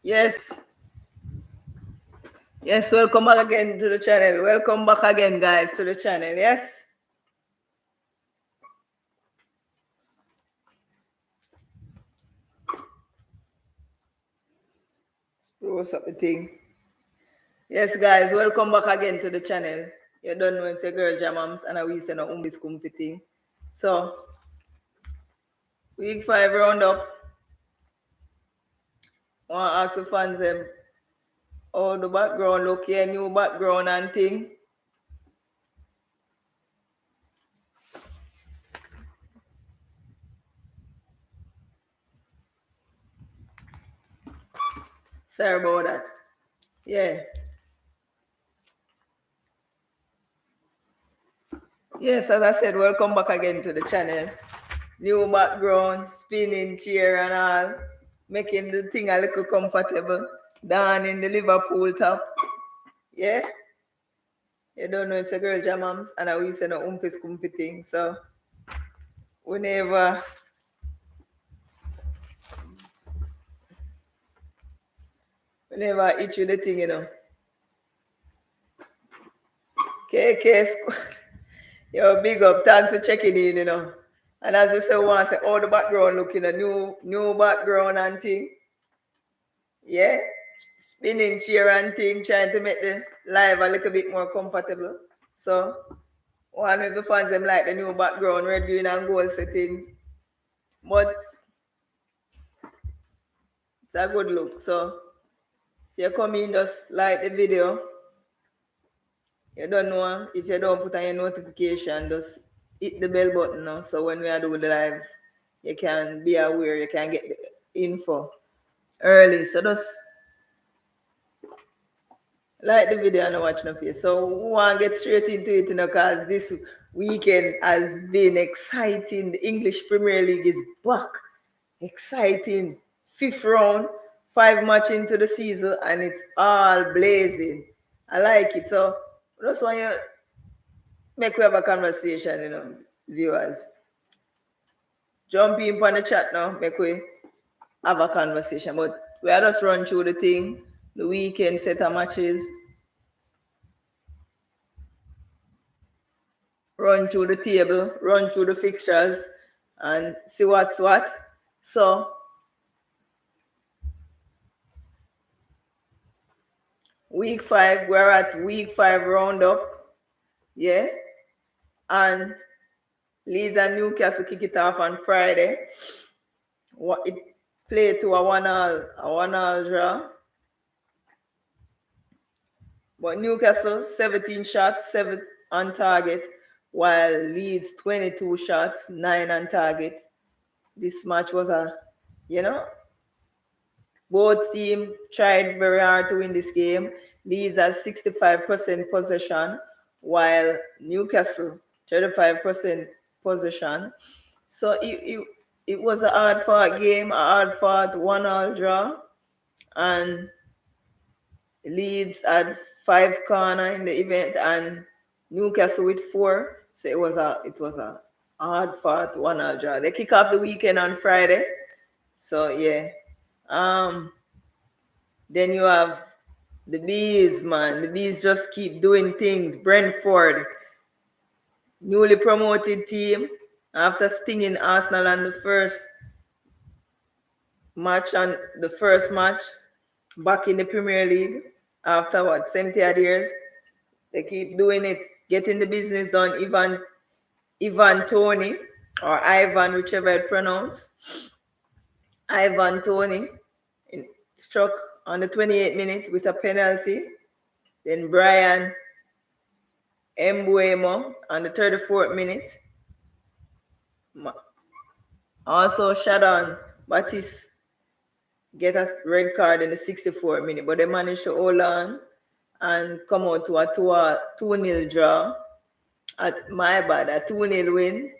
Yes. Yes, welcome back again to the channel. Welcome back again, guys, to the channel. Yes. What's up the thing? Yes, guys, welcome back again to the channel. You don't know it's your girl Jamams and we say no umbis thing. So, week 5 roundup. Want to ask the fans them how the background look here, new background and thing. Sorry about that. Yeah. Yes, as I said, welcome back again to the channel. New background, spinning chair and all, making the thing a little comfortable. Down in the Liverpool top. Yeah? You don't know it's a girl Jamams and I will say no umpis kumpy thing. So whenever I eat you the thing, you know. KK squad. Yo, big up. Thanks for checking in, you know. And as you say, once say, all the background looking a new background and thing. Yeah. Spinning chair and thing, trying to make the live a little bit more comfortable. So one of the fans them like the new background, red, green, and gold settings. But it's a good look. So if you come in, just like the video. You don't know if you don't put on your notification, just hit the bell button now. So when we are doing the live, you can be aware, you can get the info early. So just like the video and watch no face. So we want to get straight into it, you know, because this weekend has been exciting. The English Premier League is back. Exciting. 5th round, 5 match into the season, and it's all blazing. I like it. So that's why you make we have a conversation, you know, viewers. Jump in on the chat now, make we have a conversation. But we are just run through the thing, the weekend set of matches, run through the table, run through the fixtures, and see what's what. So, week 5, we're at week 5 roundup. Yeah. And Leeds and Newcastle kick it off on Friday. It played to a 1-1 draw. But Newcastle, 17 shots, 7 on target, while Leeds, 22 shots, 9 on target. This match was both teams tried very hard to win this game. Leeds has 65% possession, while Newcastle, 35% possession. So it was a hard-fought game, a hard-fought 1-1 draw. And Leeds had 5 corner in the event and Newcastle with 4. So it was a hard-fought 1-1 draw. They kick off the weekend on Friday. So yeah. Then you have the Bees, man. The Bees just keep doing things. Brentford, newly promoted team, after stinging Arsenal on the first match, back in the Premier League after 70 odd years. They keep doing it, getting the business done. Ivan Toney, or Ivan, whichever it pronounced. Ivan Toney struck on the 28th minute with a penalty. Then Brian Mbuemo on the 34th minute. Also, Shadon Batiste get a red card in the 64th minute, but they managed to hold on and come out to a 2-0 draw. A 2-0 win.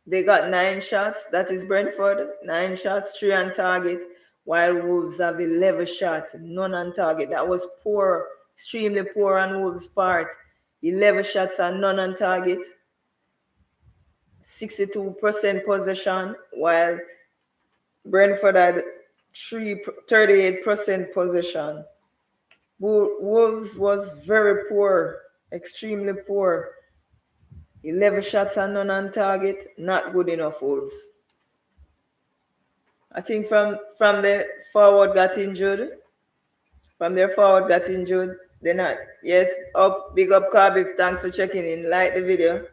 They got 9 shots. That is Brentford. 9 shots, 3 on target, while Wolves have 11 shots, none on target. That was poor, extremely poor on Wolves' part. 11 shots and none on target. 62% possession, while Brentford had 38% possession. Wolves was very poor, extremely poor. 11 shots and none on target, not good enough, Wolves. I think from the forward got injured. From their forward got injured. They're not. Yes, big up Carbiff. Thanks for checking in. Like the video.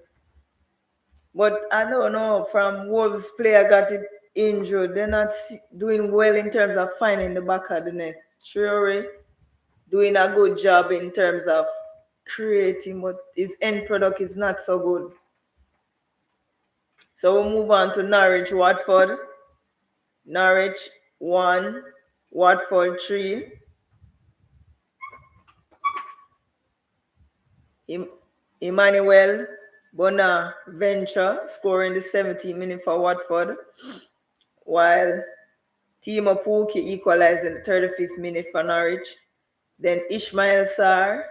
But I don't know. From Wolves player got it injured. They're not doing well in terms of finding the back of the net. Traore doing a good job in terms of creating, but his end product is not so good. So we'll move on to Norwich, Watford. Norwich 1, Watford 3. Emmanuel Bonaventure scoring the 17th minute for Watford, while Timo Pukki equalized in the 35th minute for Norwich. Then Ismail Sarr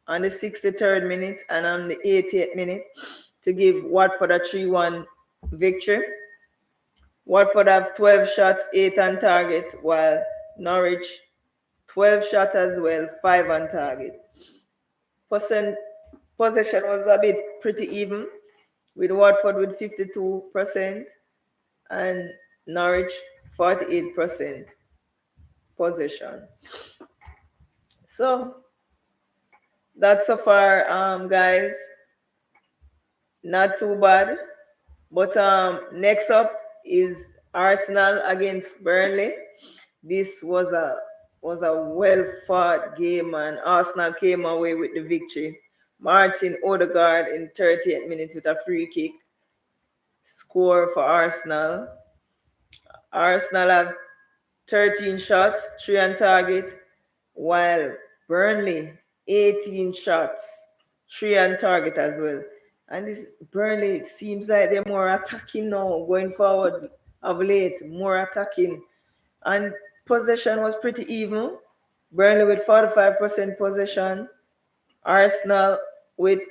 on the 63rd minute and on the 88th minute to give Watford a 3-1 victory. Watford have 12 shots, 8 on target, while Norwich 12 shots as well, 5 on target. Possession was a bit pretty even, with Watford with 52% and Norwich 48% possession. So that's so far, guys. Not too bad. But next up is Arsenal against Burnley. This was a well fought game, and Arsenal came away with the victory. Martin Odegaard in 38th minute with a free kick. Score for Arsenal. Arsenal have 13 shots, 3 on target, while Burnley 18 shots, 3 on target as well. And this Burnley, it seems like they're more attacking now, going forward of late, more attacking. And possession was pretty even. Burnley with 45% possession, Arsenal with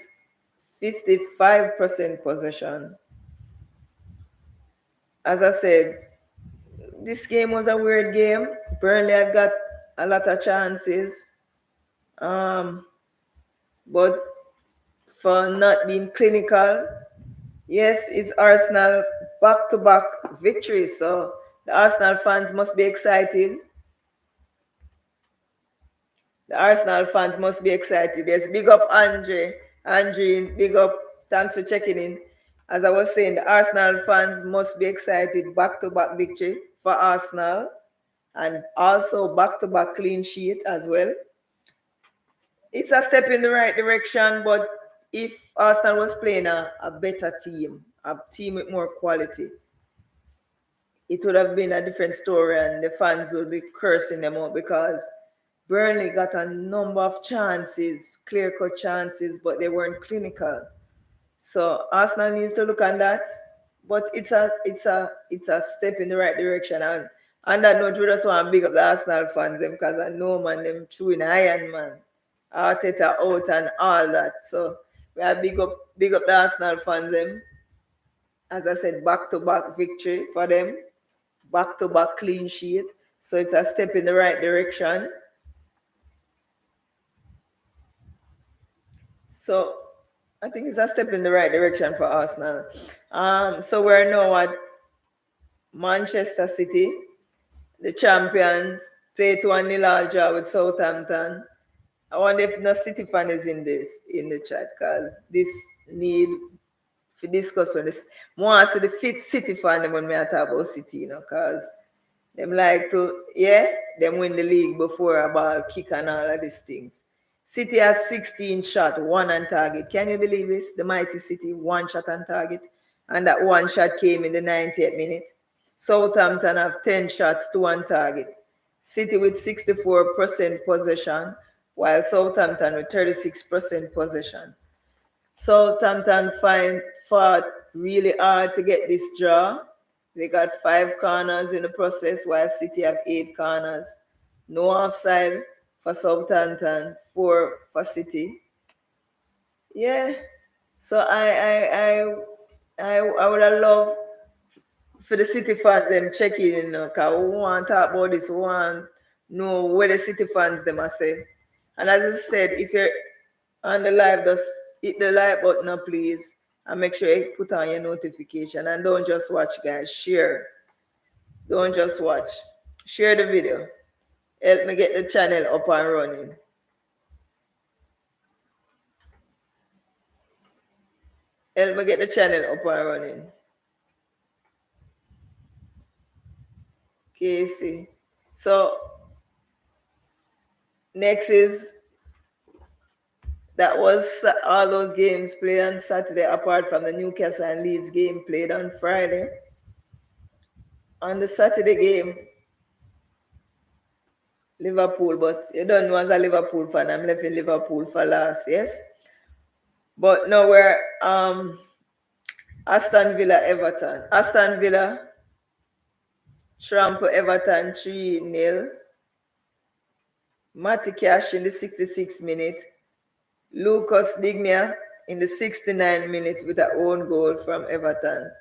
55% possession. As I said, this game was a weird game. Burnley had got a lot of chances, but for not being clinical, yes, it's Arsenal back-to-back victories. So the Arsenal fans must be excited. Yes, big up Andre. Big up. Thanks for checking in. As I was saying, the Arsenal fans must be excited. Back-to-back victory for Arsenal. And also back-to-back clean sheet as well. It's a step in the right direction, but if Arsenal was playing a better team, a team with more quality, it would have been a different story and the fans would be cursing them out, because Burnley got a number of chances, clear-cut chances, but they weren't clinical. So Arsenal needs to look on that. But it's a step in the right direction. And on that note, we just want to big up the Arsenal fans because I know, man, them true in Iron Man, Arteta out and all that. So we are big up the Arsenal fans them. As I said, back-to-back victory for them, back-to-back clean sheet. So it's a step in the right direction. So I think it's a step in the right direction for Arsenal. So we're now at Manchester City, the champions, play 2-0 draw with Southampton. I wonder if no City fan is in the chat, because this need to discuss on this. More to the fit City fan when we talk about City, because them like to, them win the league before a ball kick and all of these things. City has 16 shots, 1 on target. Can you believe this? The mighty City, 1 shot on target. And that 1 shot came in the 90th minute. Southampton have 10 shots, 2 on target. City with 64% possession, while Southampton with 36% possession. Southampton fought really hard to get this draw. They got 5 corners in the process, while City have 8 corners. No offside for Southampton, 4 for City. Yeah. So I would have loved for the City fans them checking in, because we want to talk about this, we want to know where the City fans them are say. And as I said, if you're on the live, just hit the like button, please, and make sure you put on your notification. And don't just watch, guys. Share. Don't just watch. Share the video. Help me get the channel up and running. Help me get the channel up and running. Casey. So next is that was all those games played on Saturday, apart from the Newcastle and Leeds game played on Friday. On the Saturday game, Liverpool, but you don't know as a Liverpool fan, I'm left in Liverpool for last, yes? But now we're Aston Villa Everton. Aston Villa trample Everton 3-0. Matty Cash in the 66th minute. Lucas Digna in the 69th minute with an own goal from Everton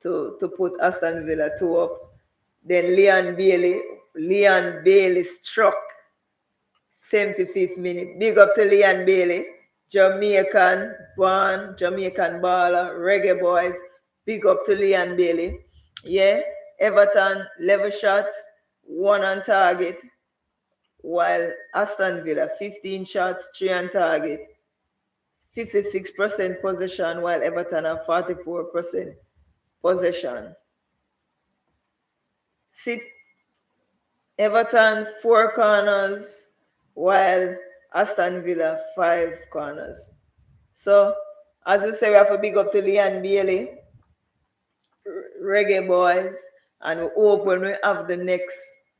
to put Aston Villa 2 up. Then Leon Bailey struck 75th minute. Big up to Leon Bailey. Jamaican born, Jamaican baller, reggae boys. Big up to Leon Bailey. Yeah, Everton 11 shots, 1 on target, while Aston Villa 15 shots, 3 on target. 56% possession, while Everton have 44% possession. Everton 4 corners, while Aston Villa 5 corners. So, as you say, we have to big up to Leon Bailey, reggae boys, and we hope when we have the next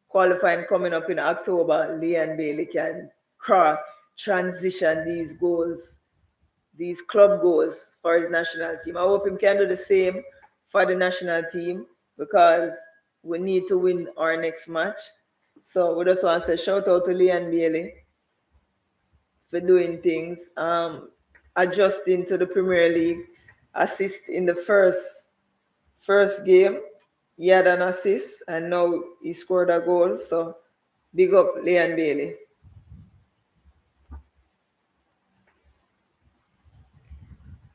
qualifying coming up in October, Leon Bailey can transition these goals, these club goals for his national team. I hope him can do the same for the national team, because we need to win our next match. So we just want to say shout out to Leon Bailey for doing things, adjusting to the Premier League, assist in the first game. He had an assist and now he scored a goal. So big up Leon Bailey.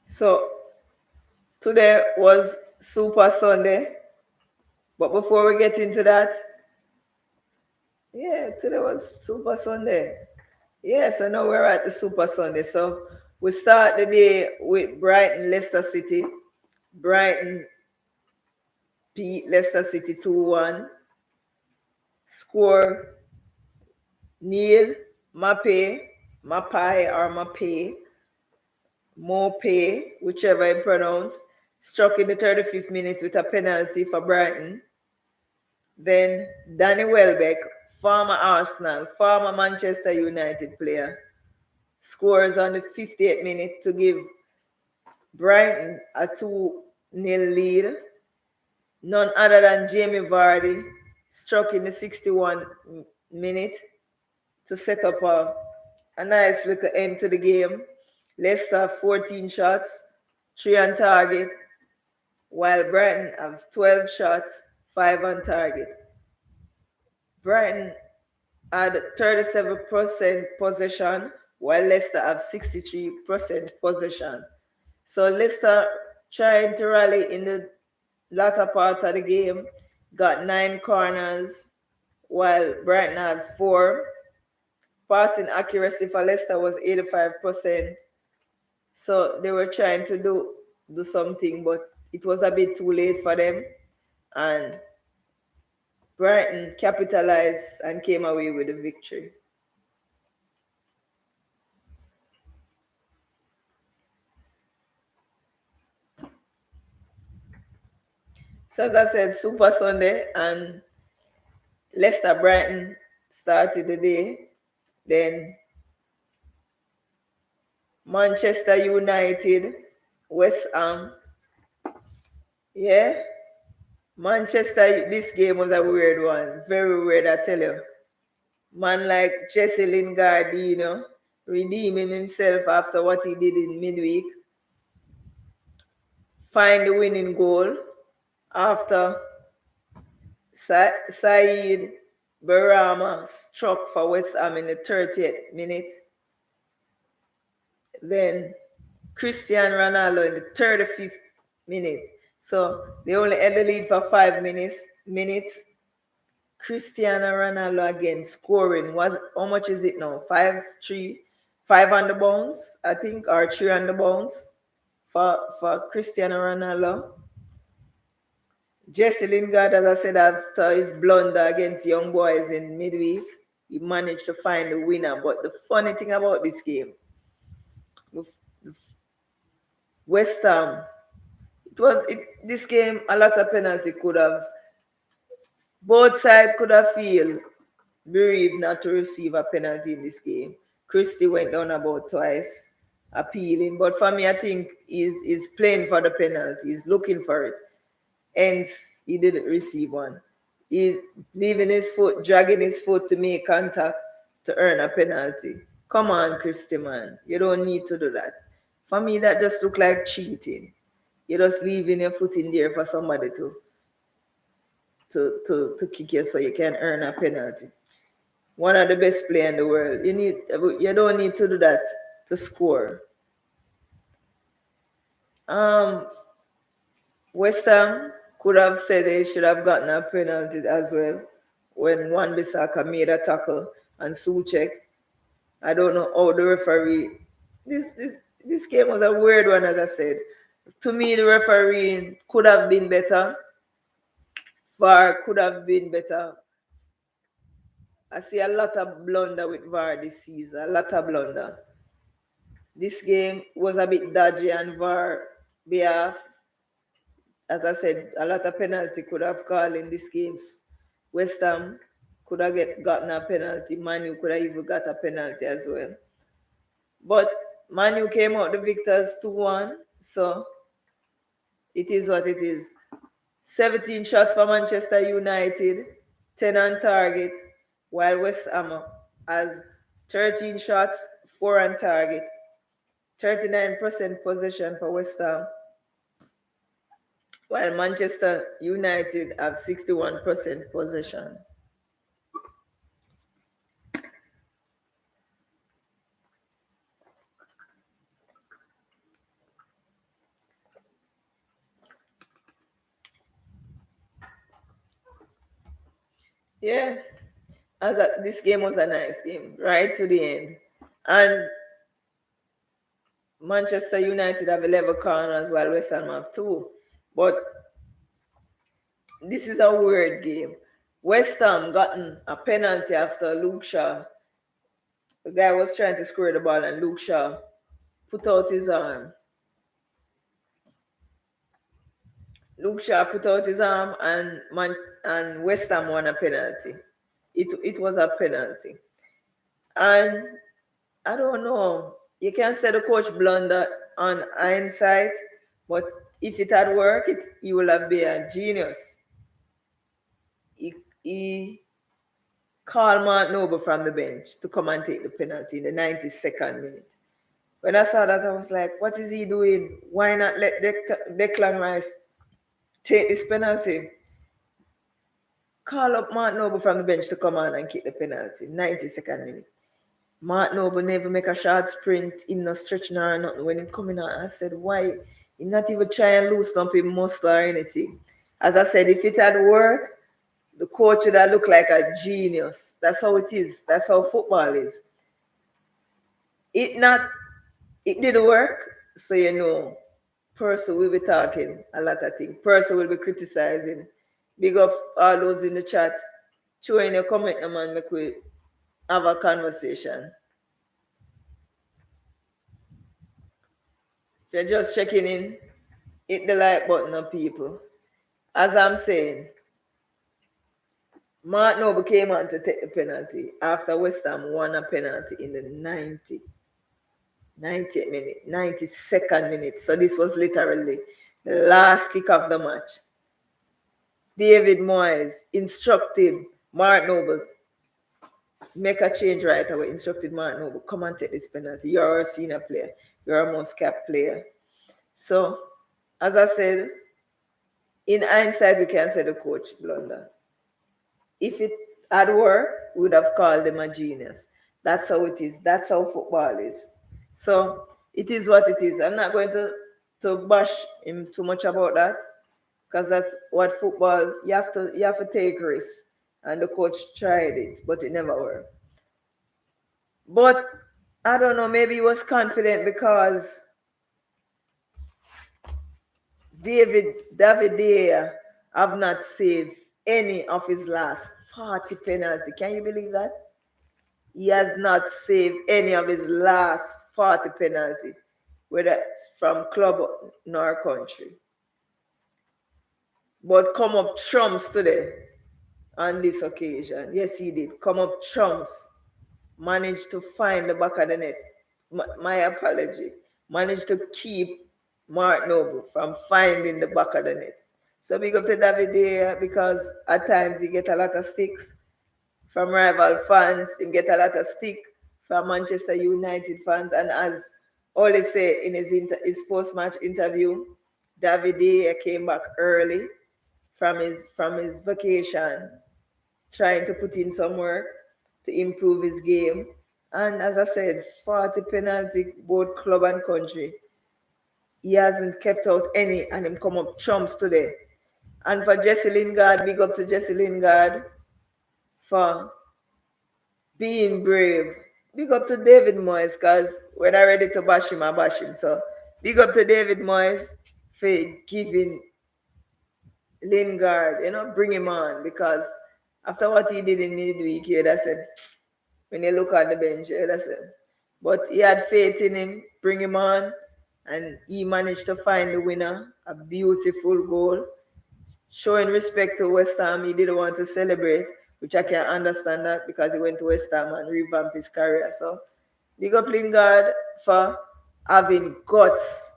So today was Super Sunday. But before we get into that, today was Super Sunday. So now we're at the Super Sunday. So we start the day with Brighton, Leicester City. Brighton beat Leicester City 2-1. Score Neil Mape, Mope, whichever you pronounce, struck in the 35th minute with a penalty for Brighton. Then Danny Welbeck, former Arsenal, former Manchester United player, scores on the 58th minute to give Brighton a 2-0 lead. None other than Jamie Vardy struck in the 61st minute to set up a nice little end to the game. Leicester 14 shots, 3 on target, while Brighton have 12 shots, 5 on target. Brighton had 37% possession, while Leicester have 63% possession. So Leicester trying to rally in the latter part of the game, got 9 corners, while Brighton had 4. Passing accuracy for Leicester was 85%. So they were trying to do something, but it was a bit too late for them. And Brighton capitalized and came away with a victory. So as I said, Super Sunday, and Leicester Brighton started the day. Then Manchester United, West Ham. Manchester, this game was a weird one. Very weird, I tell you. Man like Jesse Lingard, redeeming himself after what he did in midweek. Find the winning goal. After Saeed Barama struck for West Ham in the 30th minute, then Cristiano Ronaldo in the 35th minute. So they only had the lead for 5 minutes. Cristiano Ronaldo again scoring. Was how much is it now? 5-3, 5 on the bounce, I think, or 3 on the bounce for Cristiano Ronaldo. Jesse Lingard, as I said, after his blunder against Young Boys in midweek, he managed to find the winner. But the funny thing about this game, West Ham, this game, a lot of penalty could have, both sides could have feel bereaved not to receive a penalty in this game. Christie went down about twice, appealing. But for me, I think he's playing for the penalty. He's looking for it. Hence, he didn't receive one. He's leaving his foot, dragging his foot to make contact to earn a penalty. Come on, Christie, man. You don't need to do that. For me, that just look like cheating. You're just leaving your foot in there for somebody to kick you so you can earn a penalty. One of the best players in the world. You don't need to do that to score. West Ham could have said they should have gotten a penalty as well when Wan-Bissaka made a tackle and Souček. I don't know how the referee. This game was a weird one, as I said. To me, the refereeing could have been better. VAR could have been better. I see a lot of blunder with VAR this season. A lot of blunder. This game was a bit dodgy on VAR behalf. As I said, a lot of penalty could have called in these games. West Ham could have gotten a penalty. Manu could have even got a penalty as well. But Manu came out the victors 2-1. So it is what it is. 17 shots for Manchester United, 10 on target, while West Ham has 13 shots, 4 on target, 39% possession for West Ham, while Manchester United have 61% possession. Yeah, this game was a nice game, right to the end. And Manchester United have 11 corners while West Ham have 2. But this is a weird game. West Ham gotten a penalty after Luke Shaw. The guy was trying to score the ball and Luke Shaw put out his arm. Luke Shaw put out his arm and West Ham won a penalty. It was a penalty. And I don't know. You can say the coach blunder on hindsight, but if it had worked, he would have been a genius. He called Mark Noble from the bench to come and take the penalty in the 92nd minute. When I saw that, I was like, what is he doing? Why not let Declan Rice take this penalty? Call up Mark Noble from the bench to come on and kick the penalty. 92nd minute. Mark Noble never make a short sprint, him not stretching or nothing. When him coming out, I said, why? He not even try and loosen up his muscle or anything. As I said, if it had worked, the coach would have looked like a genius. That's how it is. That's how football is. It didn't work, so you know, person will be talking a lot of things. Person will be criticizing. Big up all those in the chat. Throw in your comment, man, make we have a conversation. If you're just checking in, hit the like button, people. As I'm saying, Mark Noble came on to take the penalty after West Ham won a penalty in the 90th minute, 92nd minute. So this was literally the last kick of the match. David Moyes instructed Mark Noble, make a change right away, instructed Mark Noble, come and take this penalty. You're a senior player. You're a most capped player. So, as I said, In hindsight, we can say the coach blunder. If it had worked, we would have called him a genius. That's how it is. That's how football is. So it is what it is. I'm not going to bash him too much about that because that's what football you have to take risks. And the coach tried it, but it never worked. But I don't know, maybe he was confident because David Deya have not saved any of his last 40 penalty. Can you believe that? He has not saved any of his last 40 penalty, whether it's from club nor country. But come up trumps today on this occasion. Yes, he did. Come up trumps. Managed to find the back of the net. My apology. Managed to keep Mark Noble from finding the back of the net. So big up to David there because at times he get a lot of sticks from rival fans. He get a lot of stick from Manchester United fans. And as Ole say in his post-match interview, David Deya came back early from his vacation, trying to put in some work to improve his game. And as I said, 40 penalty, both club and country. He hasn't kept out any, and him come up trumps today. And for Jesse Lingard, big up to Jesse Lingard for being brave. Big up to David Moyes, because when I ready to bash him, I bash him. So big up to David Moyes for giving Lingard, bring him on, because after what he did in midweek, you'd have said, when you look on the bench, you'd have said, but he had faith in him, bring him on, and he managed to find the winner, a beautiful goal, showing respect to West Ham. He didn't want to celebrate, which I can understand that because he went to West Ham and revamped his career. So big up Lingard for having guts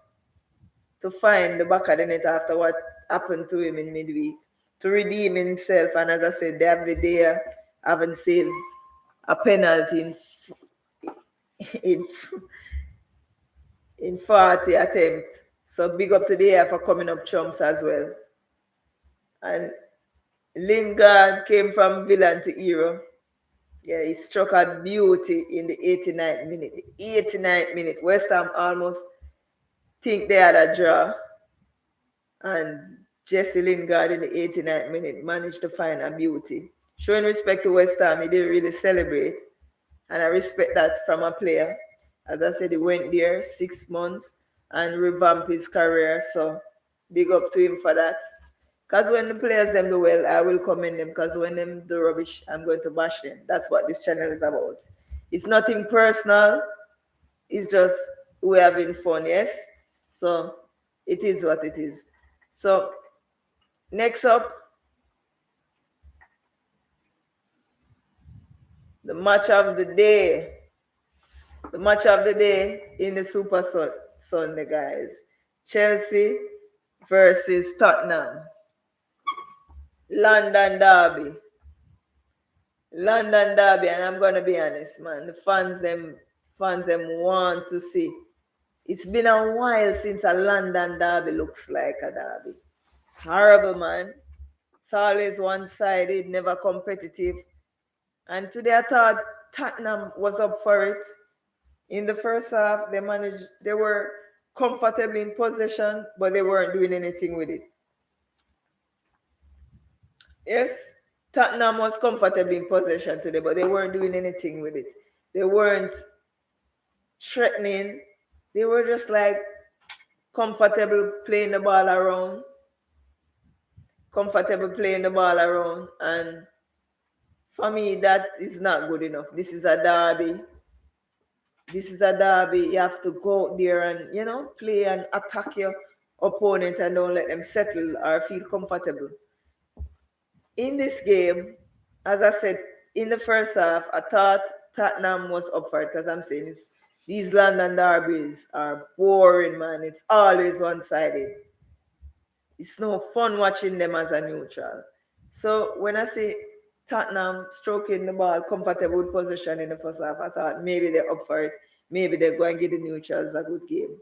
to find the back of the net after what happened to him in midweek, to redeem himself. And as I said, David there haven't saved a penalty in in 40 attempts. So big up to the air for coming up trumps as well. And Lingard came from villain to hero. Yeah, he struck a beauty in the 89th minute. The 89th minute, West Ham almost think they had a draw. And Jesse Lingard in the 89th minute managed to find a beauty. Showing respect to West Ham, he didn't really celebrate. And I respect that from a player. As I said, he went there 6 months and revamped his career. So big up to him for that. Because when the players them do well, I will commend them. Because when them do rubbish, I'm going to bash them. That's what this channel is about. It's nothing personal. It's just we're having fun, yes? So it is what it is. So next up, the match of the day. The match of the day in the Super Sunday, guys. Chelsea versus Tottenham. London Derby. London Derby, and I'm gonna be honest, man. The fans them want to see. It's been a while since a London Derby looks like a derby. It's horrible, man. It's always one-sided, never competitive. And today I thought Tottenham was up for it. In the first half, they were comfortably in possession, but they weren't doing anything with it. Yes, Tottenham was comfortably in possession today, but they weren't doing anything with it. They weren't threatening. They were just like comfortable playing the ball around. And for me, that is not good enough. This is a derby. You have to go out there and, play and attack your opponent and don't let them settle or feel comfortable. In this game, as I said, in the first half, I thought Tottenham was up for it because I'm saying these London derbies are boring, man. It's always one-sided. It's no fun watching them as a neutral. So when I see Tottenham stroking the ball, comfortable position in the first half, I thought maybe they're up for it. Maybe they're going to give the neutrals a good game.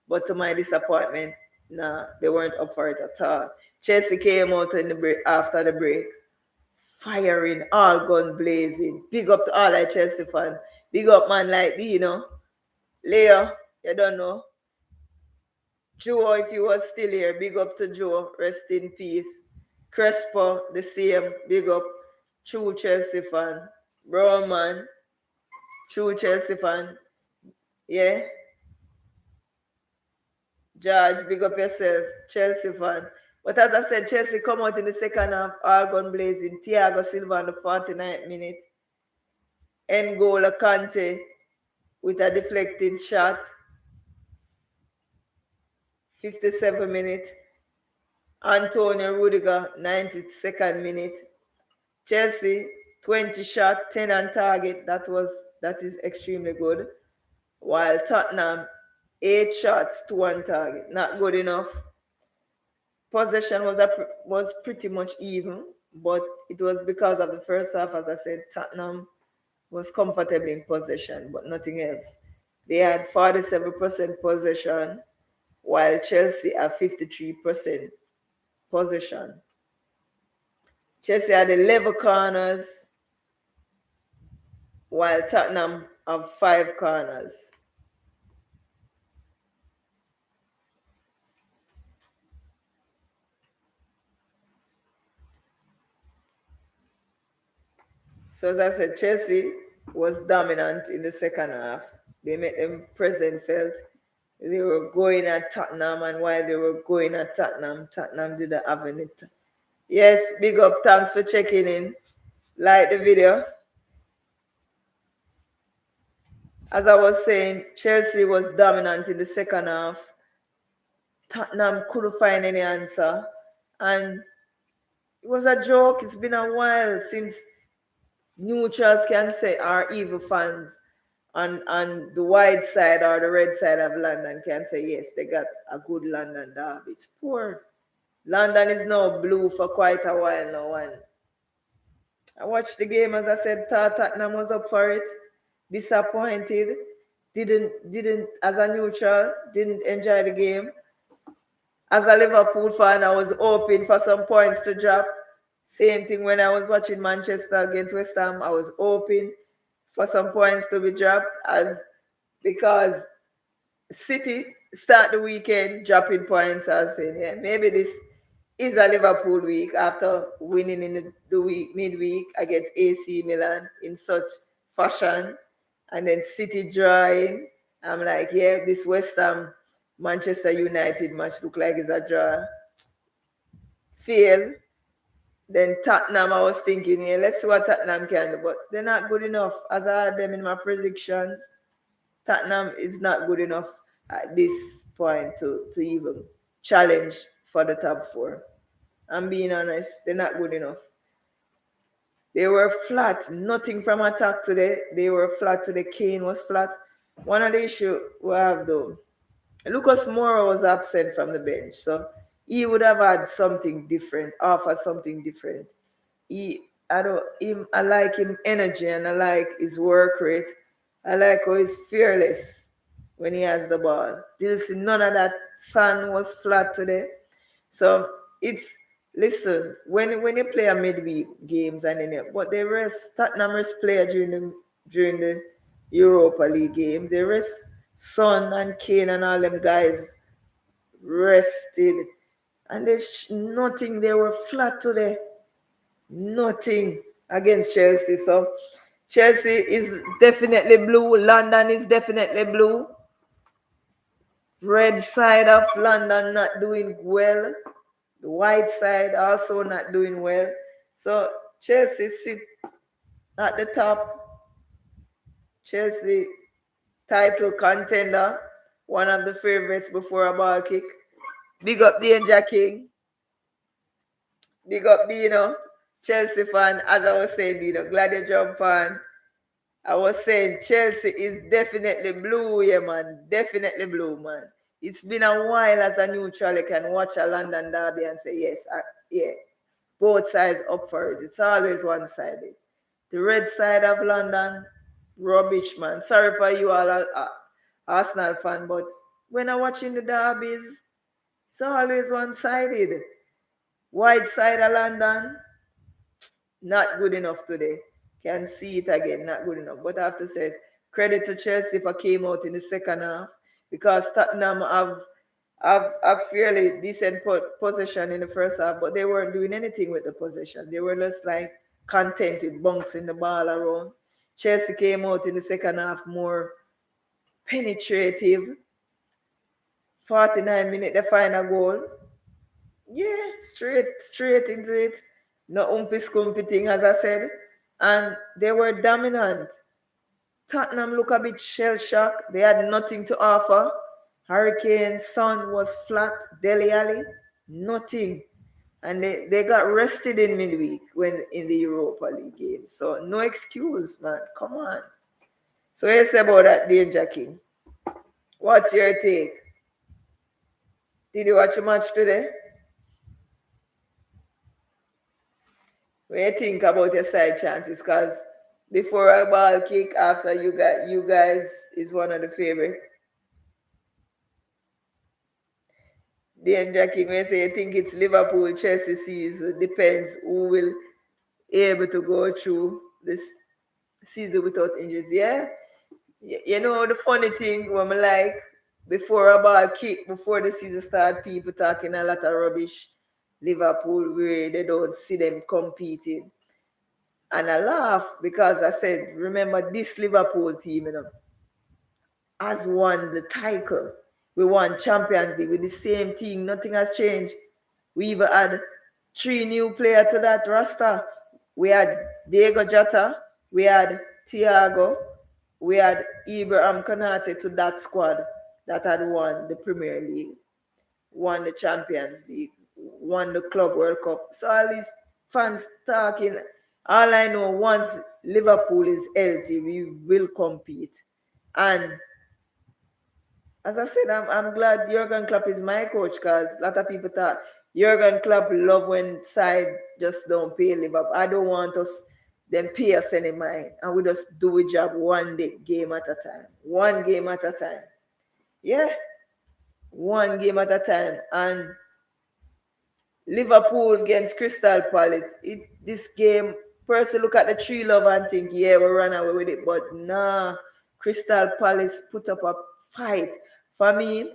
But to my disappointment, nah, they weren't up for it at all. Chelsea came out in the break after the break, firing, all gun blazing. Big up to all the Chelsea fan. Big up man like Leo, you don't know. Joe, if you was still here, big up to Joe. Rest in peace. Crespo, the same. Big up. True Chelsea fan. Bro, man. True Chelsea fan. Yeah. George, big up yourself. Chelsea fan. But as I said, Chelsea come out in the second half, all gun blazing. Thiago Silva on the 49th minute. N'Golo Kante with a deflected shot. 57 minute. Antonio Rudiger, 92nd minute. Chelsea, 20 shot, 10 on target. That is extremely good. While Tottenham, 8 shots, 2 on target. Not good enough. Possession was pretty much even, but it was because of the first half, as I said, Tottenham was comfortable in possession, but nothing else. They had 47% possession, while Chelsea had 53% possession. Chelsea had 11 corners, while Tottenham have 5 corners. So as I said, Chelsea was dominant in the second half. They made them present felt. They were going at Tottenham, and while they were going at Tottenham, Tottenham didn't have any. Yes, big up. Thanks for checking in. Like the video. As I was saying, Chelsea was dominant in the second half. Tottenham couldn't find any answer. And it was a joke. It's been a while since neutrals can say our evil fans on the white side or the red side of London can say, yes, they got a good London derby. It's poor. London is now blue for quite a while now. And I watched the game, as I said, thought Tottenham was up for it. Disappointed. Didn't as a neutral, didn't enjoy the game. As a Liverpool fan, I was hoping for some points to drop. Same thing when I was watching Manchester against West Ham. I was hoping for some points to be dropped because City start the weekend dropping points. I was saying, yeah, maybe this is a Liverpool week after winning in the week midweek against AC Milan in such fashion, and then City drawing. I'm like, yeah, this West Ham Manchester United match look like it's a draw. Fail. Then Tottenham, I was thinking, yeah, let's see what Tottenham can do, but they're not good enough. As I had them in my predictions, Tottenham is not good enough at this point to even challenge for the top 4. I'm being honest, they're not good enough. They were flat, nothing from attack today. They were flat today. Kane was flat. One of the issues we have though, Lucas Moura was absent from the bench, so he would have had something different, offered something different. I like him energy and I like his work rate. I like how he's fearless when he has the ball. Didn't see none of that. Sun was flat today. So listen, when you play a midweek games and but they rest Tottenham rest player during the Europa League game. They rest Son and Kane and all them guys rested. And there's nothing. They were flat today. Nothing against Chelsea. So Chelsea is definitely blue. London is definitely blue. Red side of London not doing well. The white side also not doing well. So Chelsea sit at the top. Chelsea title contender. One of the favorites before a ball kick. Big up Danger King. Big up Dino. Chelsea fan. As I was saying, Dino, glad you jumped on. I was saying Chelsea is definitely blue, yeah, man. Definitely blue, man. It's been a while as a neutral. You can watch a London derby and say, yes, yeah, both sides up for it. It's always one-sided. The red side of London, rubbish, man. Sorry for you all, Arsenal fan, but when I'm watching the derbies, it's always one-sided. Wide side of London, not good enough today. Can see it again, not good enough. But I have to say, credit to Chelsea for came out in the second half because Tottenham have fairly decent possession in the first half, but they weren't doing anything with the possession. They were just like content with bouncing the ball around. Chelsea came out in the second half more penetrative. 49 minutes, the final goal. Yeah, straight into it. No umpy scumpy thing, as I said. And they were dominant. Tottenham look a bit shell shocked. They had nothing to offer. Hurricane Sun was flat. Dele Alli, nothing. And they got rested in midweek when in the Europa League game. So no excuse, man. Come on. So what you say about that, Danger King? What's your take? Did you watch a match today? What do you think about your side chances? Because before a ball kick, after you guys is one of the favorite. Danger King, when you say you think it's Liverpool, Chelsea season, depends who will able to go through this season without injuries. Yeah, you know the funny thing when I like before a ball kick, before the season start, people talking a lot of rubbish. Liverpool where they don't see them competing. And I laugh because I said, remember this Liverpool team, has won the title. We won Champions League with the same team. Nothing has changed. We even had 3 new players to that roster. We had Diego Jota, we had Thiago, we had Ibrahim Konate to that squad that had won the Premier League, won the Champions League, won the Club World Cup. So all these fans talking. All I know, once Liverpool is healthy, we will compete. And as I said, I'm glad Jurgen Klopp is my coach because a lot of people thought Jurgen Klopp love when side just don't pay Liverpool. I don't want us them pay us any mind, and we just do a job one day, game at a time, one game at a time. Yeah, one game at a time. And Liverpool against Crystal Palace. This game, person look at the tree love and think, yeah, we run away with it. But nah, Crystal Palace put up a fight. For me,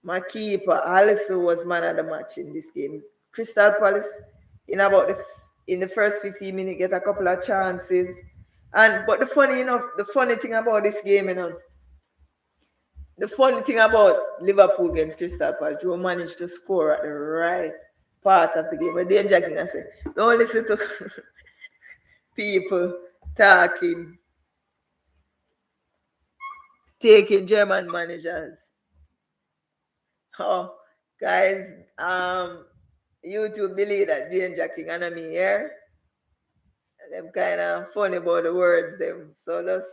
my keeper, Alisson, was man of the match in this game. Crystal Palace, in the first 15 minutes, get a couple of chances. But the funny thing about this game, the funny thing about Liverpool against Crystal Palace, you managed to score at the right part of the game. But then Jackie I said, don't listen to people talking, taking German managers. Oh, guys, YouTube believe that Jane Jackie and me here. Them kind of funny about the words them. So just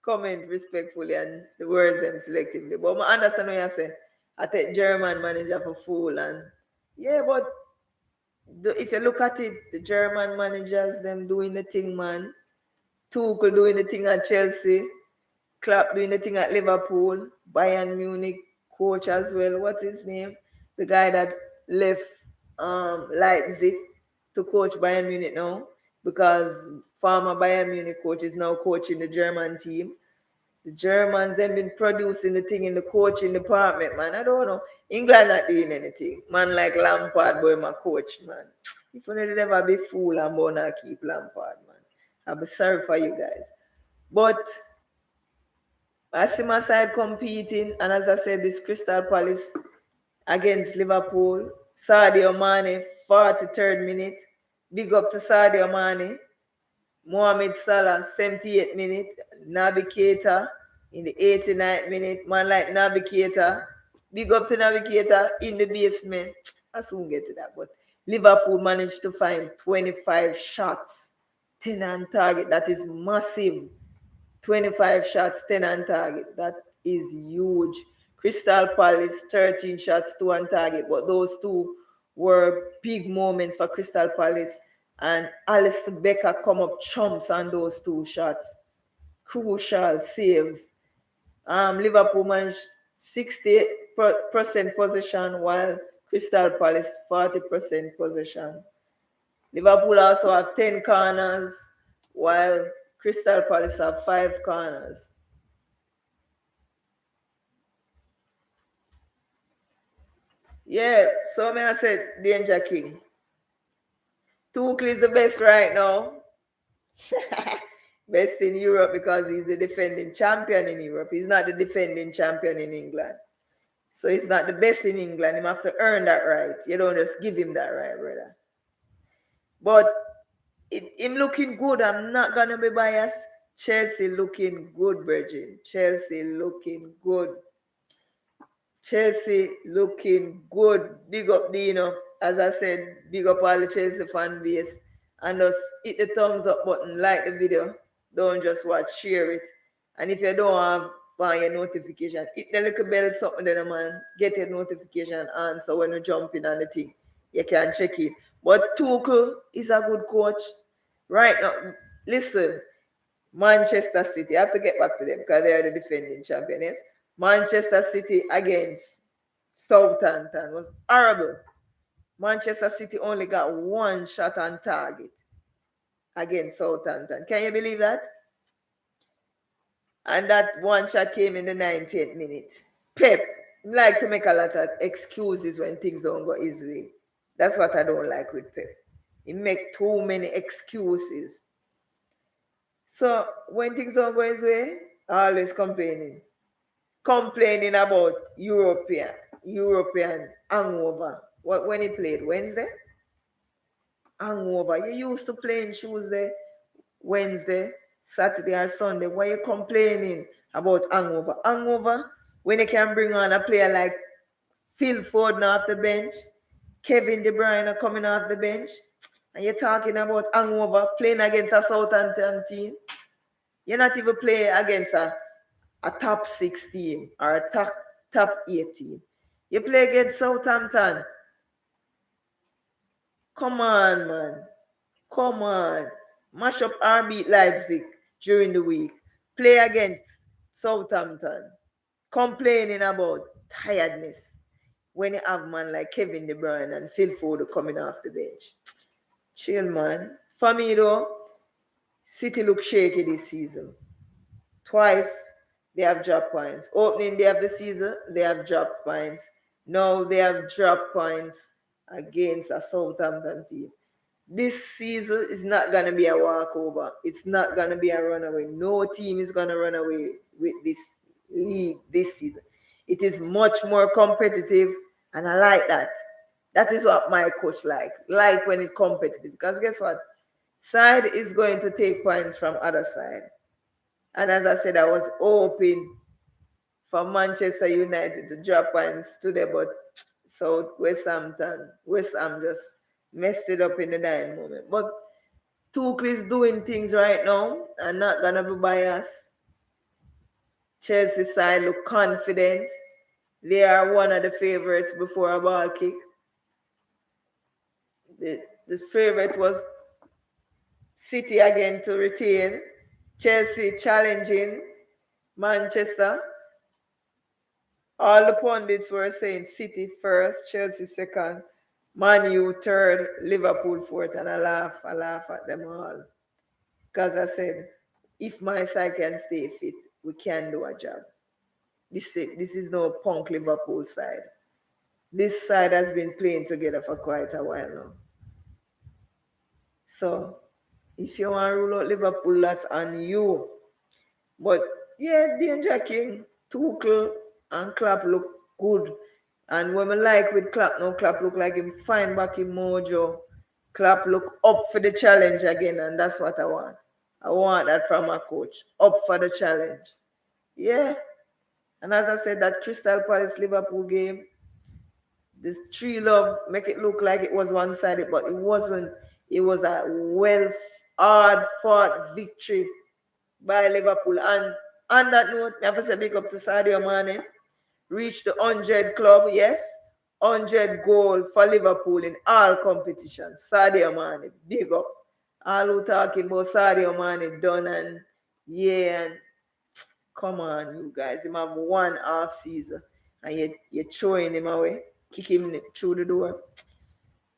comment respectfully and the words them selectively. But I understand what you say. I take German manager for fool and yeah, but if you look at it, the German managers them doing the thing, man. Tuchel doing the thing at Chelsea, Klopp doing the thing at Liverpool, Bayern Munich coach as well. What's his name? The guy that left Leipzig to coach Bayern Munich now because former Bayern Munich coach is now coaching the German team. The Germans have been producing the thing in the coaching department, man. I don't know. England not doing anything. Man like Lampard, boy, my coach, man. If you never be fool and wanna keep Lampard, man. I'll be sorry for you guys. But I see my side competing, and as I said, this Crystal Palace against Liverpool. Sadio Mane, 43rd minute. Big up to Sadio Mane. Mohamed Salah, 78th minute. Navigator in the 89th minute. Man like Navigator. Big up to Navigator in the basement. I soon get to that. But Liverpool managed to find 25 shots, 10 on target. That is massive. 25 shots, 10 on target. That is huge. Crystal Palace, 13 shots, 2 on target. But those two were big moments for Crystal Palace. And Alice Becker come up chumps on those 2 shots. Crucial saves. Liverpool managed 68% possession while Crystal Palace 40% possession. Liverpool also have 10 corners, while Crystal Palace have 5 corners. Yeah, so may I said Danger King. Tuchel is the best right now. Best in Europe because he's the defending champion in Europe. He's not the defending champion in England. So he's not the best in England. He have to earn that right. You don't just give him that right, brother. But him looking good. I'm not gonna be biased. Chelsea looking good, Virgin. Chelsea looking good. Chelsea looking good. Big up Dino. As I said, big up all the Chelsea fan base. And just hit the thumbs up button, like the video. Don't just watch, share it. And if you don't have on your notification, hit the little bell something there, man. Get your notification on so when you jump in on the thing, you can check it. But Tuchel is a good coach. Right now, listen, Manchester City, I have to get back to them because they are the defending champions. Manchester City against Southampton was horrible. Manchester City only got one shot on target against Southampton. Can you believe that? And that one shot came in the 90th minute. Pep like to make a lot of excuses when things don't go his way. That's what I don't like with Pep. He make too many excuses. So when things don't go his way, always complaining. Complaining about European hangover. What when he played Wednesday? Hangover. You used to play in Tuesday, Wednesday, Saturday or Sunday. Why you complaining about hangover? Hangover when you can bring on a player like Phil Foden off the bench, Kevin De Bruyne coming off the bench, and you're talking about hangover playing against a Southampton team. You're not even playing against a top 6 team or a top 8 team. You play against Southampton. Come on, man. Come on. Mash up RB Leipzig during the week. Play against Southampton. Complaining about tiredness when you have man like Kevin De Bruyne and Phil Foden coming off the bench. Chill, man. For me, though, City look shaky this season. Twice they have dropped points. Opening day of the season, they have dropped points. Now they have dropped points against a Southampton team. This season is not going to be a walkover. It's not going to be a runaway. No team is going to run away with this league this season. It is much more competitive, and I like that. That is what my coach like when it's competitive. Because guess what? Side is going to take points from other side. And as I said, I was hoping for Manchester United to drop points today, but so West Ham just messed it up in the dying moment. But Tuchel is doing things right now and not gonna be biased. Chelsea side look confident. They are one of the favorites before a ball kick. The favorite was City again to retain. Chelsea challenging Manchester. All the pundits were saying City first, Chelsea second, Man U third, Liverpool fourth, and I laugh at them all. Because I said, if my side can stay fit, we can do a job. This is no punk Liverpool side. This side has been playing together for quite a while now. So, if you want to rule out Liverpool, that's on you. But, yeah, Danger King, Tuchel, and Klopp look good. And when I like with Klopp now, Klopp look like him fine back in mojo. Klopp look up for the challenge again, and that's what I want. I want that from my coach. Up for the challenge. Yeah. And as I said, that Crystal Palace Liverpool game, this 3-love make it look like it was one-sided, but it wasn't. It was a hard-fought victory by Liverpool. And on that note, I have to say big up to Sadio Mana. Reached the 100 club, yes. 100 goal for Liverpool in all competitions. Sadio Mana, big up. All who talking about Sadio Mana done and yeah, and come on, you guys. Him have one half season and you're throwing him away. kick him through the door.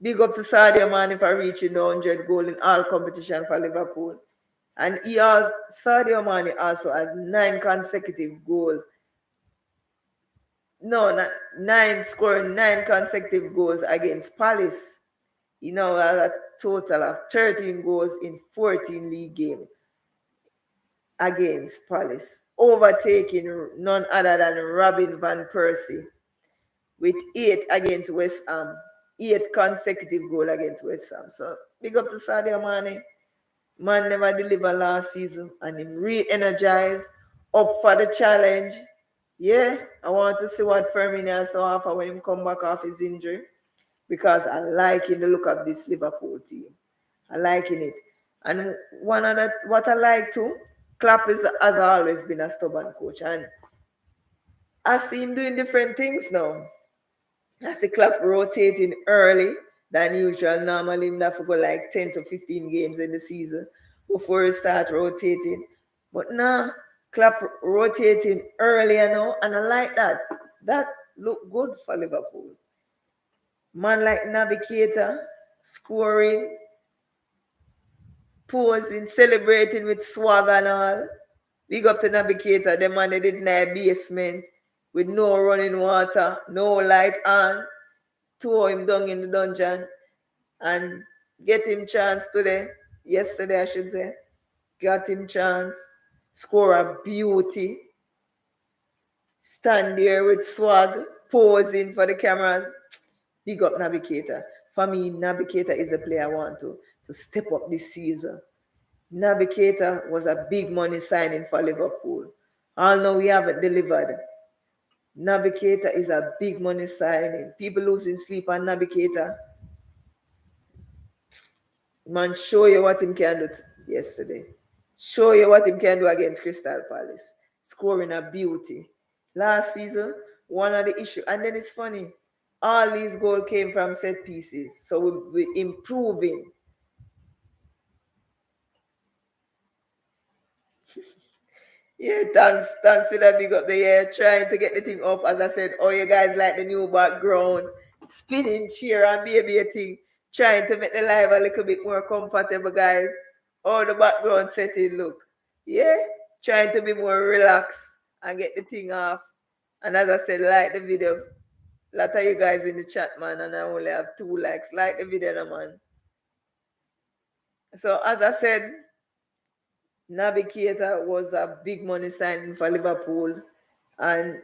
Big up to Sadio Mana for reaching the 100 goal in all competition for Liverpool. And Sadio Mana also has 9 consecutive goals. No, not nine, scoring 9 consecutive goals against Palace. He now has a total of 13 goals in 14 league games against Palace, overtaking none other than Robin van Persie with 8 against West Ham. 8 consecutive goals against West Ham. So big up to Sadio Mane. Man never delivered last season and him re-energized, up for the challenge. Yeah, I want to see what Firmino has to offer when he come back off his injury because I liking the look of this Liverpool team. I liking it. And one of the, what I like too, Klopp has always been a stubborn coach. And I see him doing different things now. I see Klopp rotating early than usual. Normally, him have to go like 10 to 15 games in the season before he start rotating. But now, Klopp rotating earlier now, and I like that. That look good for Liverpool. Man like Navigator, scoring, posing, celebrating with swag and all. Big up to Navigator, the man that did in a basement with no running water, no light on. Throw him down in the dungeon and get him chance today. Yesterday, I should say. Got him chance. Score a beauty. Stand there with swag, posing for the cameras. Big up Navigator. For me, Navigator is a player I want to step up this season. Navigator was a big money signing for Liverpool. Although we haven't delivered. Navigator is a big money signing. People losing sleep on Navigator. Man, show you what him can do yesterday. Show you what him can do against Crystal Palace. Scoring a beauty. Last season, one of the issues, and then it's funny, all these goals came from set pieces. So we're improving. Yeah, thanks for that big up the year. Trying to get the thing up. As I said, oh, you guys like the new background, spinning chair and baby a thing. Trying to make the live a little bit more comfortable, guys. Oh, the background setting look. Yeah, trying to be more relaxed and get the thing off. And as I said, like the video. A lot of you guys in the chat, man, and I only have 2 likes. Like the video, man. So as I said, Navigator was a big money signing for Liverpool, and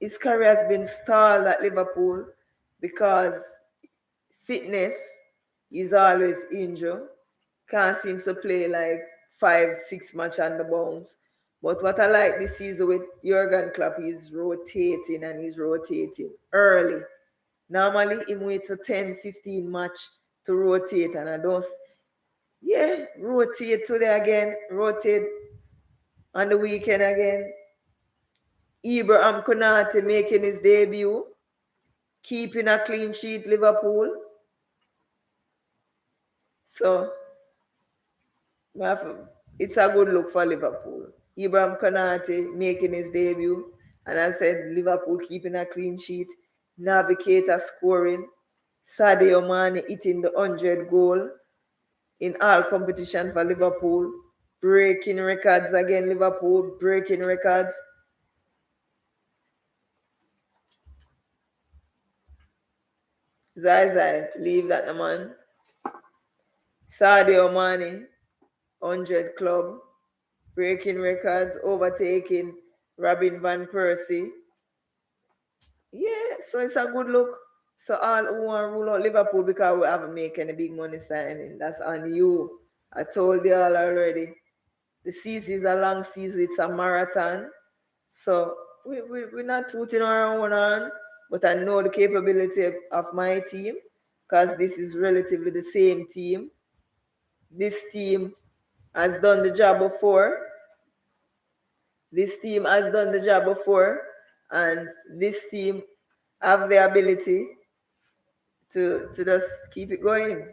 his career has been stalled at Liverpool because fitness is always injured. Can't seem to play like 5-6 match on the bounce. But what I like this season with Jurgen Klopp, he's rotating and he's rotating early. Normally, he wait to 10-15 match to rotate, and I don't. Yeah, rotate today again, rotate on the weekend again. Ibrahim Konate making his debut, keeping a clean sheet, Liverpool. So, it's a good look for Liverpool. Ibrahim Konate making his debut, and I said Liverpool keeping a clean sheet. Navigator scoring. Sadio Mana hitting the 100 goal in all competition for Liverpool. Breaking records again, Liverpool breaking records. Zai, leave that no man. Sadio Mane, 100 club, breaking records, overtaking Robin van Persie. Yeah, so it's a good look. So all who want to rule out Liverpool because we haven't made any big money signing, that's on you. I told you all already. The season is a long season, it's a marathon. So we're not tooting our own hands, but I know the capability of my team because this is relatively the same team. This team has done the job before. This team has done the job before, and this team have the ability to just keep it going.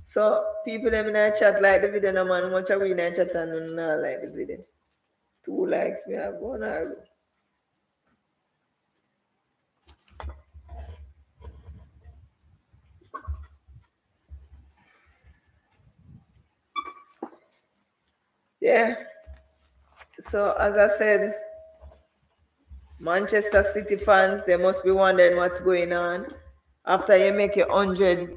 So people them in the chat like the video, no man. Much of we in the chat and not like the video. 2 likes, me have 1 or Yeah. So as I said, Manchester City fans, they must be wondering what's going on. After you make your $100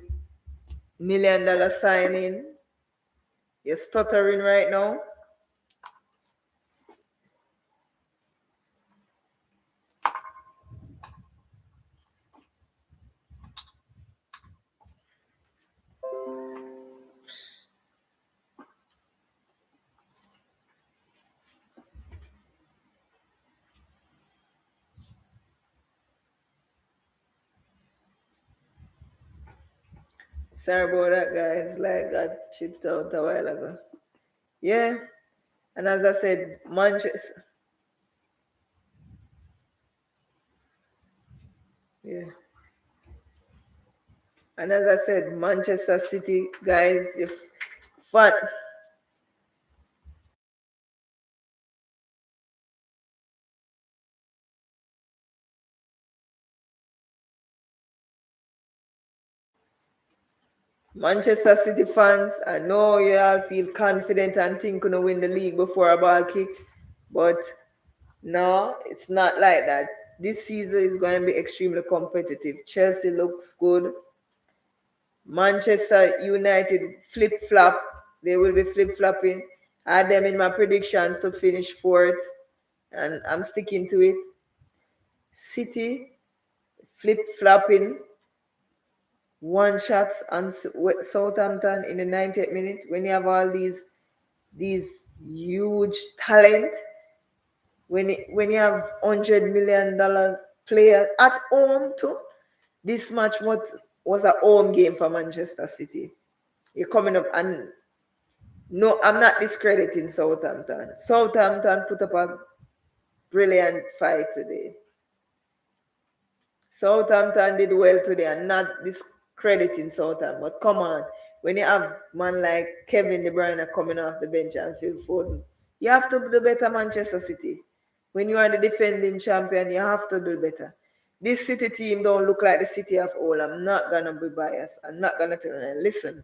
million signing, you're stuttering right now. Sorry about that, guys. Like, got chipped out a while ago. Yeah. And as I said, Manchester. Yeah. And as I said, Manchester City, guys, if fun. Manchester City fans, I know you all feel confident and think you're going to win the league before a ball kick, but no, it's not like that. This season is going to be extremely competitive. Chelsea looks good. Manchester United flip flop. They will be flip flopping. I had them in my predictions to finish fourth, and I'm sticking to it. City flip flopping. One shots on Southampton in the 90th minute. When you have all these huge talent, when you have $100 million player at home too, this match was a home game for Manchester City. You're coming up and no, I'm not discrediting Southampton. Southampton put up a brilliant fight today. Southampton did well today and not discrediting Southampton. But come on, when you have man like Kevin De Bruyne coming off the bench and Phil Foden, you have to do better, Manchester City. When you are the defending champion, you have to do better. This City team don't look like the City of old. I'm not gonna be biased. I'm not gonna tell you. Listen,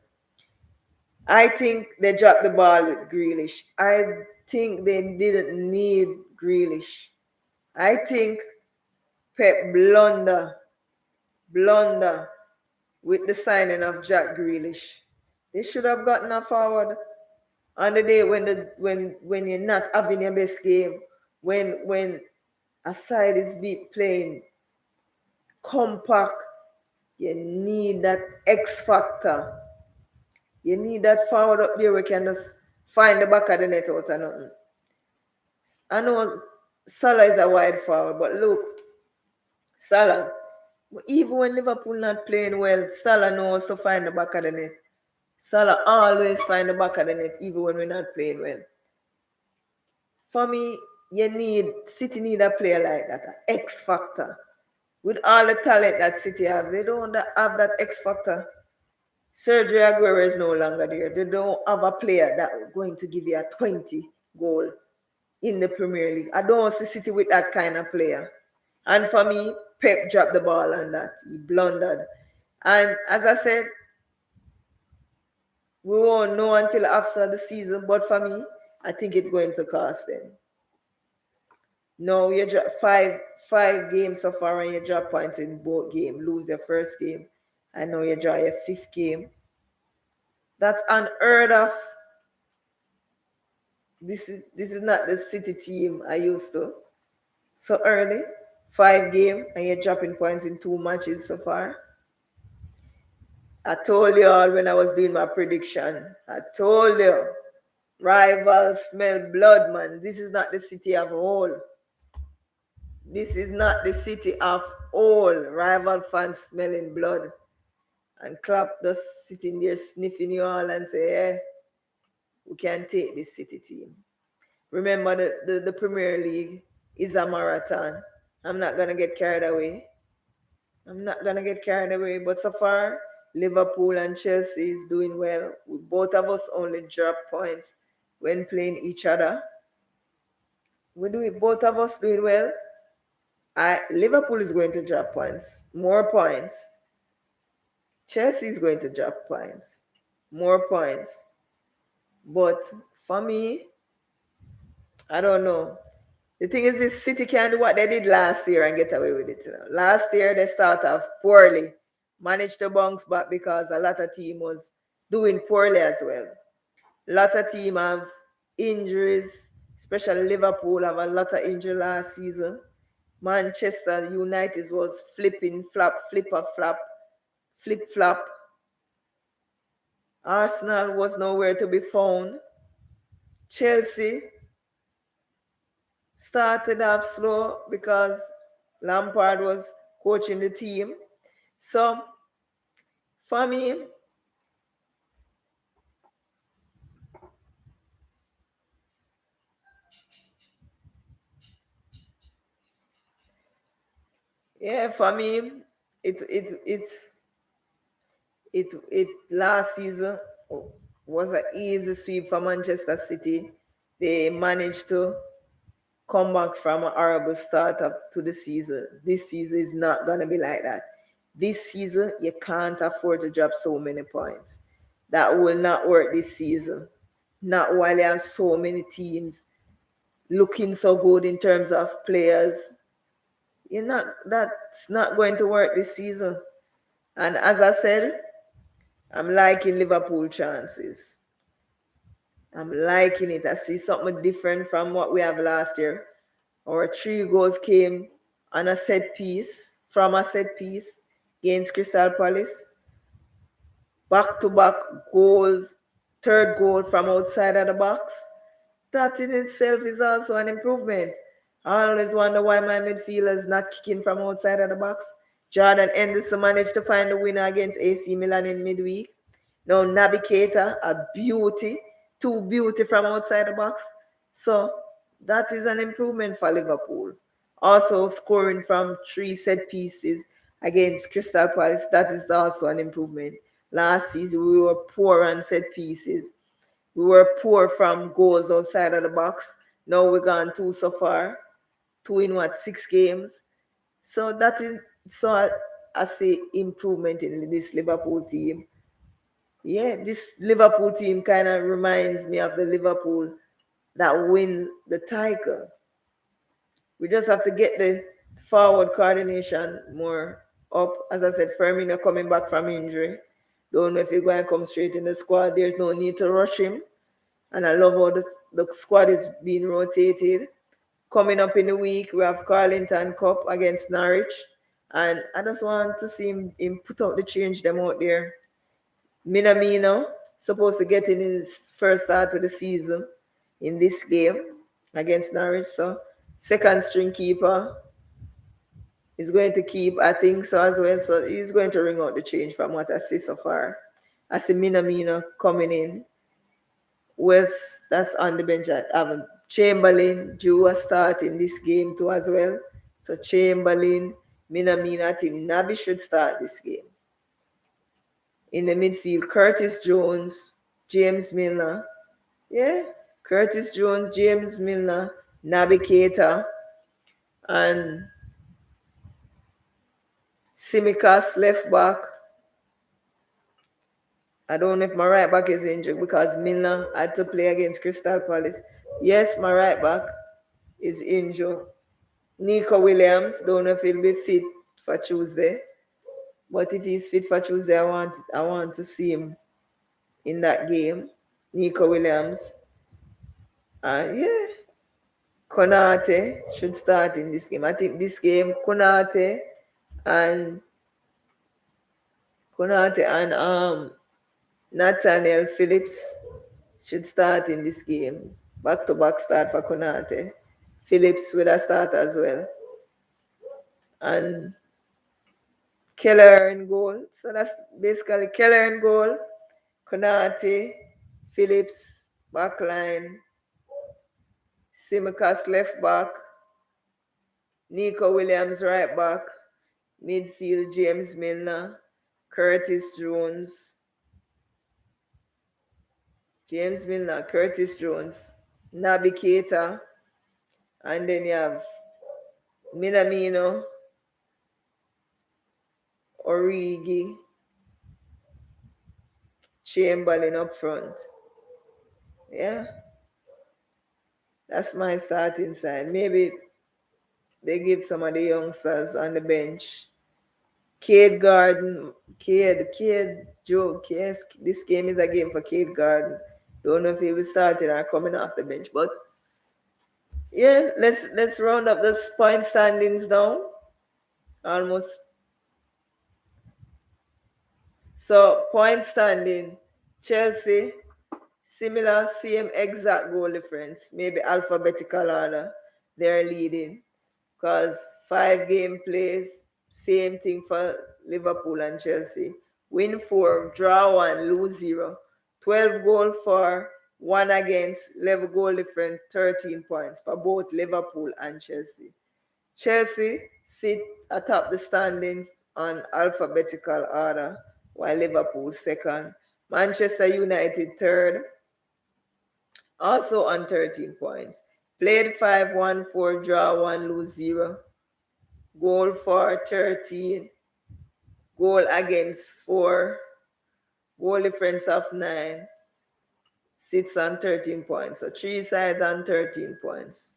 I think they dropped the ball with Grealish. I think they didn't need Grealish. I think Pep blunder with the signing of Jack Grealish. They should have gotten a forward on the day when you're not having your best game, when a side is playing compact, you need that X factor. You need that forward up there where you can just find the back of the net out of nothing. I know Salah is a wide forward, but look, Salah, even when Liverpool not playing well, Salah knows to find the back of the net. Salah always find the back of the net, even when we're not playing well. For me, City need a player like that, an X factor. With all the talent that City have, they don't have that X factor. Sergio Aguero is no longer there. They don't have a player that is going to give you a 20 goal in the Premier League. I don't see City with that kind of player. And for me, Pep dropped the ball on that. He blundered. And as I said, we won't know until after the season. But for me, I think it's going to cost them. No, you drop five games so far and you drop points in both games. Lose your first game. I know you draw your fifth game. That's unheard of. This is not the City team I used to. So early, 5 games, and you're dropping points in 2 matches so far. I told you all when I was doing my prediction. I told you, rivals smell blood, man. This is not the City of old. This is not the City of old. Rival fans smelling blood. And Klopp just sitting there sniffing you all and say, "Yeah, we can take this City team." Remember, the Premier League is a marathon. I'm not going to get carried away. But so far, Liverpool and Chelsea is doing well. Both of us only drop points when playing each other. Both of us doing well. Liverpool is going to drop points, more points. Chelsea is going to drop points, more points. But for me, I don't know. The thing is, this City can do what they did last year and get away with it. Last year they started off poorly, managed to bounce back because a lot of team was doing poorly as well. A lot of team have injuries, especially Liverpool have a lot of injury last season. Manchester United was flipping flop, flipper flop, flip flop. Arsenal was nowhere to be found. Chelsea started off slow because Lampard was coaching the team. So for me, yeah, for me, it it it it last season was an easy sweep for Manchester City. They managed to come back from a horrible start up to the season. This season is not gonna be like that. This season you can't afford to drop so many points. That will not work this season. Not while you have so many teams looking so good in terms of players. You're not that's not going to work this season. And as I said, I'm liking Liverpool chances. I'm liking it. I see something different from what we have last year. Our three goals came on a set piece, from a set piece against Crystal Palace. Back to back goals, third goal from outside of the box. That in itself is also an improvement. I always wonder why my midfielder is not kicking from outside of the box. Jordan Henderson managed to find the winner against AC Milan in midweek. Now Navigator, a beauty, two beauty from outside the box. So that is an improvement for Liverpool. Also scoring from three set pieces against Crystal Palace, that is also an improvement. Last season we were poor on set pieces. We were poor from goals outside of the box. Now we've gone two so far, two in what, 6 games. So that is so I see improvement in this Liverpool team. Yeah, this Liverpool team kind of reminds me of the Liverpool that win the title. We just have to get the forward coordination more up. As I said, Firmino coming back from injury. Don't know if he's going to come straight in the squad. There's no need to rush him. And I love how the squad is being rotated. Coming up in the week, we have Carlington Cup against Norwich. And I just want to see him put out the change them out there. Minamino supposed to get in his first start of the season in this game against Norwich. So second string keeper is going to keep, I think so as well. So he's going to ring out the change from what I see so far. I see Minamino coming in. West that's on the bench at Chamberlain, Drew start in this game too as well. So Chamberlain, Minamino, I think Naby should start this game. In the midfield, Curtis Jones, James Milner. Yeah, Curtis Jones, James Milner, Naby Keita, and Simicas left back. I don't know if my right back is injured because Milner had to play against Crystal Palace. Yes, my right back is injured. Nico Williams, don't know if he'll be fit for Tuesday. But if he's fit for Tuesday, I want to see him in that game. Nico Williams. Yeah, Konate should start in this game. I think this game, and Konate and Nathaniel Phillips should start in this game. Back to back start for Konate. Phillips will start as well. And Keller in goal. So that's basically Keller in goal, Konate, Phillips, backline, Simicas left back, Nico Williams right back, midfield James Milner, Curtis Jones, Curtis Jones, Naby Keita, and then you have Minamino, Origi, Chamberlain up front. Yeah. That's my starting side. Maybe they give some of the youngsters on the bench. Cade Garden, Joe, yes, this game is a game for Cade Garden. Don't know if he will start it or coming off the bench, but yeah, let's round up those point standings down. Almost. So point standing, Chelsea, similar, same exact goal difference, maybe alphabetical order. They're leading because 5 game plays, same thing for Liverpool and Chelsea. Win 4, draw 1, lose 0. 12 goal for, 1 against, level goal difference, 13 points for both Liverpool and Chelsea. Chelsea sit atop the standings on alphabetical order, while Liverpool second. Manchester United third, also on 13 points. Played 5-1-4, draw 1, lose 0. Goal for 13, goal against 4, goal difference of 9, sits on 13 points. So 3 sides on 13 points.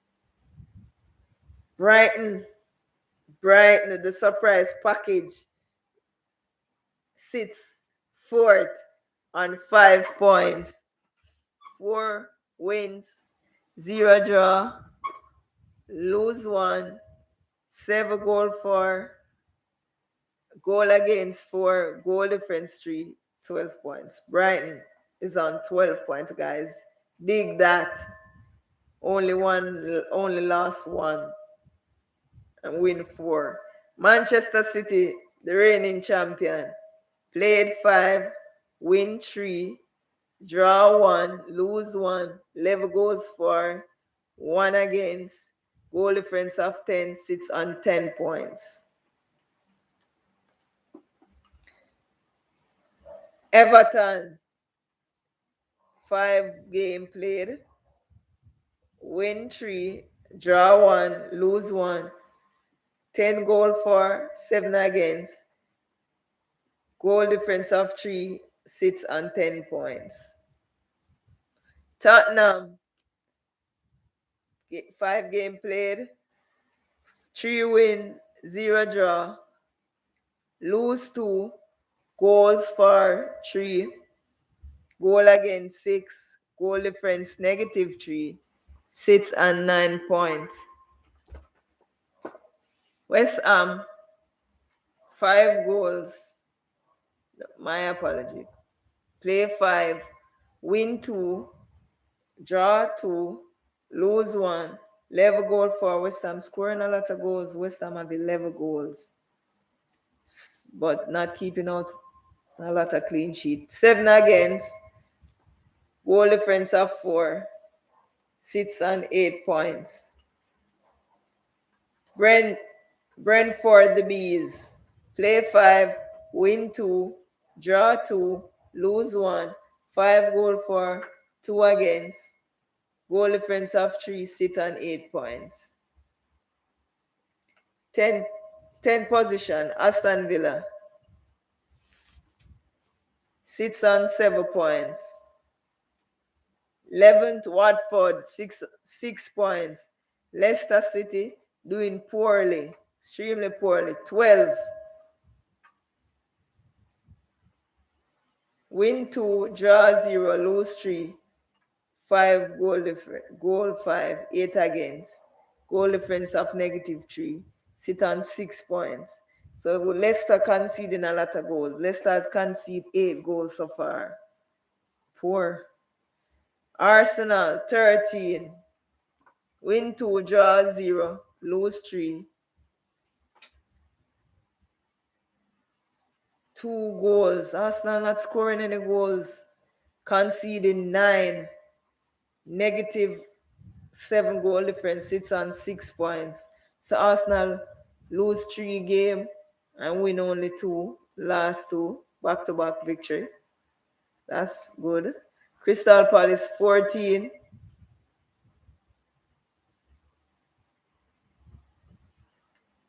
Brighton, the surprise package, sits fourth on 5 points. 4 wins, 0 draw, lose 1, 7 goal for, goal against 4, goal difference 3, 12 points. Brighton is on 12 points, guys. Dig that. Only lost 1 and win 4. Manchester City, the reigning champion, played 5, win 3, draw 1, lose 1, level goals for, 1 against, goal difference of 10, sits on 10 points. Everton, 5 game played, win 3, draw 1, lose 1, 10 goal for, 7 against, goal difference of 3, sits on 10 points. Tottenham, 5 game played, 3 win, 0 draw, lose 2, goals for 3, goal against 6, goal difference -3, sits on 9 points. West Ham, 5 goals. My apology. Play 5, win 2, draw 2, lose 1, level goal for West Ham. Scoring a lot of goals. West Ham have 11 goals, but not keeping out a lot of clean sheet. 7 against, goal difference of 4, sits on 8 points. Brentford, the Bees, play 5, win 2, draw 2, lose 1, 5 goal for, 2 against, goal difference of 3, sit on 8 points. 10, 10 position, Aston Villa, sits on 7 points. 11th, Watford, 6 points. Leicester City doing poorly, extremely poorly. 12. Win 2, draw 0, lose 3. 5 goal difference, goal 5, 8 against. Goal difference of -3. Sit on 6 points. So Leicester conceding a lot of goals. Leicester has conceded 8 goals so far. Poor. Arsenal, 13. Win 2, draw 0, lose 3. 2 goals. Arsenal not scoring any goals. Conceding 9. -7 goal difference, sits on 6 points. So Arsenal lose 3 games and win only 2. Last 2. Back-to-back victory. That's good. Crystal Palace, 14.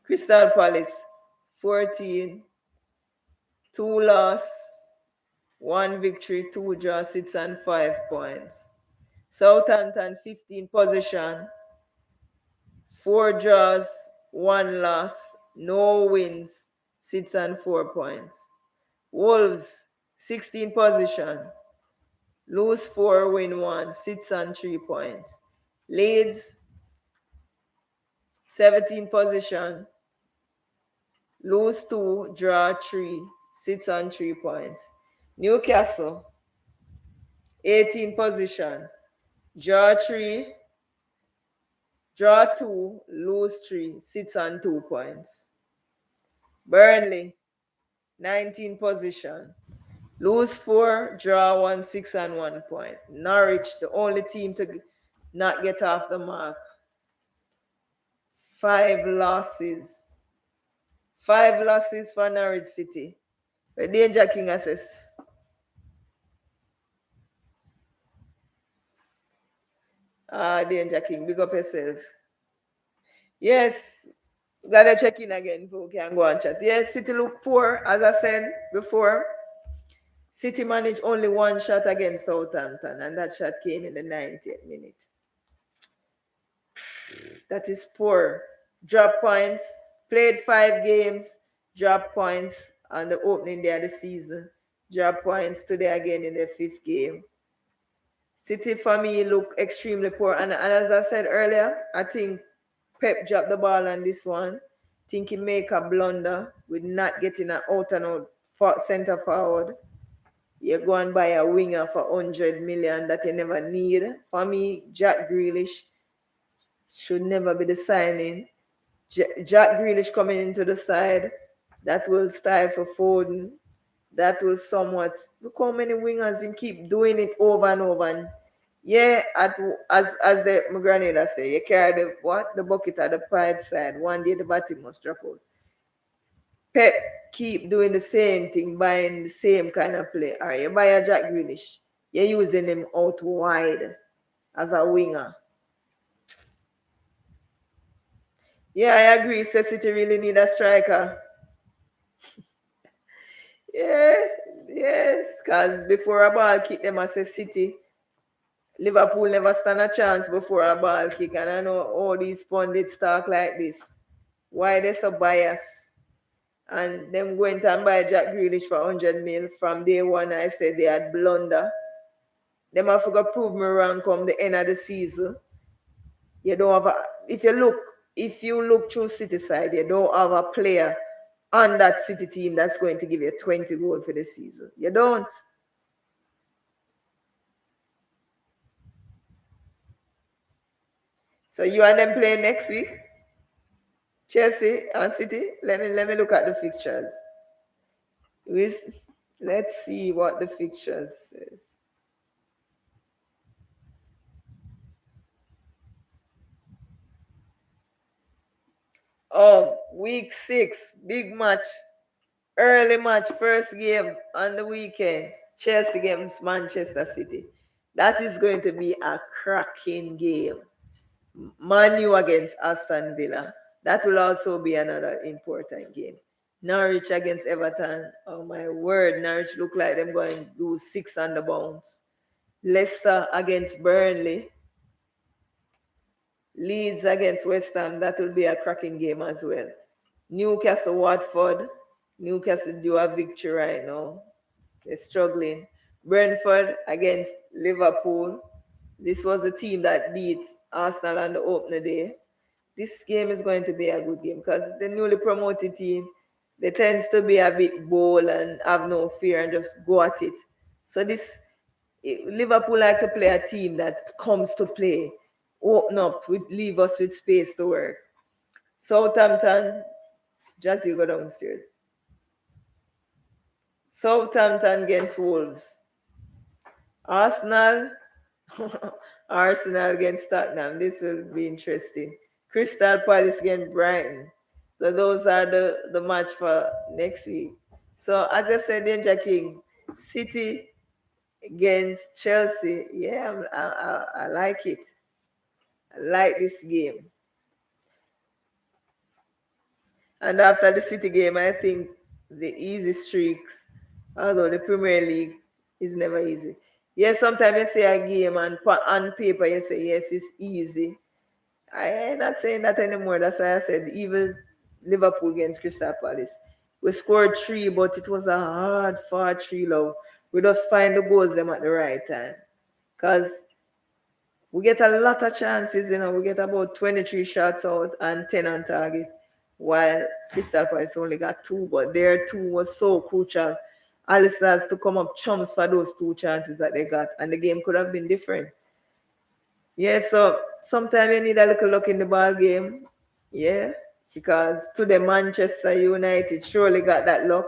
Crystal Palace, 14. 2 loss, 1 victory, 2 draw, sits on 5 points. Southampton 15th position, 4 draws, 1 loss, no wins, sits on 4 points. Wolves 16th position, lose 4, win 1, sits on 3 points. Leeds 17th position, lose 2, draw 3, sits on 3 points. Newcastle 18th position, draw 3, draw 2, lose 3, sits on 2 points. Burnley 19th position, lose 4, draw 1, 6 and 1 point. Norwich, the only team to not get off the mark. 5 losses. 5 losses for Norwich City. The Danger King assess. Danger King, big up yourself. Yes, gotta check in again before we can go and chat. Yes, City look poor, as I said before. City managed only 1 shot against Southampton, and that shot came in the 90th minute. That is poor. Drop points. Played 5 games. Drop points on the opening day of the season. Drop points today again in the 5th game. City for me look extremely poor. And as I said earlier, I think Pep dropped the ball on this one. Think he make a blunder with not getting an out and out centre forward. You go and buy a winger for 100 million that you never need. For me, Jack Grealish should never be the signing. Jack Grealish coming into the side, that will stifle Foden. That will somewhat. Look how many wingers him keep doing it over and over. And yeah, as the my granddad say, you carry the bucket at the pipe side. One day the bottom must drop out. Pep keep doing the same thing, buying the same kind of play. All right, you buy a Jack Grealish, you're using him out wide as a winger. Yeah, I agree. City really need a striker. Yeah, yes, because before a ball kick them as a City, Liverpool never stand a chance before a ball kick. And I know all these pundits talk like this. Why they so biased? And them going to buy Jack Grealish for 100 mil from day one, I said they had blunder. Them have to prove me wrong come the end of the season. You don't have a, if you look through City side, you don't have a player on that City team that's going to give you 20 goals for the season. You don't. So you and them playing next week? Chelsea and City? Let me look at the fixtures. Let's see what the fixtures says. Oh, week 6, big match. Early match, first game on the weekend. Chelsea against Manchester City. That is going to be a cracking game. Man U against Aston Villa. That will also be another important game. Norwich against Everton. Oh my word, Norwich look like them going to do 6 on the bounce. Leicester against Burnley. Leeds against West Ham. That will be a cracking game as well. Newcastle, Watford. Newcastle do a victory right now. They're struggling. Brentford against Liverpool. This was the team that beat Arsenal on the opener day. This game is going to be a good game because the newly promoted team, they tends to be a bit bold and have no fear and just go at it. So Liverpool like to play a team that comes to play, open up, leave us with space to work. Southampton, just you go downstairs. Southampton against Wolves. Arsenal, Arsenal against Tottenham. This will be interesting. Crystal Palace against Brighton. So those are the match for next week. So as I said, Danger King, City against Chelsea. Yeah, I like it. I like this game. And after the City game, I think the easy streaks, although the Premier League is never easy. Yes, sometimes you say a game and on paper you say yes, it's easy. I ain't not saying that anymore. That's why I said even Liverpool against Crystal Palace. We scored three, but it was a hard fought three love. We just find the goals them at the right time. Cause we get a lot of chances, we get about 23 shots out and 10 on target. While Crystal Palace only got two, but their two was so crucial. Alice has to come up chumps for those two chances that they got, and the game could have been different. Yeah, so sometimes you need a little luck in the ball game. Yeah, because today Manchester United surely got that luck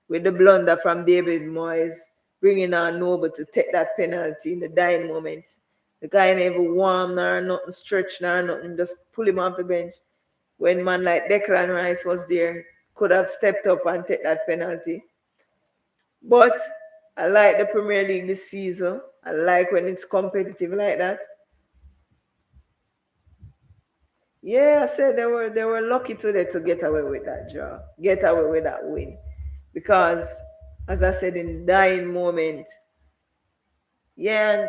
with the blunder from David Moyes, bringing on Noble to take that penalty in the dying moment. The guy never warm nor nothing, stretched nor nothing, just pull him off the bench. When man like Declan Rice was there, could have stepped up and take that penalty. But I like the Premier League this season. I like when it's competitive like that. Yeah, I said they were lucky today to get away with that draw, get away with that win, because as I said in dying moment, yeah,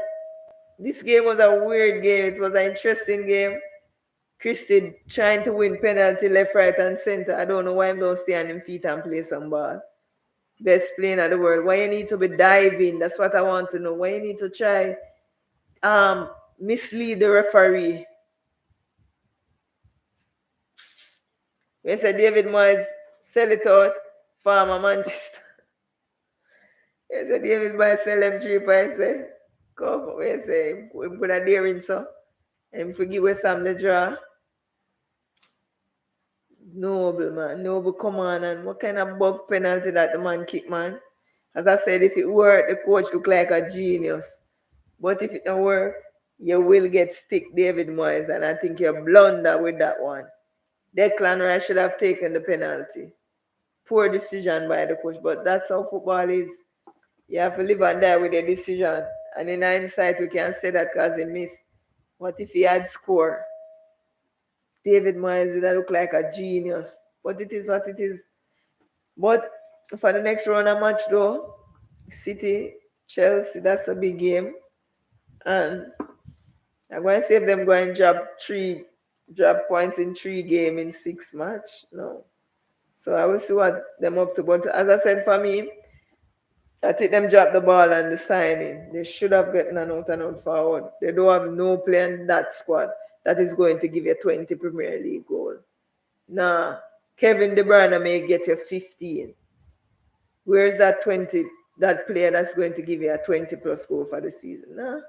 this game was a weird game. It was an interesting game. Christie trying to win penalty left, right, and center. I don't know why I'm don't stay on him feet and play some ball. Best player in the world. Why you need to be diving? That's what I want to know. Why you need to try mislead the referee? We said David Moyes sell it out, farmer Manchester. We said David Moyes sell them 3 points. Come, we say we put a daring so. And forgive us some the draw. Noble, man. Noble, come on. And what kind of bug penalty that the man kick, man? As I said, if it worked, the coach look like a genius. But if it don't work, you will get stick David Moyes. And I think you blunder with that one. Declan Rice should have taken the penalty. Poor decision by the coach. But that's how football is. You have to live and die with a decision. And in hindsight, we can say that because he missed. What if he had scored? David Moyes would look like a genius. But it is what it is. But for the next round of match though, City, Chelsea, that's a big game. And I'm going to see if them going to drop points in 3 games in 6 match. No. So I will see what them up to. But as I said, for me, I think them drop the ball and the signing. They should have gotten an out and out forward. They don't have no player in that squad that is going to give you 20 Premier League goal. Nah. Kevin De Bruyne may get you 15. Where's that 20, that player that's going to give you a 20 plus goal for the season? Nah.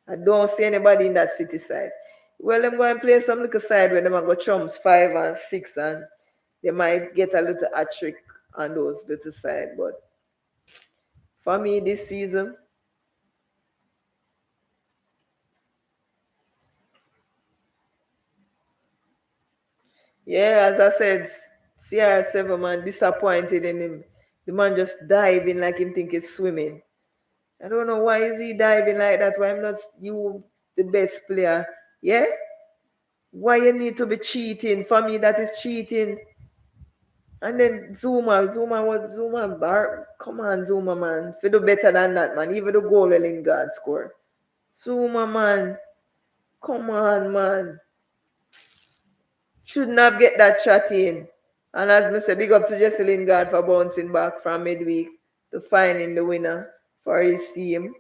I don't see anybody in that City side. Well, I'm going to play some little side where them go chumps 5 and 6 and they might get a little hat trick on those little side. But for me this season, yeah, as I said, CR7 man disappointed in him. The man just diving like him think he's swimming. I don't know why is he diving like that. Why I'm not you the best player? Yeah? Why you need to be cheating? For me, that is cheating. And then Zuma bar. Come on, Zuma man. If you do better than that, man. Even the goal Lingard score. Zuma man. Come on, man. Shouldn't have get that shot in. And as I say, big up to Jesse Lingard for bouncing back from midweek to finding the winner for his team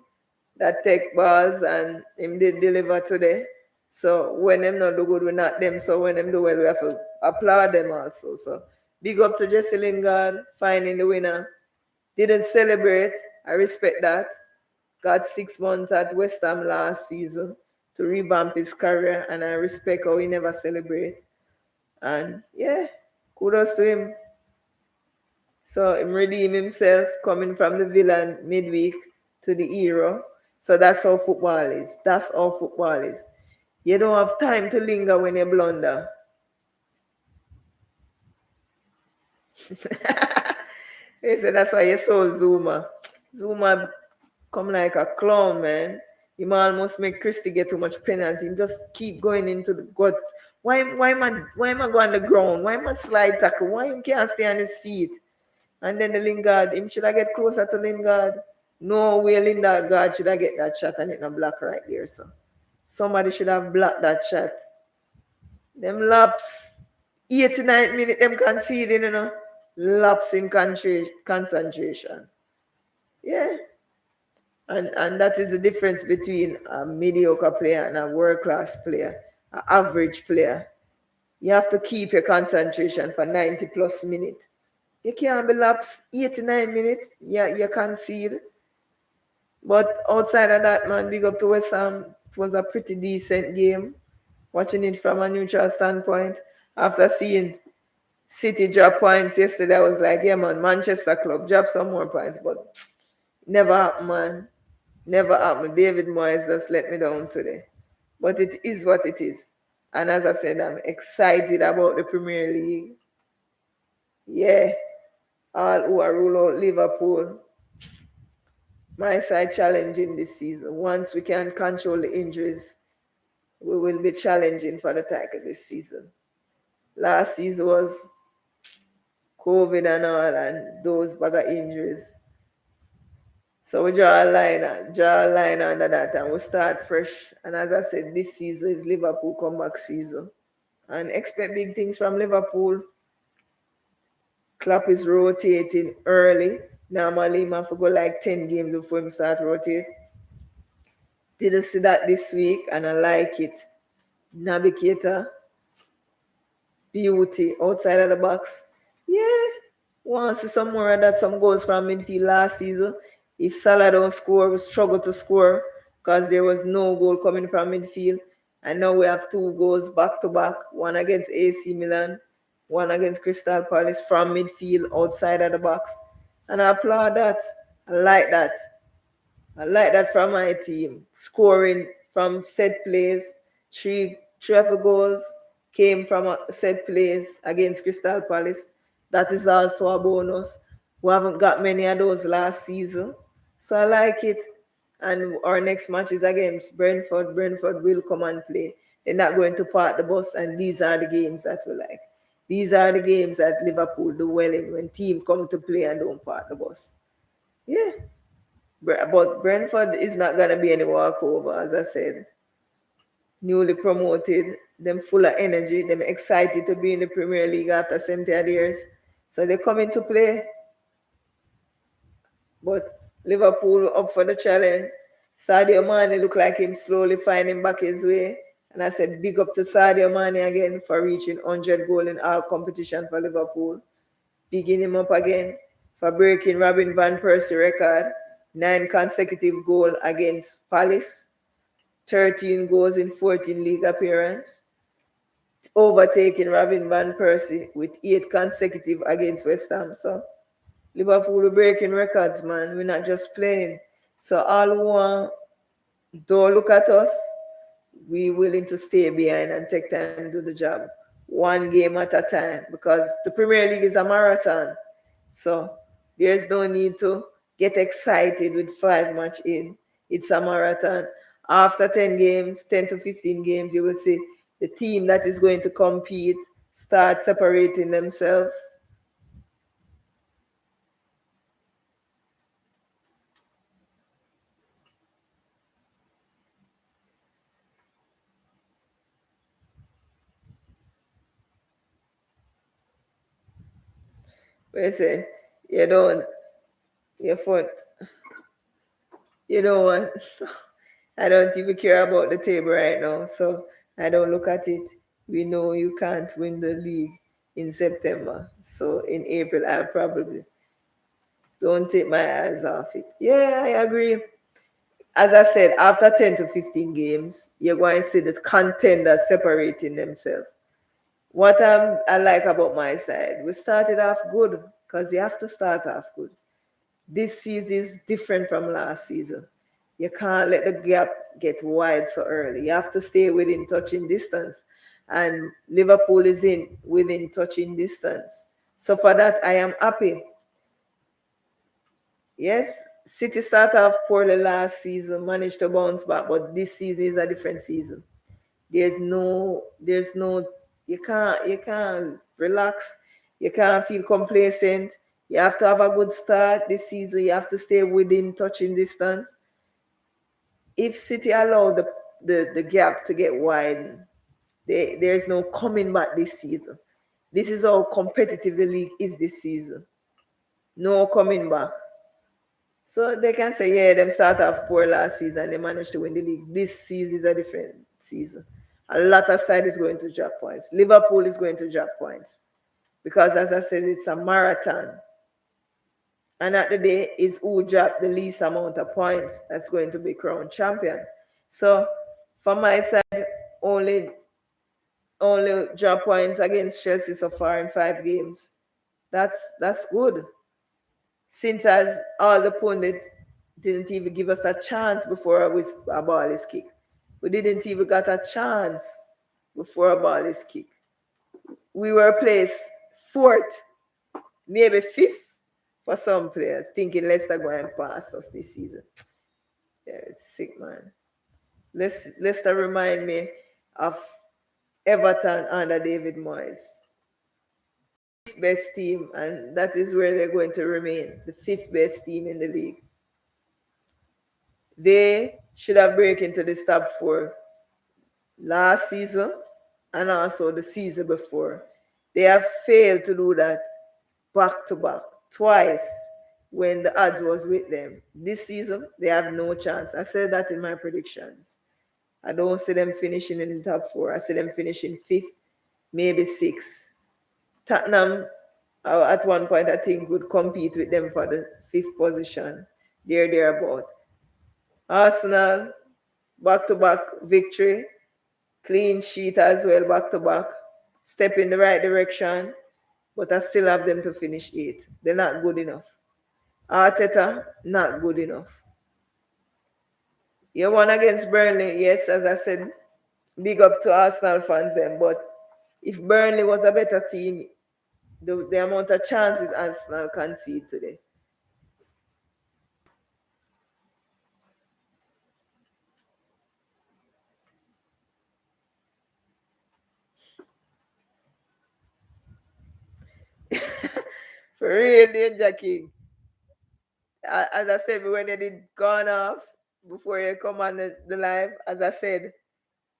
that take balls and him did deliver today. So when them not do good, we not them. So when them do well, we have to applaud them also. So big up to Jesse Lingard finding the winner. Didn't celebrate. I respect that. Got 6 months at West Ham last season to revamp his career, and I respect how he never celebrate. And yeah, kudos to him. So him redeem himself coming from the villain midweek to the hero. So that's how football is. That's how football is. You don't have time to linger when you blunder. They say that's why you saw Zuma. Zuma come like a clown, man. He might almost make Christie get too much penalty. He just keep going into the gut. Why am I go on the ground? Why am I slide tackle? Why him can't stay on his feet? And then the Lingard, him should I get closer to Lingard? No way Linda God should I get that shot and it not block right there. So somebody should have blocked that shot. Them laps, 89 minutes, them conceding, Laps in concentration. Yeah. And that is the difference between a mediocre player and a world class player, an average player. You have to keep your concentration for 90 plus minutes. You can't be laps 89 minutes. Yeah, you concede. But outside of that, man, big up to West Ham. It was a pretty decent game. Watching it from a neutral standpoint. After seeing City drop points yesterday, I was like, yeah, man, Manchester club, drop some more points. But never happened, man. Never happened. David Moyes just let me down today. But it is what it is. And as I said, I'm excited about the Premier League. Yeah. All who are rule out Liverpool. My side challenging this season. Once we can control the injuries, we will be challenging for the title this season. Last season was COVID and all, and those bag of injuries. So we draw a line under that, and we start fresh. And as I said, this season is Liverpool comeback season. And expect big things from Liverpool. Klopp is rotating early. Normally, man, for go like 10 games before him start rotate. Didn't see that this week, and I like it. Navigator, beauty outside of the box. Yeah, want to see some more of that. Some goals from midfield last season. If Salah don't score, we struggle to score because there was no goal coming from midfield. And now we have 2 goals back to back, one against AC Milan, one against Crystal Palace from midfield outside of the box. And I applaud that. I like that. I like that from my team. Scoring from set plays, three of the goals came from a set plays against Crystal Palace. That is also a bonus. We haven't got many of those last season. So I like it. And our next match is against Brentford. Brentford will come and play. They're not going to park the bus, and these are the games that we like. These are the games that Liverpool do well in when team come to play and don't park the bus. Yeah. But Brentford is not going to be any walkover, as I said. Newly promoted, them full of energy, them excited to be in the Premier League after 70 years. So they come into play. But Liverpool up for the challenge. Sadio Mana look like him slowly finding back his way. And I said, big up to Sadio Mana again for reaching 100 goals in all competition for Liverpool. Bigging him up again for breaking Robin Van Persie record. 9 consecutive goals against Palace. 13 goals in 14 league appearances. Overtaking Robin Van Persie with 8 consecutive against West Ham. So Liverpool are breaking records, man. We're not just playing. So all who want, don't look at us. We're willing to stay behind and take time to do the job. One game at a time, because the Premier League is a marathon. So there's no need to get excited with 5 match in. It's a marathon. After 10 games, 10 to 15 games, you will see the team that is going to compete start separating themselves. Where I say, you don't, your phone, you know what? I don't even care about the table right now, so I don't look at it. We know you can't win the league in September, so in April I'll probably don't take my eyes off it. Yeah, I agree. As I said, after 10 to 15 games, you're going to see the contenders separating themselves. What I like about my side, we started off good because you have to start off good. This season is different from last season. You can't let the gap get wide so early. You have to stay within touching distance. And Liverpool is in within touching distance. So for that, I am happy. Yes, City started off poorly last season, managed to bounce back, but this season is a different season. There's no, you can't relax. You can't feel complacent. You have to have a good start this season. You have to stay within touching distance. If City allow the gap to get widened, there's no coming back this season. This is how competitive the league is this season. No coming back. So they can say, yeah, them start off poor last season, they managed to win the league. This season is a different season. A lot of side is going to drop points. Liverpool is going to drop points. Because as I said, it's a marathon. And at the day is who dropped the least amount of points that's going to be crowned champion. So from my side, only drop points against Chelsea so far in 5 games. That's good. Since as all the pundits didn't even give us a chance before a ball is kicked. We didn't even got a chance before a ball is kicked. We were placed 4th, maybe 5th for some players, thinking Leicester going past us this season. Yeah, it's sick, man. Leicester remind me of Everton under David Moyes. Best team, and that is where they're going to remain, the 5th best team in the league. They should have break into the top 4 last season and also the season before. They have failed to do that back to back twice when the odds was with them. This season, they have no chance. I said that in my predictions. I don't see them finishing in the top 4. I see them finishing 5th, maybe 6th. Tottenham, at one point, I think, would compete with them for the 5th position. Thereabout. Arsenal, back-to-back victory. Clean sheet as well, back-to-back. Step in the right direction. But I still have them to finish 8th. They're not good enough. Arteta, not good enough. You won against Burnley, yes, as I said, big up to Arsenal fans then. But if Burnley was a better team, the amount of chances Arsenal concede today. For real, Danger King. As I said, when you did gone off before you come on the live, as I said,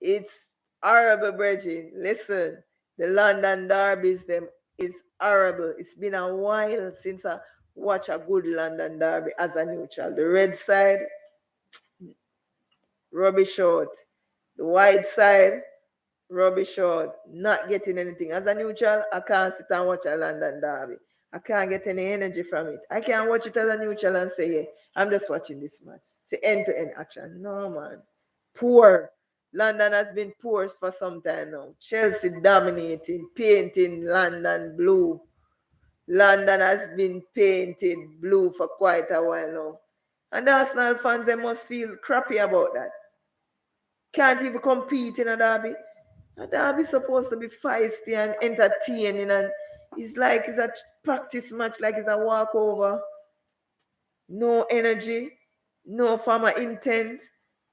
it's horrible, Bridget. Listen, the London derbies them is horrible. It's been a while since I watch a good London derby as a neutral. The red side, rubbish out. The white side, rubbish out. Not getting anything. As a neutral, I can't sit and watch a London derby. I can't get any energy from it. I can't watch it as a neutral and say, yeah, I'm just watching this match. It's end-to-end action. No, man. Poor. London has been poor for some time now. Chelsea dominating, painting London blue. London has been painted blue for quite a while now. And the Arsenal fans, they must feel crappy about that. Can't even compete in a derby. A derby supposed to be feisty and entertaining, and it's like it's a practice match, like it's a walkover. No energy, no form of intent.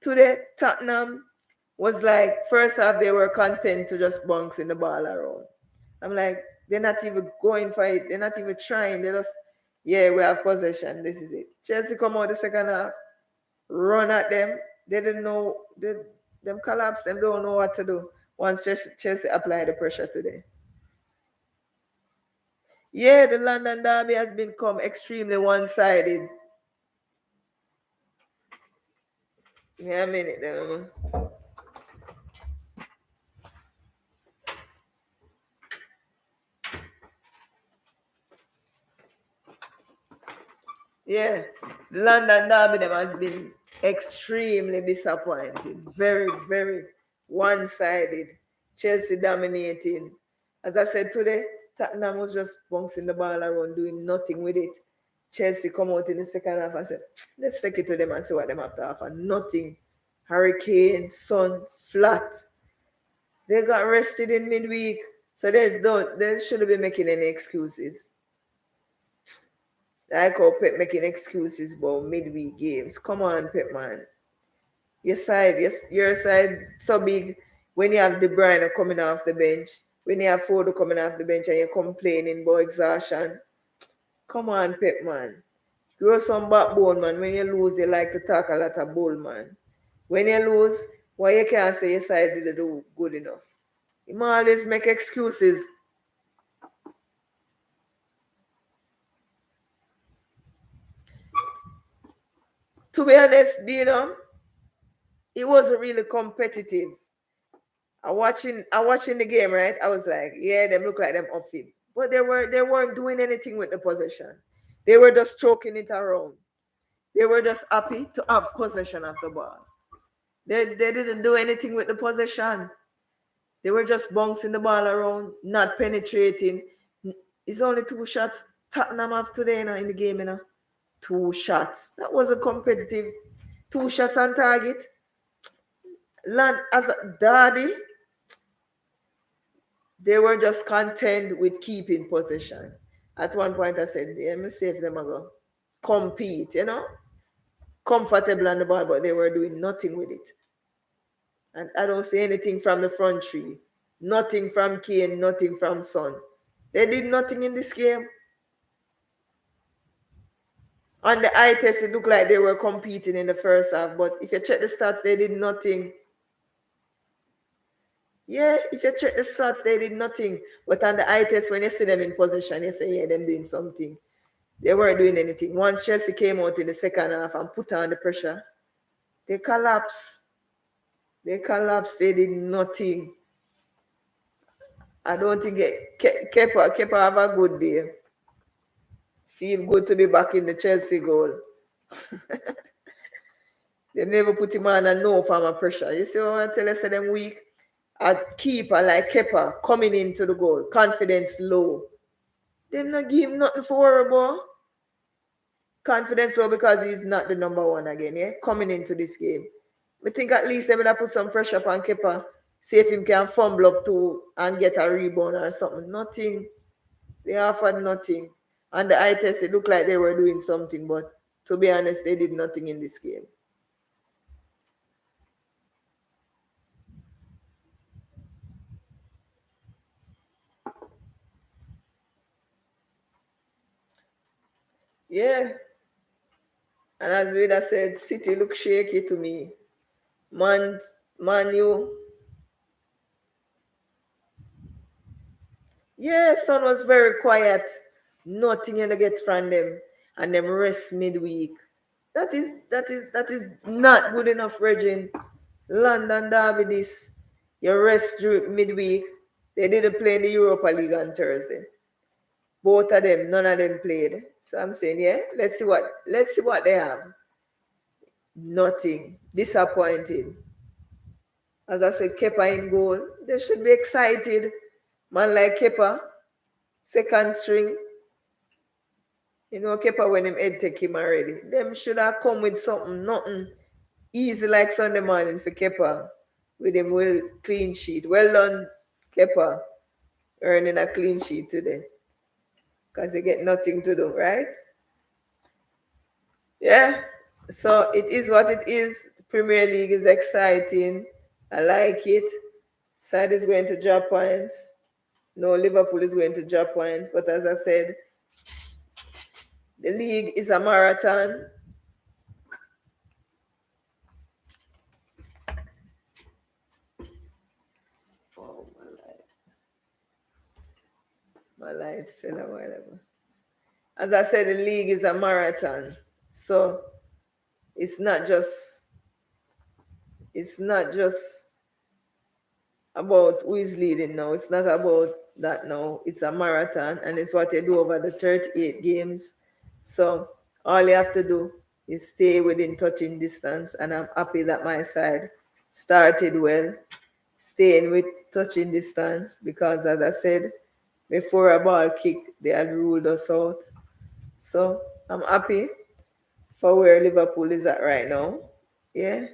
Today, Tottenham was like, first half, they were content to just bounce in the ball around. I'm like, they're not even going for it. They're not even trying. They just, yeah, we have possession. This is it. Chelsea come out the second half, run at them. They didn't know, them collapse. Them don't know what to do once Chelsea apply the pressure today. Yeah, the London derby has become extremely one-sided. Give me a minute there. Yeah, the London derby them has been extremely disappointing. Very, very one-sided. Chelsea dominating. As I said today, Tottenham was just bouncing the ball around, doing nothing with it. Chelsea come out in the second half and said, let's take it to them and see what them have to offer. Nothing. Hurricane, sun, flat. They got rested in midweek. So they shouldn't be making any excuses. Like how Pep making excuses about midweek games. Come on, Pep, man. Your side so big when you have De Bruyne coming off the bench, when you have Foden coming off the bench and you're complaining about exhaustion. Come on, Pep, man. Grow some backbone, man. When you lose, you like to talk a lot of bull, man. When you lose, why you can't say your side didn't do good enough? You always make excuses. To be honest, it wasn't really competitive. I watching the game, right? I was like, yeah, them look like them outfit. But they weren't doing anything with the possession. They were just stroking it around. They were just happy to have possession of the ball. They didn't do anything with the possession. They were just bouncing the ball around, not penetrating. It's only two shots Tottenham have today, in the game, 2 shots. That was a competitive. 2 shots on target. Land as a derby, they were just content with keeping possession. At one point, I said, let me see if them are going to compete, comfortable on the ball, but they were doing nothing with it. And I don't see anything from the front three. Nothing from Kane, nothing from Son. They did nothing in this game. On the eye test, it looked like they were competing in the first half, but if you check the stats, they did nothing. Yeah, if you check the stats, they did nothing. But on the eye test, when you see them in possession, you say, yeah, them doing something. They weren't doing anything. Once Chelsea came out in the second half and put on the pressure, they collapsed. They did nothing. I don't think Kepa have a good day. Feel good to be back in the Chelsea goal. They never put him on a no form of pressure. You see what I tell you, say them weak? A keeper like Kepa coming into the goal, confidence low. They not give him nothing for worry about. Confidence low because he's not the number one again, yeah? Coming into this game. I think at least they would have put some pressure upon Kepa. See if him can fumble up to and get a rebound or something. Nothing. They offered nothing. On the eye test, it looked like they were doing something, but to be honest, they did nothing in this game. Yeah. And as Rita said, City look shaky to me. Man, you. Yeah, Son was very quiet. Nothing you get from them. And them rest midweek. That is not good enough, Regin. London Derby this. You rest midweek. They didn't play in the Europa League on Thursday. Both of them, none of them played. So I'm saying, yeah, let's see what they have. Nothing. Disappointed. As I said, Kepa in goal. They should be excited. Man like Kepa, second string. Kepa when him head take him already. Them should have come with something, nothing easy like Sunday morning for Kepa. With him well clean sheet. Well done, Kepa. Earning a clean sheet today. Because they get nothing to do, right? Yeah. So it is what it is. Premier League is exciting. I like it. Side is going to drop points. No, Liverpool is going to drop points. But as I said, the league is a marathon. Oh, my light fell a while ago. As I said, the league is a marathon. So it's not just about who is leading now. It's not about that now. It's a marathon, and it's what you do over the 38 games. So all you have to do is stay within touching distance, and I'm happy that my side started well, staying with touching distance, because as I said, before a ball kick, they had ruled us out. So I'm happy for where Liverpool is at right now. Yeah.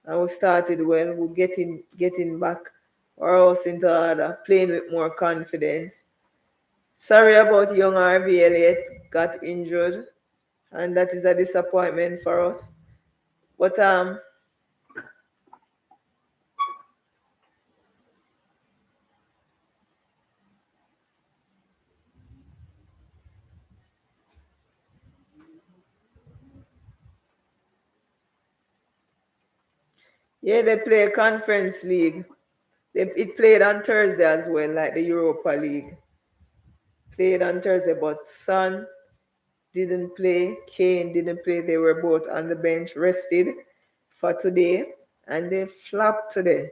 And we started well. We're getting back our house into order, playing with more confidence. Sorry about young RB Elliott got injured, and that is a disappointment for us. But Yeah, they play a conference league. It played on Thursday as well, like the Europa League. Played on Thursday, but Son didn't play. Kane didn't play. They were both on the bench, rested for today, and they flopped today.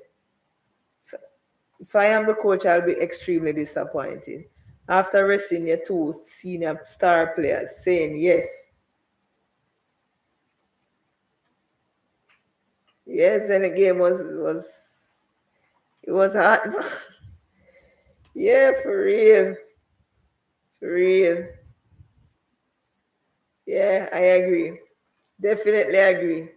If I am the coach, I'll be extremely disappointed. After resting your two senior star players, saying yes, yes, and the game was it was hard. Yeah, for real, for real. Yeah, I agree. Definitely agree.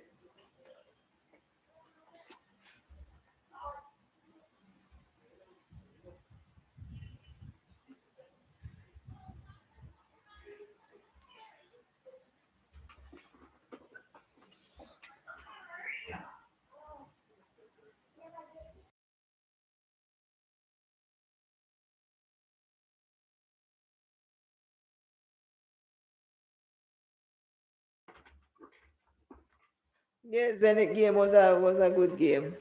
Yes, and the game was a good game.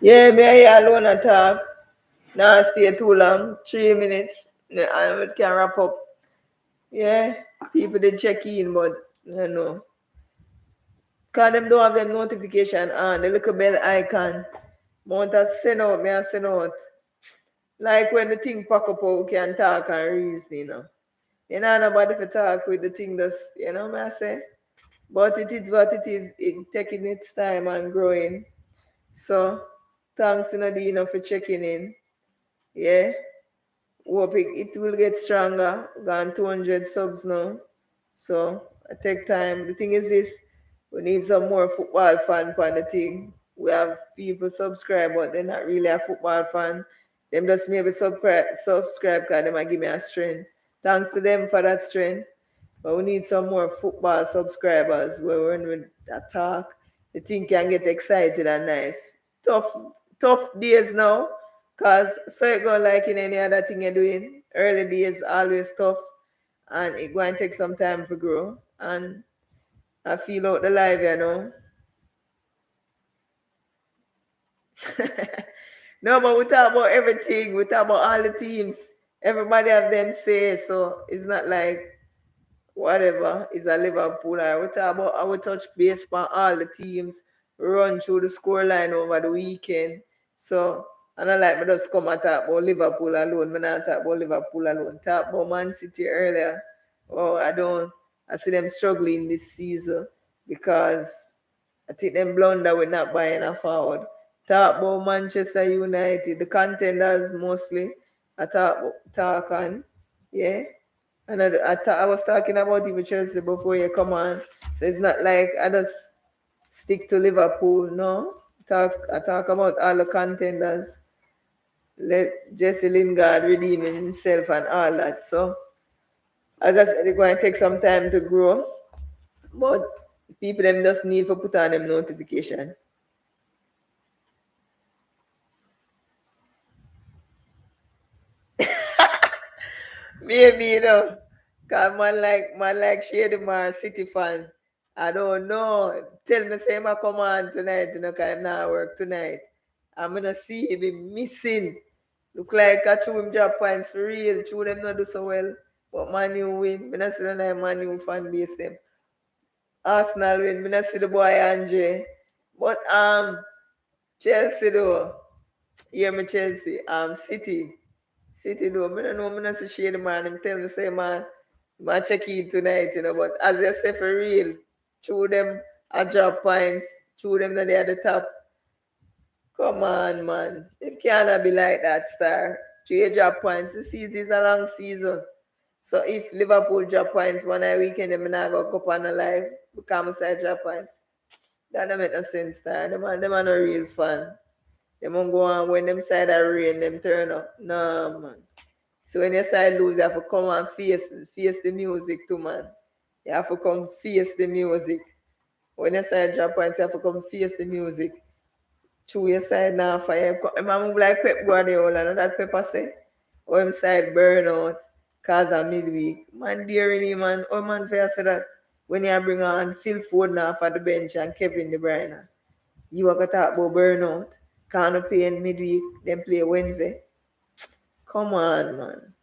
Yeah, me I alone attack. Now stay too long, 3 minutes, and it can wrap up. Yeah, people they check in, but you know, cause them don't have them notification on the little bell icon. Want to send out, me I send out. Like when the thing pack up, we can talk and reason, you know. You know, nobody to talk with the thing that's, you know, me I say. But it is what it is, it taking its time and growing. So, thanks, Nadine, for checking in. Yeah. Hope it will get stronger. Gone 200 subs now. So I take time. The thing is this, we need some more football fan on the thing. We have people subscribe, but they're not really a football fan. Them just maybe subscribe because they might give me a strength. Thanks to them for that strength. But we need some more football subscribers where when we attack, the thing can get excited and nice. Tough days now. Cause so it go like in any other thing you're doing. Early days always tough and it going to take some time to grow. And I feel out the life, you know. No, but we talk about everything. We talk about all the teams. Everybody have them say so. It's not like whatever is a Liverpool. Or we talk about our touch base for all the teams. Run through the scoreline over the weekend. So and I like me just come and talk about Liverpool alone. Me not talk about Liverpool alone. Talk about Man City earlier. Oh, I don't. I see them struggling this season because I think them blunder with not buying a forward. Talk about Manchester United, the contenders mostly. I talk on, yeah. And I was talking about even Chelsea before you come on. So it's not like I just stick to Liverpool, no. I talk about all the contenders. Let Jesse Lingard redeem himself and all that. So as I said, it's going to take some time to grow. But people them just need to put on them notification. Maybe you know, cause man like Shady Mar City fan. I don't know. Tell me say I come on tonight, you know, cause I'm not work tonight. I'm gonna see him be missing. Look like I threw him drop points for real. Threw them not do so well. But Man U win. Me not see the Man U fan base them. Arsenal win. Me not see the boy Andre. But Chelsea though. Hear me Chelsea. City. City though. I don't know, I'm not so shady man. Him tell me say man, man check in tonight, But as I say for real, through them I drop points, through them that they at the top. Come on, man. It cannot be like that, star. Three drop points. The season is a long season. So if Liverpool drop points one night weekend, then I'm not going to go on alive because I drop points. That don't make no sense, star. Them are no real fun. Them won't go on when them side are rain, them turn up. No, man. So when your side lose, you have to come and face the music too, man. You have to come face the music. When your side drop points, you have to come face the music. Through your side now for you. I move like Pep Guardiola, know that Pepper say. Or him side burn out, cause a midweek. Man, dearly, man. Oh, man, for you say that. When you bring on Phil Ford now for the bench and Kevin De Bruyne, you are going to talk about burnout. Can't play in midweek, then play Wednesday. Come on, man.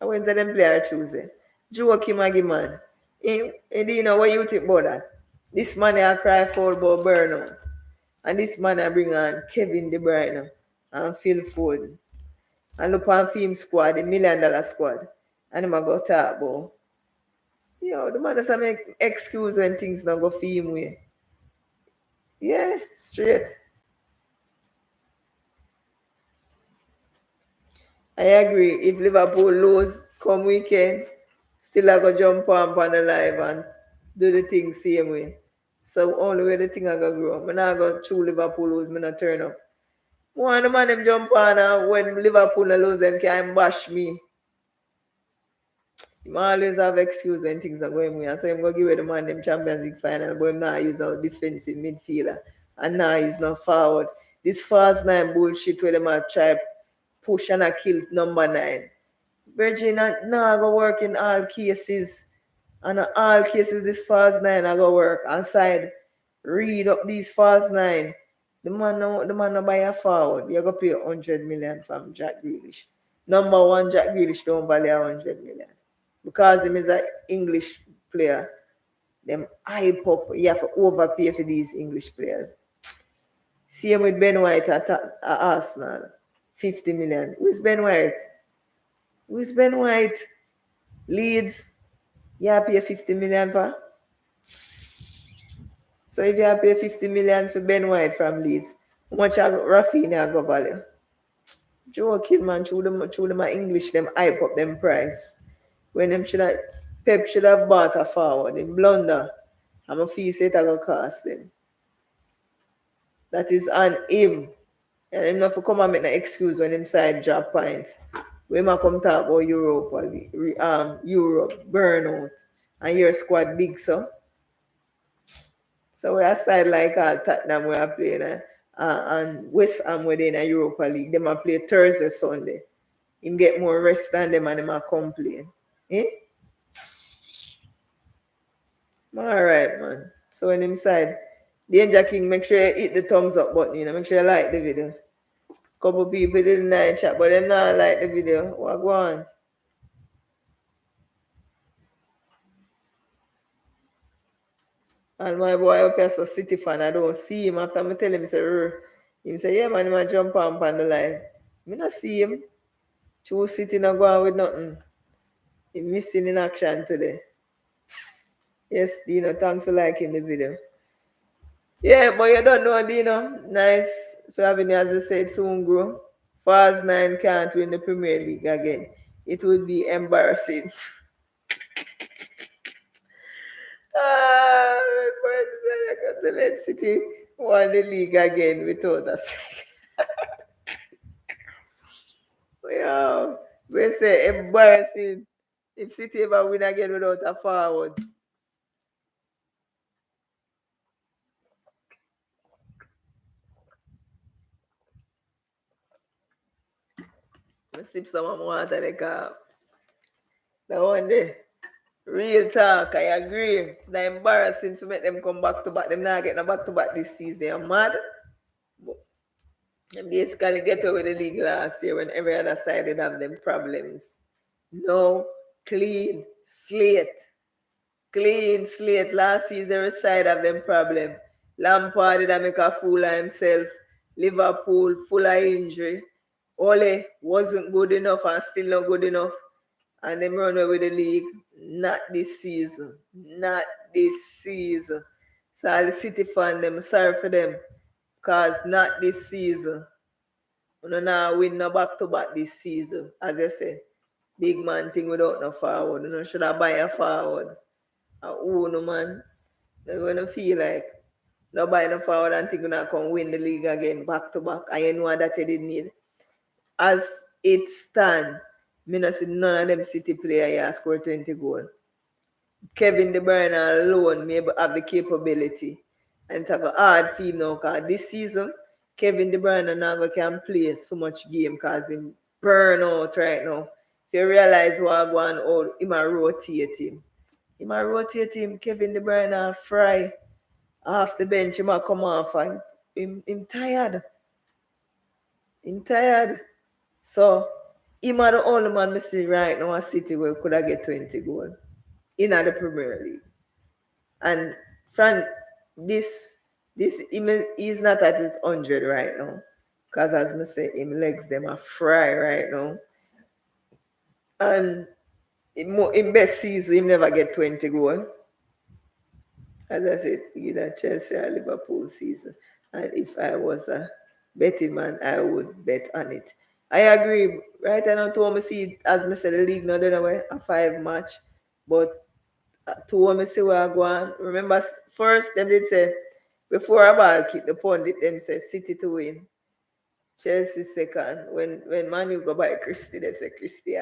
Wednesday, then play on Tuesday. Joakim Maggie, man. You know what you think about that? This man I cry for about burnout. And this man I bring on Kevin De Bruyne and Phil Foden. And look on film squad, the $1 million squad. And him a go talk about. The man doesn't make excuse when things don't go for him way. Yeah, straight. I agree. If Liverpool lose come weekend, still I go jump on the live and do the thing same way. So only way the thing I go grow. I'm not go through Liverpool lose, I'm not turn up. One of the man them jump on when Liverpool lose them can bash me. He always have excuse when things are going wrong. So I'm going to give the man them Champions League final, but I'm not use our defensive midfielder. And now he's not forward. This false nine bullshit where them have try push and a kill number 9. Virgin now go work in all cases. And in all cases this false 9 I go work. And side read up these false 9. The man no buy a forward. You go pay 100 million from Jack Grealish. Number 1, Jack Grealish don't value 100 million. Because him is an English player, them hype up, you have to overpay for these English players. Same with Ben White at Arsenal, 50 million. Who's Ben White? Who's Ben White? Leeds, you have to pay 50 million for? So if you have to pay 50 million for Ben White from Leeds, how much Rafinha go value? Joe Kidman, through them English, them hype up them price. When them Pep should have bought a forward in blunder. I'm a fee say it will cost them. That is on him. And him not for come and make an excuse when him side drop points. We might come talk about Europe, burnout, and your squad big so. So we are side like Tottenham we are playing and West Ham we're in a Europa League. Them are play Thursday, Sunday. Him get more rest than them and him are complain. Eh? All right, man. So when inside, Danger King, make sure you hit the thumbs up button, make sure you like the video. Couple people didn't like chat, but them not like the video. What go on? And my boy up here so City fan, I don't see him after I tell him, he say, yeah, man, he might jump on the line. Me not see him. True City not go on with nothing. He missing in action today. Yes, Dino, thanks for liking the video. Yeah, but you don't know, Dino. Nice for having you, as you said, soon grow. Falls 9 can't win the Premier League again. It would be embarrassing. Let City won the league again without a strike. Yeah, we say embarrassing. If City ever win again without a forward. Let's sip some water like that one day. Real talk, I agree. It's not embarrassing to make them come back to back. Them not getting back to back this season. I'm mad. And basically get over the league last year when every other side did have them problems. No clean slate. Clean slate. Last season every side have them problem. Lampard did make a fool of himself. Liverpool full of injury. Ole wasn't good enough and still not good enough. And them run away with the league. Not this season. Not this season. So all the City fan them, sorry for them. Because not this season. We don't now win no back to back this season. As I say, big man thing without no forward. You know, should I buy a forward? No man. They gonna feel like nobody no forward and think gonna come win the league again back to back. I know that they didn't need. As it stand, me not see none of them City player here score 20 goals. Kevin De Bruyne alone may have the capability. And it's a hard feel now because this season, Kevin De Bruyne now can play so much game because he burn out right now. If you realize what going on, he might rotate him. Kevin De Bruyne fry off the bench, he might come off and him tired. Him tired. So, him are the only man I see right now at City where could have get 20 goals in the Premier League. And Fran, this he's not at his 100 right now. Because as I say, him legs them are fry right now. And in best season, him never get 20 goals. As I said, either Chelsea or Liverpool season. And if I was a betting man, I would bet on it. I agree. Right now, to me see, as I said, the league not done away a 5 match. But to me see where I go on. Remember, first, them did say, before a ball kick, the pundit, them say City to win. Chelsea second. When Manu go by Christie, they say Christie.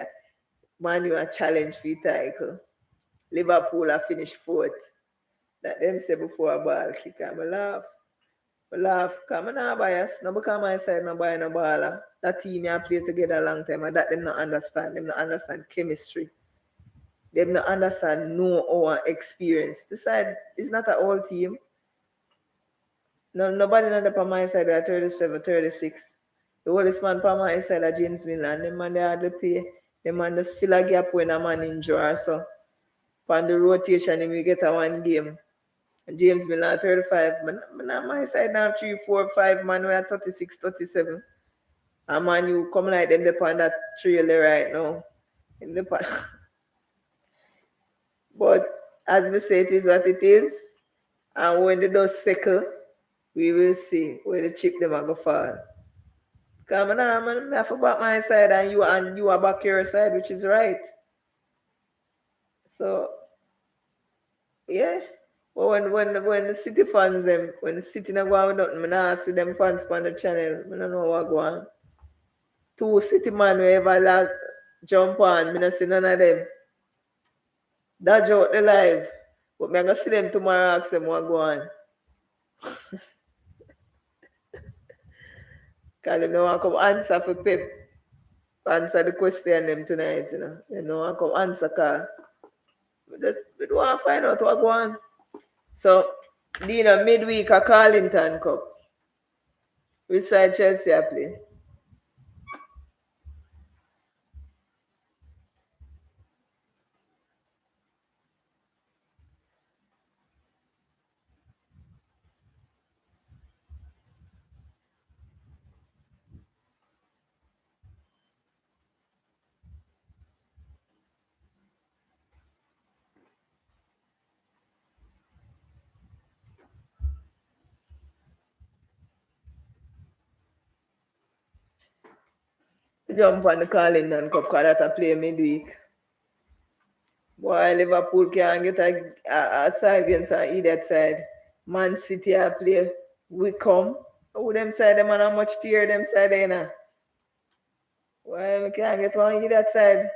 Manu a challenge for the title. Liverpool a finish fourth. That them say before a ball kick. I laugh. I laugh. Because I'm not biased. No because my side no buy no baller. That team I play together a long time. And that them not understand. Them not understand chemistry. Them not understand no our experience. The side is not an old team. No, nobody not on my side are 37, 36. The oldest man on my side are James Millan. Them man they hardly play. Them man just fill a gap when a man injure. So on the rotation, we get a one game. And James Millan 35. But on my side now 3, 4, 5 man we are 36, 37. And man you come like them on that trailer right now. In the But as we say, it is what it is. And when the dust settle, we will see where the chip them are going to fall. Because I have to back my side and you are back your side, which is right. So, yeah. But when the City fans them, when the City not go on nothing, I see them fans on the channel, I don't know what go on. Two City man who ever like jump on, I don't see none of them. Dodge out the live. But I'm going to see them tomorrow, ask them what go on. Because they know I come answer for Pep. Answer the question them tonight, you know. They know I come answer because we don't want to find out what go on. So, Dina, midweek a Carlington Cup. Which side Chelsea are playing? Jump on the Carlington Cup because that a play midweek. Boy, Liverpool can get a side against either side. Man City a play. We come. Who them side them and how much tier them side you know? Why we can't get one either side?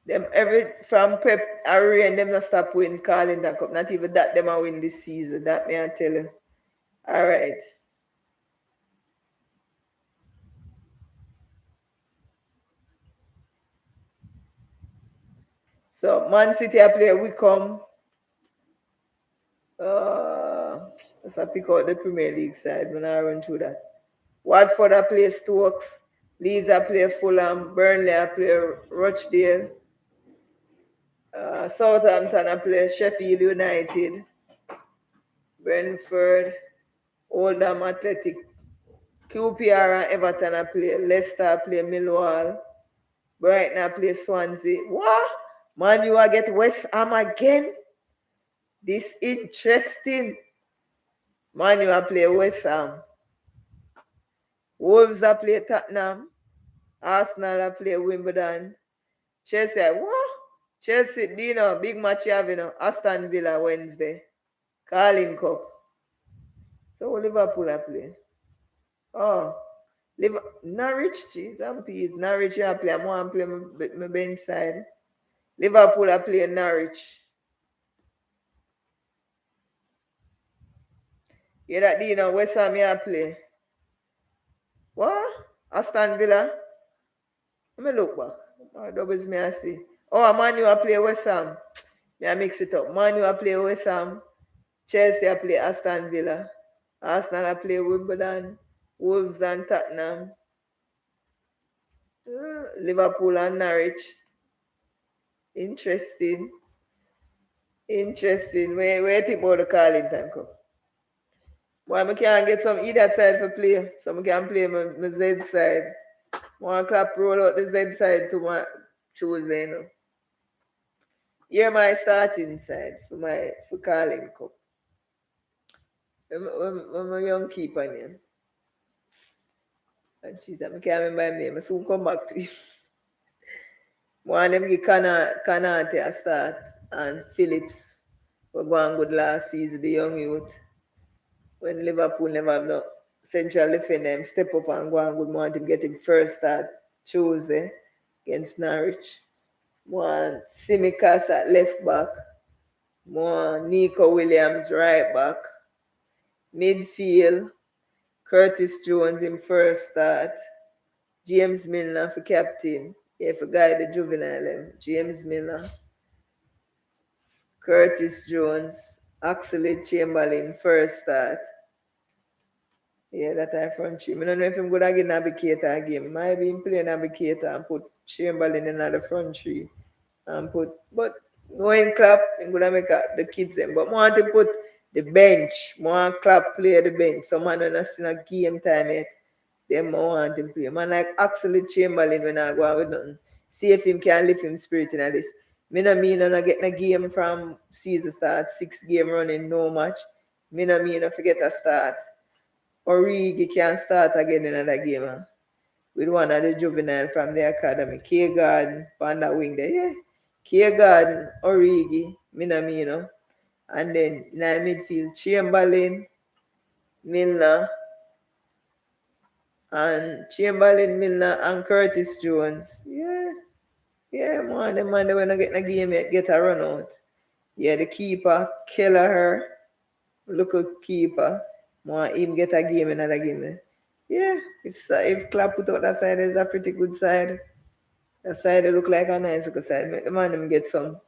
Them every from Pep and them not stop winning Carlington Cup. Not even that them a win this season. That me I tell you. All right. So Man City I play we come. Let's pick out the Premier League side when I run through that. Watford I play Stokes. Leeds I play Fulham. Burnley I play Rochdale. Southampton I play Sheffield United, Brentford, Oldham Athletic, QPR and Everton I play, Leicester I play Millwall, Brighton I play Swansea. What? Man, you are get West Ham again? This interesting. Man, you are play West Ham. Wolves I play Tottenham. Arsenal I play Wimbledon. Chelsea, what? Chelsea, big match you have, Aston Villa Wednesday. Carling Cup. So Liverpool I play. Oh, Norwich, jeez, I'm pleased. Norwich I play. I want to play my bench side. Liverpool I play Norwich. You that West Ham I play. What? Aston Villa? Let me look back. Oh, doubles me I see. Oh, Manu I play West Ham. I mix it up. Manu I play West Ham. Chelsea I play Aston Villa. Arsenal I play Wimbledon. Wolves and Tottenham. Liverpool and Norwich. Interesting. Interesting. Where you think about the Carlington Cup? Why I can't get some either side for play. So I can play my Z side. One clap roll out the Z side to my Tuesday, Here my starting side for Carling Cup. I'm a young keeper name. And jeez, I can't remember his name. I soon come back to you. One of them give Canate a start and Phillips were going good last season, the young youth. When Liverpool never have no central defender, step up and go on good, want him get him first start Tuesday against Norwich. One Simicas at left back. One Nico Williams right back. Midfield, Curtis Jones in first start. James Milner for captain. Yeah, for guide the juvenile. James Milner. Curtis Jones. Axel Chamberlain first start. Yeah, that I front three. I don't know if I'm going to get Navigator again. Might be playing Navigator and put Chamberlain in the front three. But knowing Clap, I'm going to make the kids in. But I want to put the bench. I want Clap play the bench. So man, when I see a game time yet, then I want him play. Man, like Axel Chamberlain when I go out with nothing. See if him can lift him spirit in this. Me no mean I get a game from season start, 6 game running, no match. Me no mean I forget a start. Origi can start again in another game with one of the juvenile from the academy. K Garden, Panda Wing there, yeah. K Garden, Origi, Minamino. And then in the midfield, Chamberlain, Milner, Milner, and Curtis Jones. Yeah, man, the man, when I get in the game, get a run out. Yeah, the keeper, Kelleher, local keeper. Want him get a game, another game. Yeah, if Klopp put out that side, is a pretty good side. That side look like a nice good side. Make the man him get some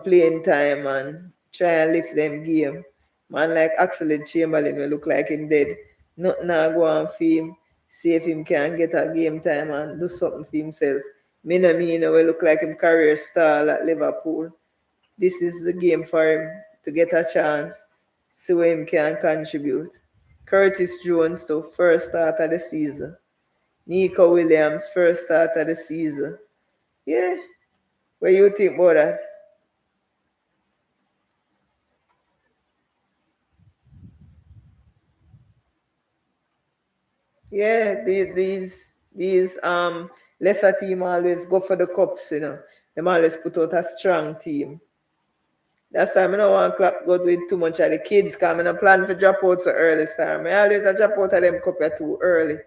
playing time and try and lift them game. Man like Axel Chamberlain will look like him dead. Nothing now go on for him. See if him can get a game time and do something for himself. Me will look like him career star at Liverpool. This is the game for him to get a chance. See where him can contribute. Curtis Jones to first start of the season. Nico Williams first start of the season. Yeah. What you think about that? Yeah, these lesser team always go for the cups, Them always put out a strong team. That's why I don't want Klopp go with too much of the kids because I don't plan for drop out so early star. I always drop out of them cup too early.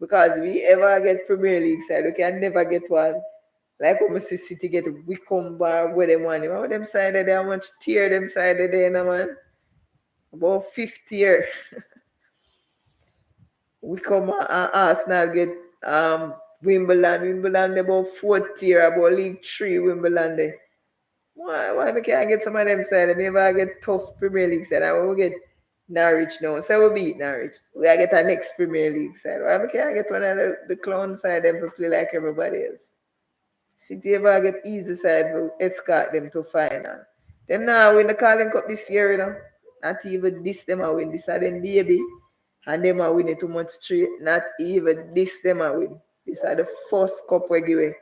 Because we ever get Premier League side, we can never get one. Like when we see City get Wickham bar where they want. Remember them side there, how much tear them side there, man? About 5th year. Wickham and Arsenal get Wimbledon. Wimbledon about 4th tier, about League 3 Wimbledon there. Why we can't get some of them side? Maybe I get tough Premier League side. I will get Norwich now. So we beat Norwich. We get our next Premier League side. Why we can't get one of the clown side them to play like everybody else? City ever get easy side will escort them to final. Them now win the Carling Cup this year, you know. Not even this them a win. This are them baby. And them are winning too much straight. Not even this them a win. This are the first cup we give away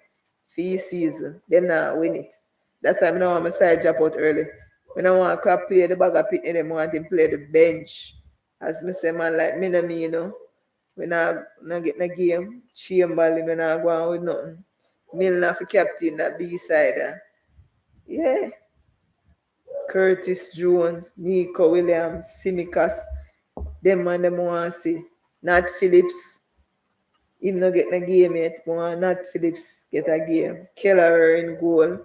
for this season. Them now win it. That's why I know I'm a side drop out early. When I want to play the bag of pitney, them want him play the bench. As me say, man, like me, no me, you know. When I get in the game, Chamberlain, when I go on with nothing. Milner for captain, that B-side. Yeah. Curtis Jones, Nico Williams, Simicas. Them man, them want to see. Not Phillips. Him not get in the game yet. Not Phillips get a game. Keller in goal.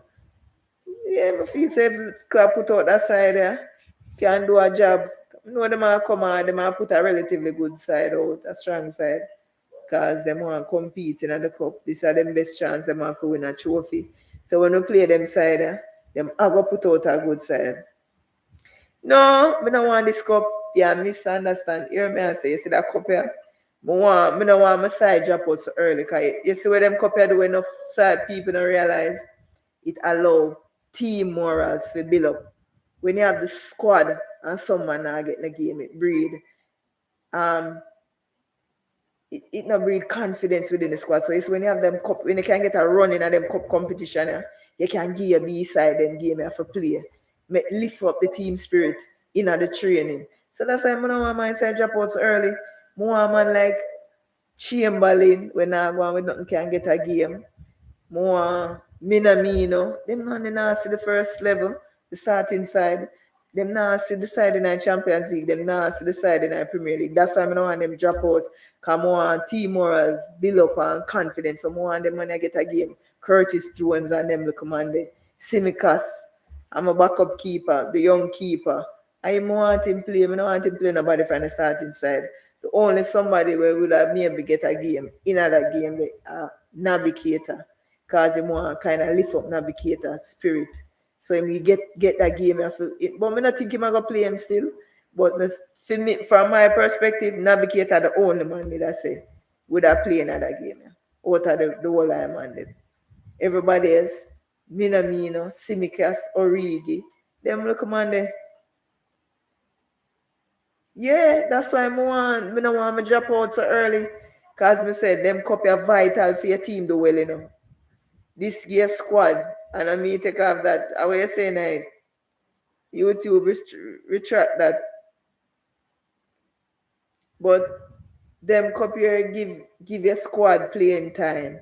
Yeah, I feel say club put out that side there. Can do a job. No, them are come on, them are put a relatively good side out, a strong side. Because them want to compete in the cup. This are them best chance them have to win a trophy. So when we play them side, them are going to put out a good side. No, I don't want this cup. Yeah, misunderstand. Hear me I say, you see that cup here? I don't want my side drop out so early. Because you see where them cup here do enough side people don't realize it allow team morals to build up. When you have the squad and someone not get in the game, it breed um it not breed confidence within the squad. So it's when you have them cup, when you can get a run in a them cup competition, you can give your B side them game for play. Lift up the team spirit in the training. So that's why I don't want my side drop out so early. More man like Chamberlain when I go on with nothing can get a game. More Minamino. Them man not see the first level, the starting side. Them not see the side in the Champions League. Them not see the side in the Premier League. That's why I don't want them drop out. Come on, team morals, build up and confidence. So more on them when I get a game. Curtis Jones and them look commanded. Simicas. I'm a backup keeper, the young keeper. I want him play. I don't want him play nobody from the starting side. The only somebody where would have maybe get a game in that game, the navigator. Because he want kind of lift up navigator spirit. So when we get that game, but I don't think he might play him still. But for me, from my perspective, navigator the only man that I say would have played another game. Out of the whole I man. Everybody else, Minamino, Simicas, Origi, them look man there. Yeah, that's why I don't want to drop out so early. Because I said them copy are vital for your team do well, you know. This year squad, and I mean take off that. I was saying that YouTube retract that. But them copy give your squad playing time.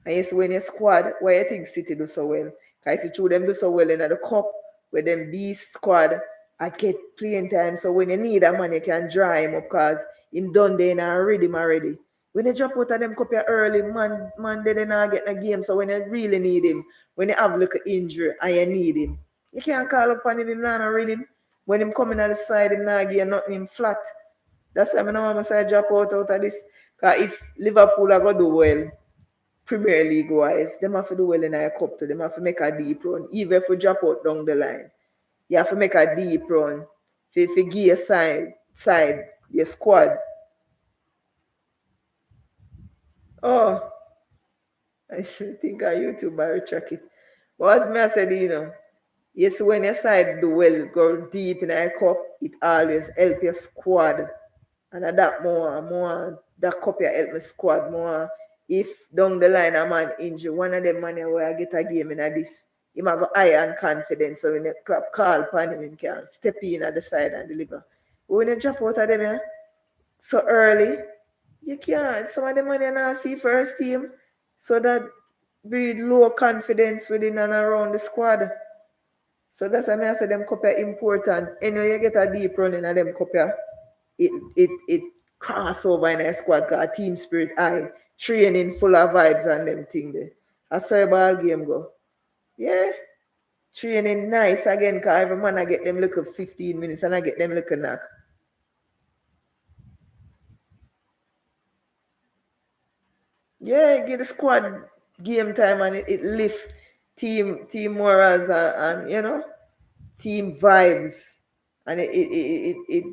And yes, when your squad, why you think City do so well? Because you through them do so well in the cup, where them beast squad I get playing time. So when you need a man, you can draw him up because him done there and already. When you drop out of them cup early, man they not get a game. So when you really need him, when you have a little injury and you need him, you can't call upon him not read him. When him coming on the side, him not get nothing him flat. That's why I know I'm say drop out of this. Because if Liverpool are going to do well, Premier League wise, them have to do well in a cup to them have to make a deep run. Even if we drop out down the line, you have to make a deep run. If you give your side, your squad. Oh, I should think on YouTube I retract it. But as I said, you know, yes, when your side do well, go deep in a cup, it always help your squad. And that more that copy help my squad more. If down the line a man injured, one of them man where I get a game in this, he might go high and confident. So when you call upon him, he can step in at the side and deliver. But when you drop out of them so early, you can't. Some of them man you not see first team. So that breed low confidence within and around the squad. So that's why I say them copy important. Anyway, you get a deep run in them copy. It cross over in a squad because team spirit high, training full of vibes and them thing there. I saw a ball game go. Yeah. Training nice again because every man I get them look at 15 minutes and I get them look a knock. Yeah, get the squad game time and it lift team morals and you know team vibes and it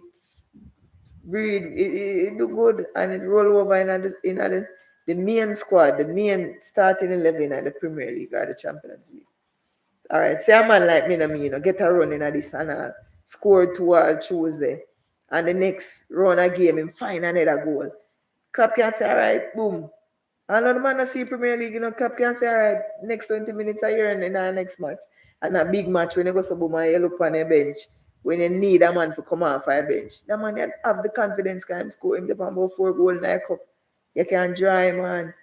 breed it do good and it roll over in the the main squad, the main starting 11 at the Premier League or the Champions League. All right, say a man like me, get a run in this and score 2 on Tuesday, and the next run a game, him find another goal. Club can say, all right, boom. Another man I see Premier League, Club can say, all right, next 20 minutes a year and in our next match. And a big match when you go to boom and you look on a bench, when you need a man to come off a bench. That man have the confidence can score him about 4 goals in a cup. You can dry, man.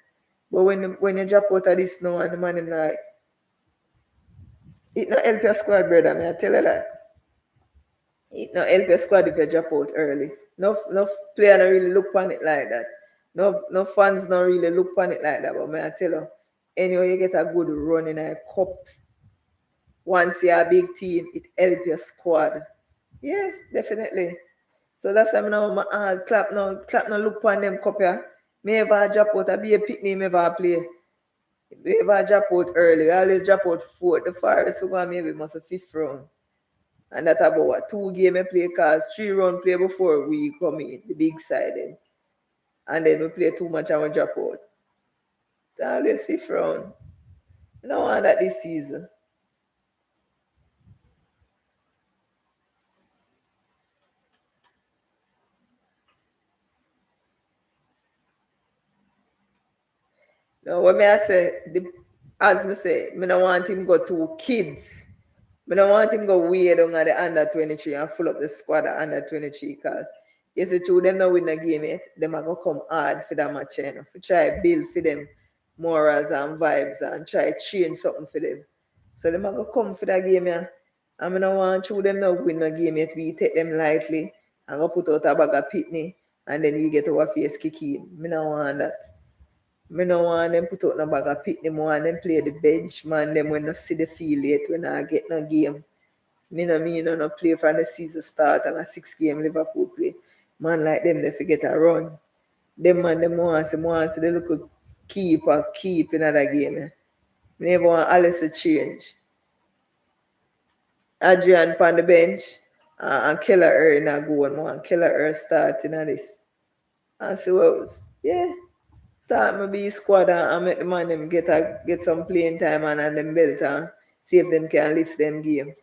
But when you drop out of this now and the man him like, it not help your squad, brother, I tell you that. It not help your squad if you drop out early. No player don't really look on it like that. No fans don't really look on it like that. But I tell you, anyway, you get a good run in a cup. Once you're a big team, it help your squad. Yeah, definitely. So that's why I now clap now look on them cup here. Me ever drop out, I be a pitney, me ever play. We ever drop out early. We always drop out fourth. The farthest we go maybe must a fifth round. And that about what 2 games I play cause 3 round play before we come in, the big side then. And then we play too much and we drop out. Always fifth round. You don't want that this season. Now what may I say, as me say, I don't want him go to kids. I don't want him go way down at the under 23 and full up the squad at under 23 because you see two them not win the game yet. Them are gonna come hard for that match, for try build for them morals and vibes and try change something for them. So them are gonna come for that game, yeah. And I don't want two them not win the game yet. We take them lightly and go put out a bag of pitney and then we get our face kick in. I don't want that. I don't want them put out no bag of pitney. I want them play the bench, man. Them when not see the field yet when I get no game. No play from the season start and a 6-game Liverpool play. Man like them, they forget a run. Them man, them want to they look keep in another game. Never want Alice to change. Adrian on the bench and Keller in a goal. Man, Keller starting at this. And so yeah. Start maybe squad and make the man them get some playing time and them belt and see if them can lift them game.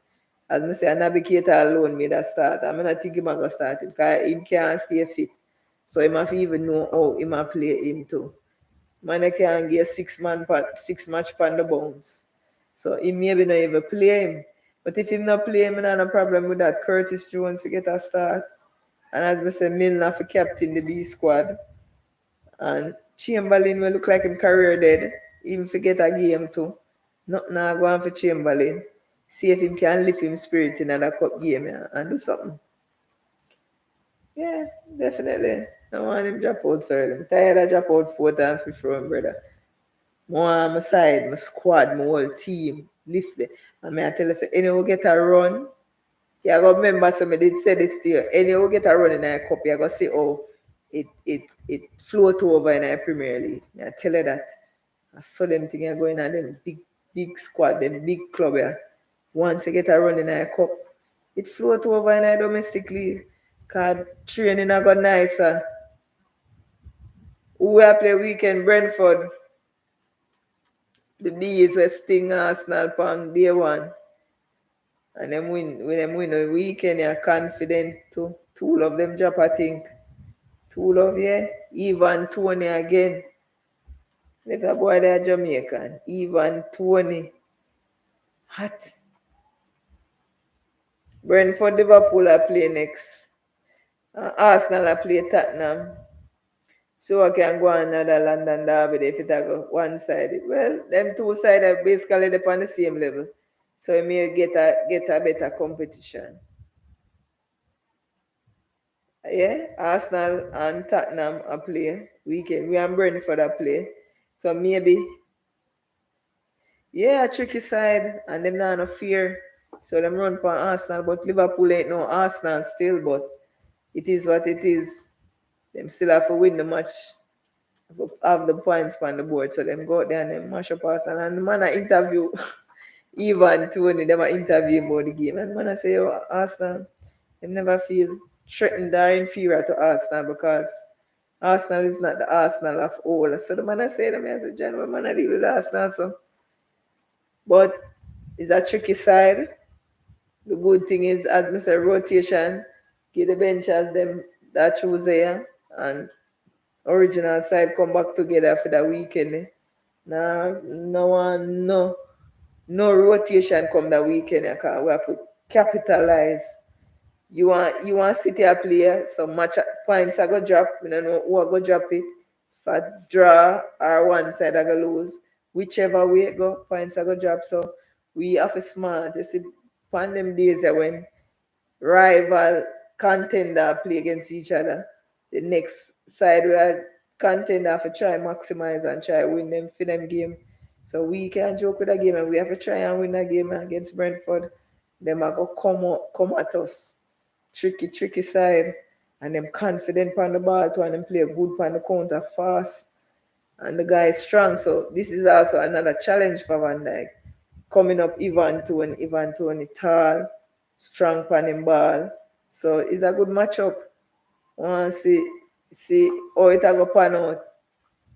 As I say, Navigator alone made a start. I not think he might go start it because he can't stay fit. So he must even know how he might play him too. Man can get 6 match on the bounce. So he maybe not even play him. But if he not play him, I have no problem with that. Curtis Jones to get a start. And as I say, Milner for captain the B squad. And Chamberlain will look like him career dead. Even forget a game too. Nothing now going for Chamberlain. See if him can lift him spirit in another cup game, and do something. Yeah, definitely. I want him drop out, sir. I'm tired of drop out 4th and 5th round, brother. More on my side, my squad, my whole team, lift it. And I tell you, say, anyone get a run, you got to remember, so I did say this to you. Anyone get a run in a cup, you got to see how it float over in a Premier League. I tell you that. I saw them thing going on, them big squad, them big club here. Once you get a run in a cup, it float over in a domestic league. Because training I got nicer. Who will play weekend? Brentford. The Bees will sting Arsenal on day one. And them win. When them win a weekend, you're confident too. 2 of them drop, I think. 2 of Ivan Tony again. Little boy there Jamaican. Ivan Tony. Hot. Brentford Liverpool are play next. Arsenal are play Tottenham. So I can go another London derby if it go one sided. Well, them 2 sides are basically on the same level. So you may get a better competition. Yeah, Arsenal and Tottenham are play weekend. We and Brentford are play. So maybe a tricky side and them not no fear. So them run for Arsenal, but Liverpool ain't no Arsenal still, but it is what it is. Them still have to win the match, have the points on the board. So them go out there and them mash up Arsenal. And the man I interview Ivan Tony, them I interview about the game. And man I say, Arsenal, them never feel threatened or inferior to Arsenal because Arsenal is not the Arsenal of old. So the man I say to me, I said, John, what man I deal with Arsenal so? But it's a tricky side. The good thing is, as I say, rotation, give the bench as them that choose there, and original side come back together for the weekend. Nah, no one, no rotation come the weekend. Because we have to capitalize. You want City a player, some match points I go drop. I don't know who I go drop it. If I draw or one side I go lose. Whichever way it go, points I go drop. So we have a smart. You see, on them days when rival contender play against each other. The next side we are contender have to try maximize and try win them for them game. So we can't joke with a game and we have to try and win a game against Brentford. Them are go come at us. Tricky side. And them confident on the ball too and them play good on the counter fast. And the guy is strong. So this is also another challenge for Van Dijk. Coming up Ivan Tony tall, strong pan him ball. So it's a good matchup. Want to see how it go pan out.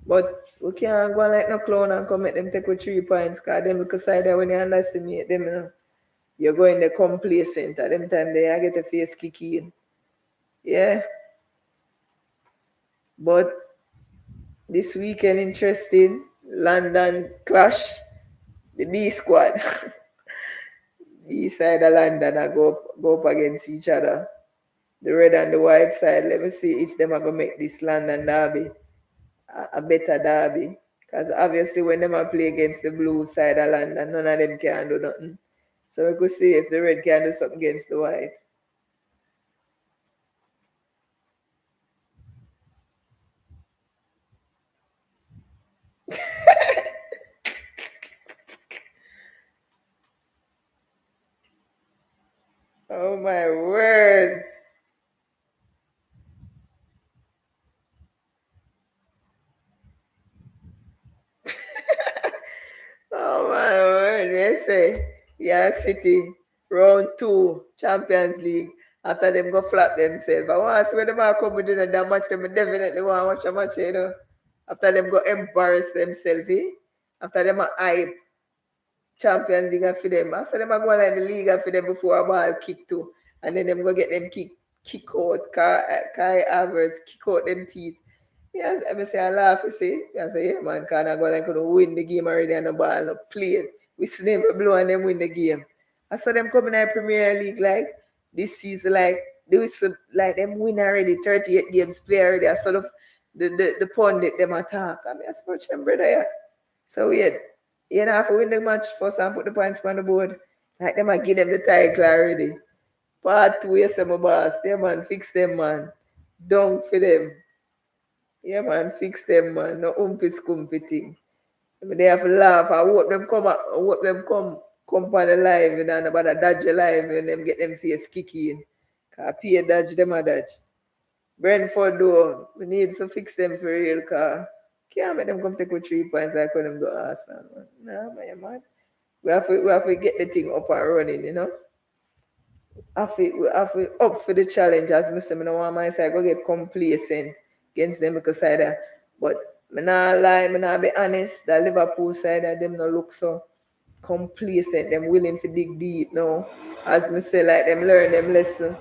But we can't go like no clown and come make them take with 3 points because them look aside there when you underestimate them, you're going the complacent. At them time they get a face kick in. Yeah. But this weekend interesting. London clash. The B squad. B side of London I go up against each other. The red and the white side. Let me see if them are gonna make this London derby a better derby. Because obviously when them are play against the blue side of London, none of them can do nothing. So we could see if the red can do something against the white. Oh my word. Oh my word. Yes, say. Yeah, City. Round two, Champions League. After them go flat themselves. I want to see when them are come within that match, them definitely want to watch a match. After them go embarrass themselves, eh? After them are hype. Champions League for them. I said them are going like the league for them before a ball kick too. And then them go get them kick out, Kai Havertz, kick out them teeth. Yes, I say I laugh, you see. I say, yeah, man, can I go like to win the game already and the ball not played. We see them blow and them win the game. I saw them coming in Premier League like this season, like they was like them win already, 38 games play already. I saw the pundit them attack. I mean, I support them, brother, yeah. So yeah, you know, have to win the match first and put the points on the board. Like them, I give them the title already. Part two, yes, my boss. Yeah, man, fix them, man. Don't for them. Yeah, man, fix them, man. No umpy scumpy thing. I mean, they have to laugh. I hope them come up, I hope them come on the live, and about a dodge live and them get them face kicking. Cause pay dodge them a dodge. Brentford though, we need to fix them for real, cause can't make them come take with 3 points like when them go Arsenal, man. Nah, man. We have to get the thing up and running. We have to up for the challenge as I say, I don't want my side go get complacent against them because side but I not lie, I not be honest, the Liverpool side of them no look so complacent, them willing to dig deep now. As I say, like them learn them lesson.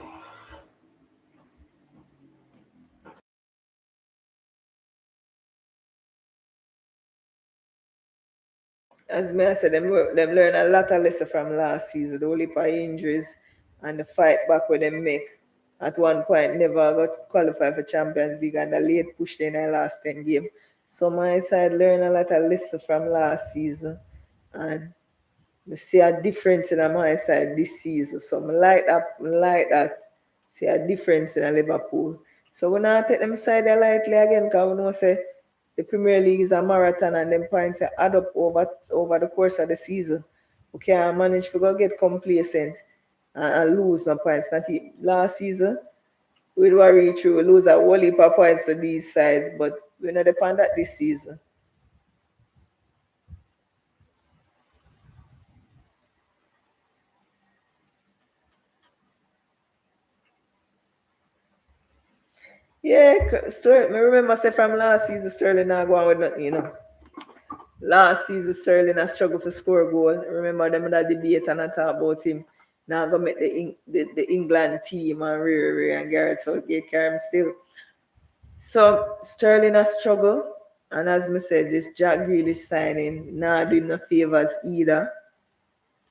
As me I said, them learn a lot of lesson from last season. The only part injuries and the fight back where them make. At one point, never got qualified for Champions League and the late pushed in the last 10 game. So my side learn a lot of lesson from last season. And we see a difference in my side this season. So I like that. See a difference in Liverpool. So when I take them side there lightly again, because we know say the Premier League is a marathon and them points add up over the course of the season. We can't manage to go get complacent and lose no points. Last season, we worry through, we lose a whole heap of points to these sides, but we're not depend that this season. Yeah, Sterling. I remember say from last season, Sterling not going with nothing. Last season, Sterling has struggled for score a goal. Remember them that debate and I talk about him. Now go make the England team and Riri and Garrett Southgate carry him still. So Sterling has struggled. And as I said, this Jack Grealish signing not doing no favors either.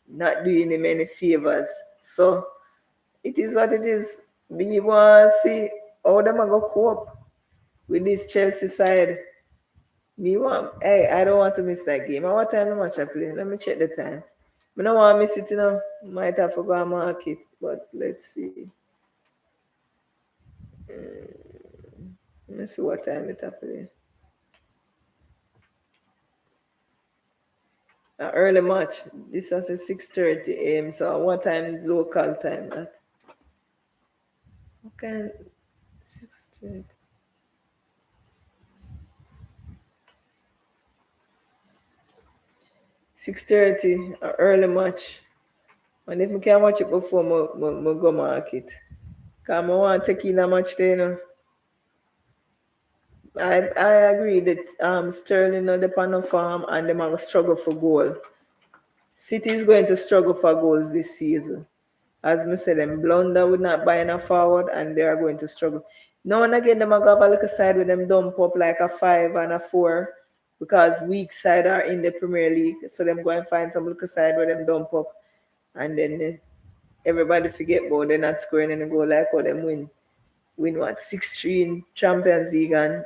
Not doing him any favors. So it is what it is. We want to see how them are going to cope with this Chelsea side. Hey, I don't want to miss that game. What time the match I play? Let me check the time. I don't want to miss it, Might have to go and mark it, but let's see. Let me see what time it I play. An early match. This is a 6:30 a.m. So what time local time that? Okay, 6:30. 6:30, an early match. And if I can watch it before I go mark it. Because I want to take in a match there, I agree that Sterling on the panel farm and them are struggle for goal. City is going to struggle for goals this season. As I said, them blunder would not buy enough forward and they are going to struggle. Now and again, them are going to have a little side with them dump up like a 5 and a 4 because weak side are in the Premier League. So them go and find some little side where them dump up and then everybody forget about them not scoring any goal like how them win what 6-3 in Champions League and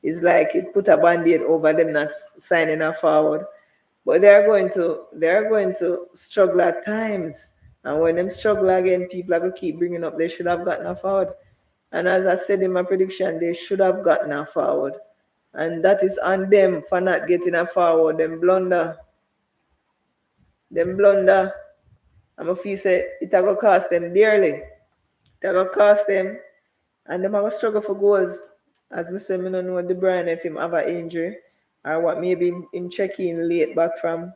it's like it put a band-aid over them not signing a forward. But they're going to struggle at times. And when them struggle again, people are going to keep bringing up they should have gotten a forward. And as I said in my prediction, they should have gotten a forward. And that is on them for not getting a forward. Them blunder. I'm a feel say it will cost them dearly. It will cost them. And them have a struggle for goals. As I said, I don't know De Bruyne if him have an injury or what maybe him check in late back from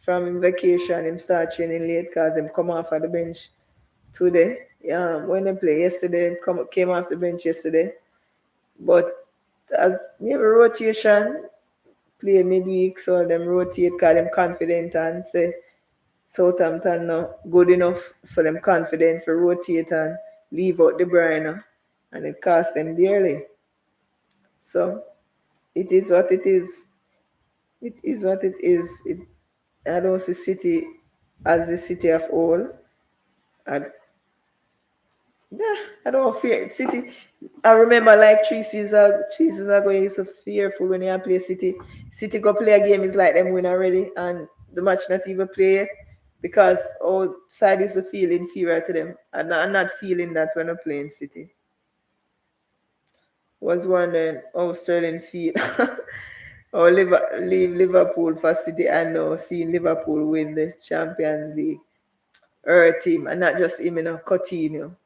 vacation, him start training late because him come off of the bench today. Yeah, when they play yesterday, came off the bench yesterday. But as maybe rotation, play midweek, so them rotate because them confident and say Southampton now good enough, so them confident for rotate and leave out De Bruyne, and it cost them dearly. So it is what it is. It is what it is. I don't see City as the city of all. I, yeah, I don't fear City. I remember like 3 seasons ago, you used to fearful when you play City. City go play a game is like them win already, and the match not even play it because all side used to feel inferior to them. And I'm not feeling that when I'm playing City. Was wondering how Sterling feel. Or leave Liverpool for City and now seeing Liverpool win the Champions League. Her team, and not just him, Coutinho.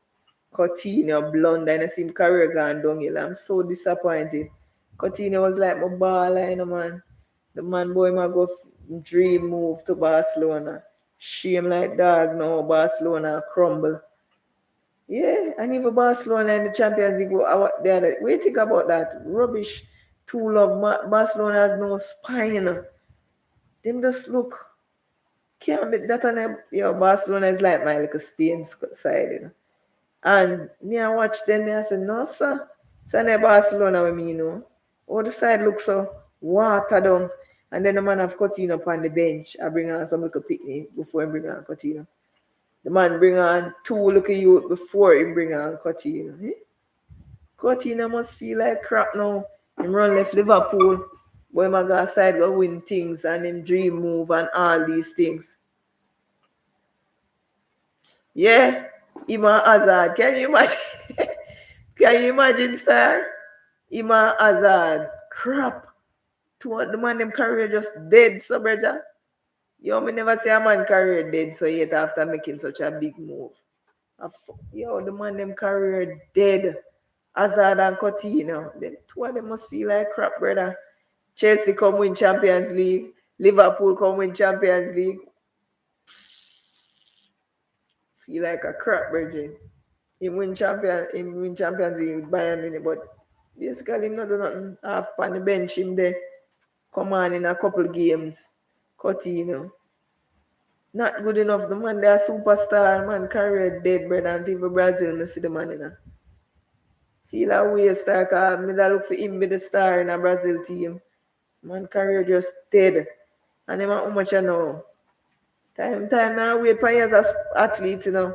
Coutinho blunder and I see him career gone downhill. I'm so disappointed. Coutinho was like my baller, man. The man boy might go dream move to Barcelona. Shame like dog now, Barcelona crumble. Yeah, and even Barcelona in the Champions League, what do you think about that? Rubbish tool of Barcelona has no spine. Them just look, can't be that on Barcelona is like my little Spain side. And me I watch them, me I say, no, sir. So I Barcelona with me. All the side looks so watered down. And then the man have Coutinho up on the bench. I bring on some little picnic before I bring on Coutinho. The man bring on 2 little youth before he bring on Coutinho. Coutinho must feel like crap now. Him run left Liverpool. Boy, my go side go win things and him dream move and all these things. Yeah, Ima Hazard. Can you imagine? Can you imagine, sir? Ima Hazard. Crap. To the man them career just dead, so brother. Yo, me never see a man career dead so yet after making such a big move. Yo, the man them career dead. Hazard and Coutinho. Them two of them must feel like crap, brother. Chelsea come win Champions League. Liverpool come win Champions League. Feel like a crap, brother. He win Champions League with Bayern Munich, but basically him not do nothing. Half on the bench him there. Come on in a couple games. Coutinho. Not good enough. The man they a superstar, man career dead, brother. And even Brazil, me see the man in a feel a way star cause me da look for him be the star in a Brazil team. Man career just dead. And him how much I know. Time now wait for you as an athlete, you know.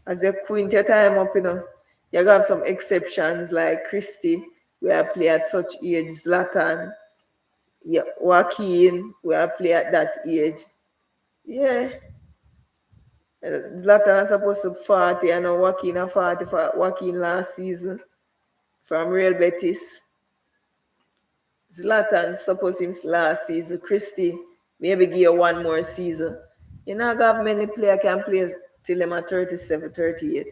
As you quint your time up, you know. You have some exceptions like Christie, where I play at such age, Zlatan, yeah, Joaquin, where I play at that age. Yeah. Zlatan is supposed to 40, I know Joaquin a 40 for Joaquin last season from Real Betis. Zlatan supposed him last season. Christie maybe give you one more season. You know, have many players can play till them at 37, 38.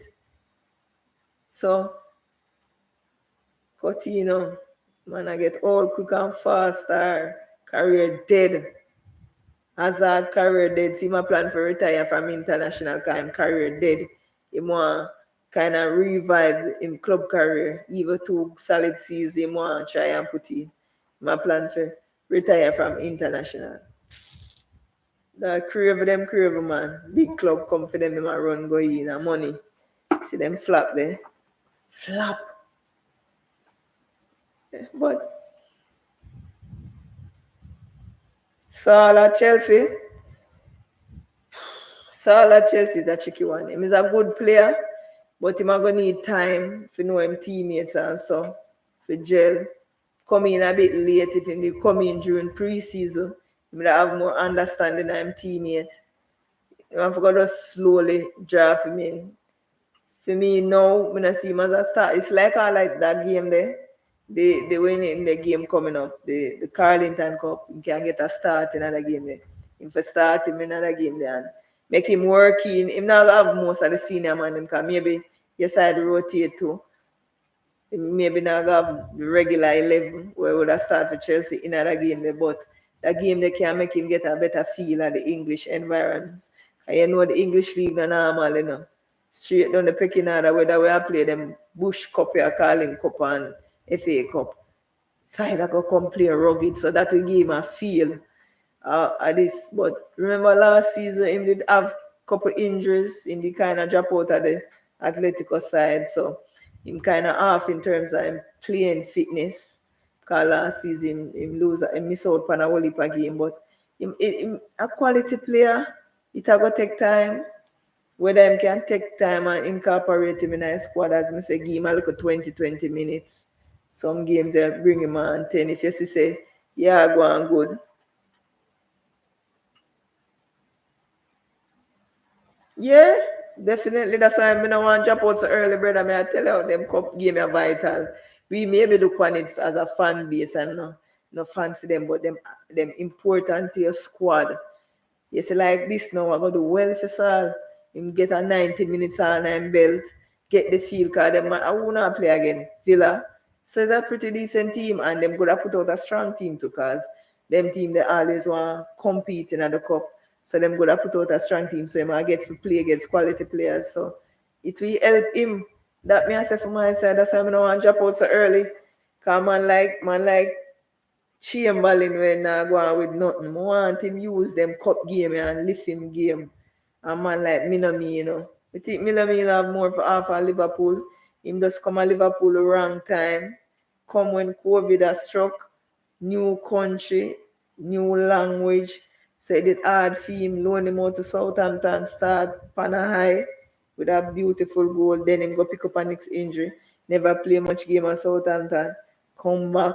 So, Coutinho, man, I get old quick and fast, career dead. Hazard career dead. See my plan for retire from international time, career dead. He want kind of revive in club career. Even 2 solid seasons, he want try and put in. My plan for retire from international. The crave man. Big club come for them, them a run go in and money. See them flop there. Flop. But Salah Chelsea. Salah Chelsea is a tricky one. He's a good player, but he's gonna need time to know him teammates and so for gel. Come in a bit late if he come in during pre-season. He will have more understanding of him teammate. You have to just slowly draft him in. For me now, when I see him as a start, it's like I like that game there. They win in the game coming up, the Carlington Cup. You can get a start in another game there. If I start him in another game there and make him working, him not have most of the senior man him can maybe your side rotate too. Maybe not have the regular 11 where would I start for Chelsea in another game there, but that game they can make him get a better feel of the English environment. And you know the English league not normal, you know. Straight down the pecking order, whether we play them Bush Cup or Carling Cup and FA Cup. Side I go come play rugged, so that will give him a feel at this. But remember last season, him did have a couple injuries in the kind of drop out of the Atletico side, so him kind of off in terms of him playing fitness. Because last season, him miss out on a whole heap of game, but him a quality player. It will take time. Whether him can take time and incorporate him in a squad, as I say, give him a look at 20 minutes. Some games they bring him on 10. If you see say, yeah, go on good. Yeah, definitely. That's why I don't want to jump out so early, brother. I tell you, them cup game are vital. We maybe look on it as a fan base and no fancy them, but them important to your squad. You see, like this now, I'm going to do well for Saul. Him get a 90 minutes on and belt, get the feel, because them, I will not play again. Villa. So it's a pretty decent team, and them could have put out a strong team too, because them team, they always want to compete in the cup. So them could have put out a strong team, so I get to play against quality players. So it will help him. That me I say for my side, that's why I don't want to drop out so early. Because man like Chamberlain when go on with nothing. I want him use them cup game and lift him game. A man like Minami, you know. I think Minami have more for half of Liverpool. Him just come to Liverpool wrong time. Come when COVID has struck. New country, new language. So it did hard for him. Loan him out to Southampton, start Pana High with a beautiful goal. Then him go pick up a next injury. Never play much game at Southampton. Come back.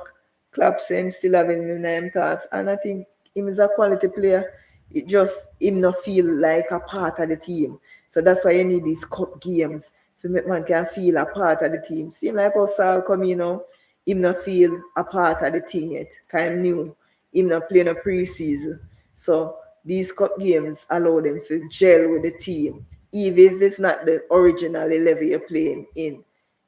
Claps him still having him in him thoughts. And I think him is a quality player. It just him not feel like a part of the team. So that's why you need these cup games. To make man can feel a part of the team. Seem like how Saul come, you know, him not feel a part of the team yet. Kind of new. Him not playing a pre-season. So these cup games allow them to gel with the team. Even if it's not the original level you're playing in,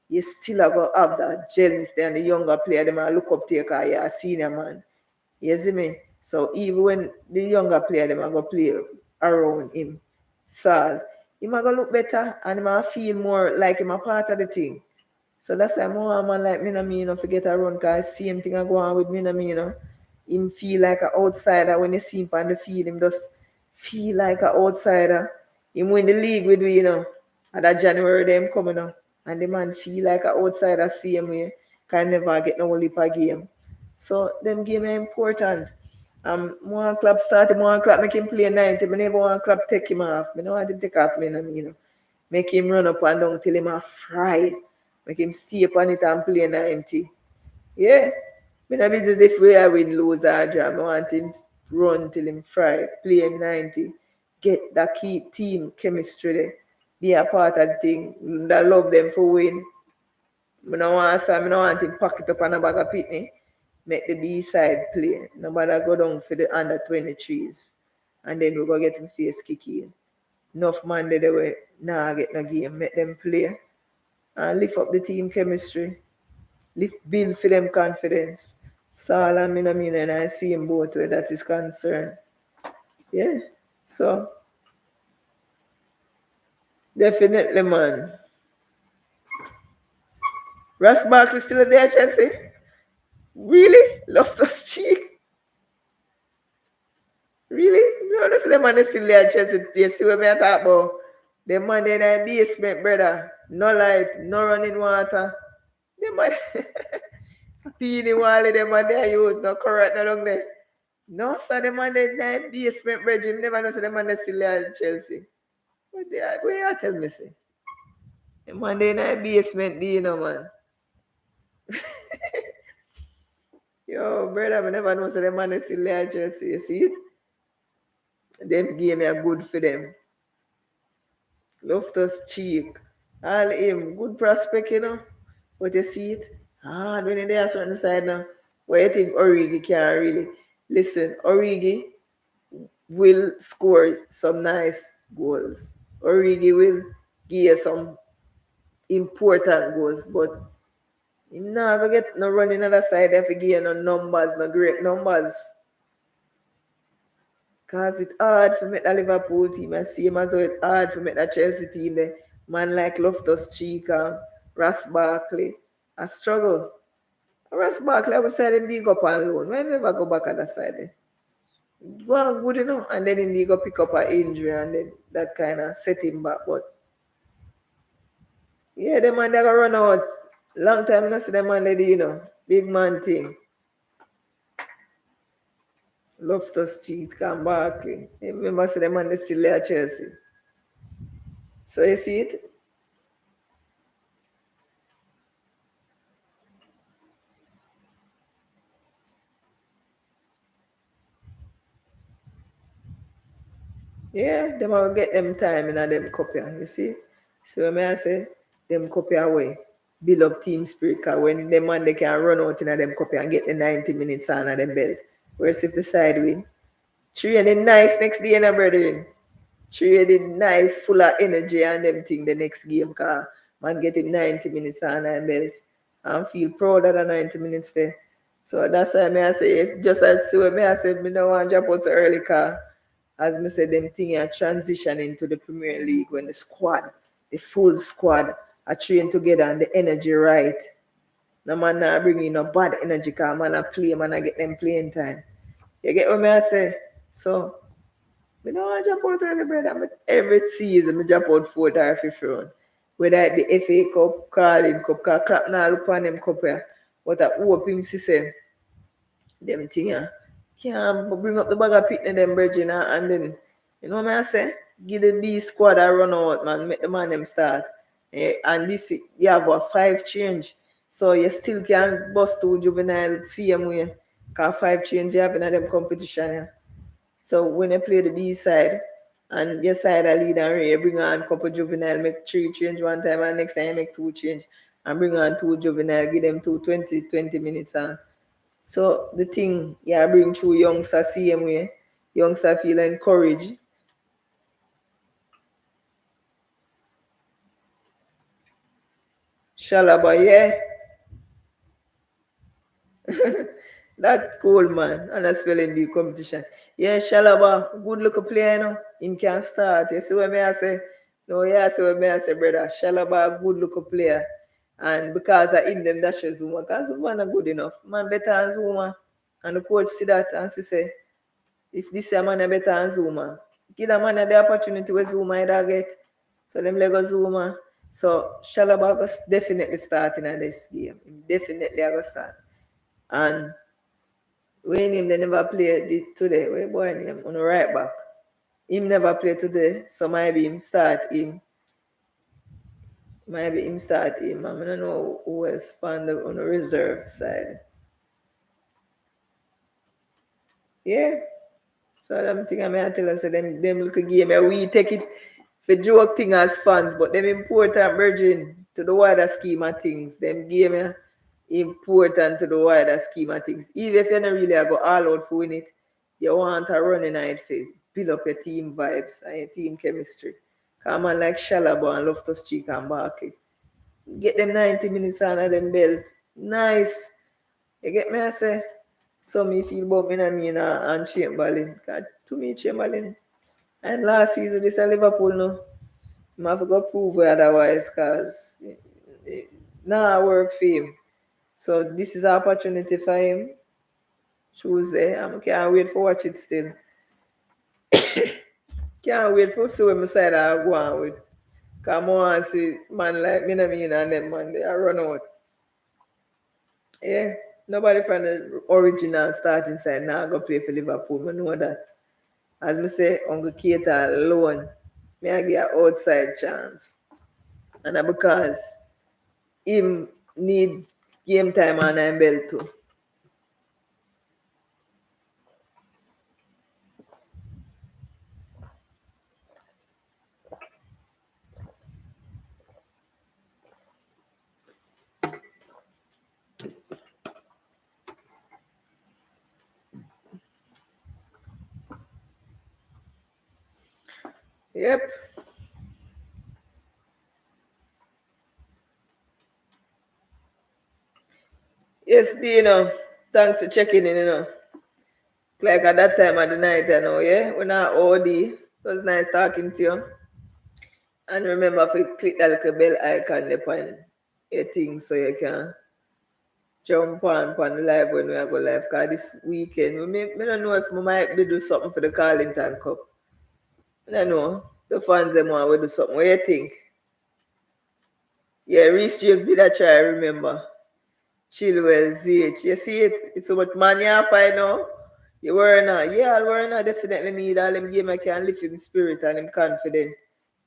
you still are going to have that gels there and the younger player, they might look up to you because you're a senior man. You see me? So even when the younger player, they might go play around him, Saul, he might go look better and he might feel more like him a part of the thing. So that's why more man like me, you know, forget a run, cause same thing I go on with me, you know. Him feel like an outsider when you see him on the field, him just feel like an outsider. Him win the league with we, you know. And that January them coming up. And the man feel like an outsider same way. Can never get no leap a game. So them game are important. One club started, one club make him play 90. I never one club take him off. I know I did take off me, you know. Make him run up and down till him a fry. Make him stay upon it and play 90. Yeah. Me not business if we are win, lose or draw. I want him run till him fry, play him 90. Get that key team chemistry there. Be a part of the thing. I love them for win. I don't want him pack it up on a bag of pitney. Make the B side play. Nobody go down for the under 23s. And then we go get him face kick in. Enough man they way nah get no game. Make them play. And lift up the team chemistry. Build for them confidence. So all I mean, and I see him both where that is concerned. Yeah. So definitely man. Ross Barkley still there, Chelsea? Really? Loftus Cheek? Really? No, that's the man is still there, Chelsea. You see what I talk about? The man in the basement, brother. No light, no running water. The man peeing wall the man there use no current no long there. No, sir, the man in the basement, brother. You never know so the man is still there at Chelsea. What you tell me, say? The man in the basement, do you know, man? Yo, brother, I never know so the man is still there at Chelsea. You see it? Them game are good for them. Loftus Cheek. All him. Good prospect, you know. But you see it? Hard when they are certain side now. What you think Origi can really? Listen, Origi will score some nice goals. Origi will give you some important goals, but you never get no running other side if you give you no numbers, no great numbers. Cause it's hard for make the Liverpool team and same as it's hard for make the Chelsea team there. Man like Loftus Cheek and Ross Barkley. I struggle. Ross Barkley, I would say him dig up on loan. Why never go back at that side there? Go on good enough and then he go pick up an injury and then that kind of set him back. But yeah, the man they go run out. Long time I see the man lady, you know. Big man thing. Loftus Cheek and Barkley. Remember see the man they still there at Chelsea. So you see it? Yeah, them will get them time in a them copy, you see? So when I say them copy away, build up team spirit, cause when them man they can run out in a them copy and get the 90 minutes on a them belt. Whereas if the side win, training nice next day, na brethren. Training nice, full of energy and them thing the next game, cause man getting 90 minutes on a belt and feel proud of the 90 minutes there. So that's why I say it's just as so I say me no want to drop out so early, cause as me said, them thing are transitioning to the Premier League when the squad, the full squad, are trained together and the energy right. No man not bring in no bad energy because man a play, man a get them playing time. You get what I say? So, I don't want to jump out early, brother. But every season, I jump out 4th or 5th round. Whether it the FA Cup, Carling Cup, because crap now look on them cup here. What I hope him see them thing can't bring up the bag of pit in them bridging and then you know what I say? Give the B squad a run out, man, make the man them start. And this you have a 5 change. So you still can bust 2 juvenile same way. Cause 5 change you have in them competition. Yeah. So when you play the B side and your side a lead and you bring on a couple juvenile, make 3 change one time and next time you make 2 change and bring on 2 juvenile, give them 20 minutes and so the thing, yeah, bring through youngster same way. Youngster feel encouraged. Shalaba, yeah. That cool man. And a spelling bee competition. Yeah, Shalaba, good looking player, you know. Him can start. You see what I say? No, yeah, so when I say, brother, Shalaba a good looking player. And because of him, them that shows Zuma. Because Zuma not good enough. Man better than Zuma. And the coach see that and she say, if this man a better than Zuma, give the man the opportunity where Zuma either get. So them Lego Zuma. So Shalaba was definitely starting in this game. Definitely I go start. And when him they never play today, where boy name on the right back. Him never play today, so maybe him start him. Maybe him start him. I don't know who else found on the reserve side. Yeah. So I'm thinking I may tell us so them look a game. We take it for joke thing as fans, but them important virgin to the wider scheme of things. Them game important to the wider scheme of things. Even if you don't really go all out for win it, you want to run in it for build up your team vibes and your team chemistry. Come on like Shalaba and Loftus Cheek and Barkley. Get them 90 minutes under them belt. Nice. You get me? I say, so me feel about me and and Chamberlain. Cause to me, Chamberlain. And last season, this is Liverpool now. I have to go prove otherwise because now I work for him. So this is an opportunity for him. Tuesday. I can't wait for watch it still. Can't wait for see what my side I go on with. Because I want to see man like me and them man, they are run out. Yeah. Nobody from the original starting side now go play for Liverpool. I know that. As I say, Uncle Keita alone, may I get an outside chance. And because him need game time and I'm belt too. Yep. Yes, Dino. Thanks for checking in. Like at that time of the night, yeah? When I OD, it was nice talking to you. And remember if you click that little bell icon upon your thing so you can jump on the live when we go live. Because this weekend, I don't know if we might be do something for the Carlington Cup. I don't know. The fans them want to do something. What do you think? Yeah, Reese James did I try, remember. Chilwell, ZH. You see it? It's so much money I find now. You were not. Yeah, Werner definitely need all them game I can lift him spirit and him confident.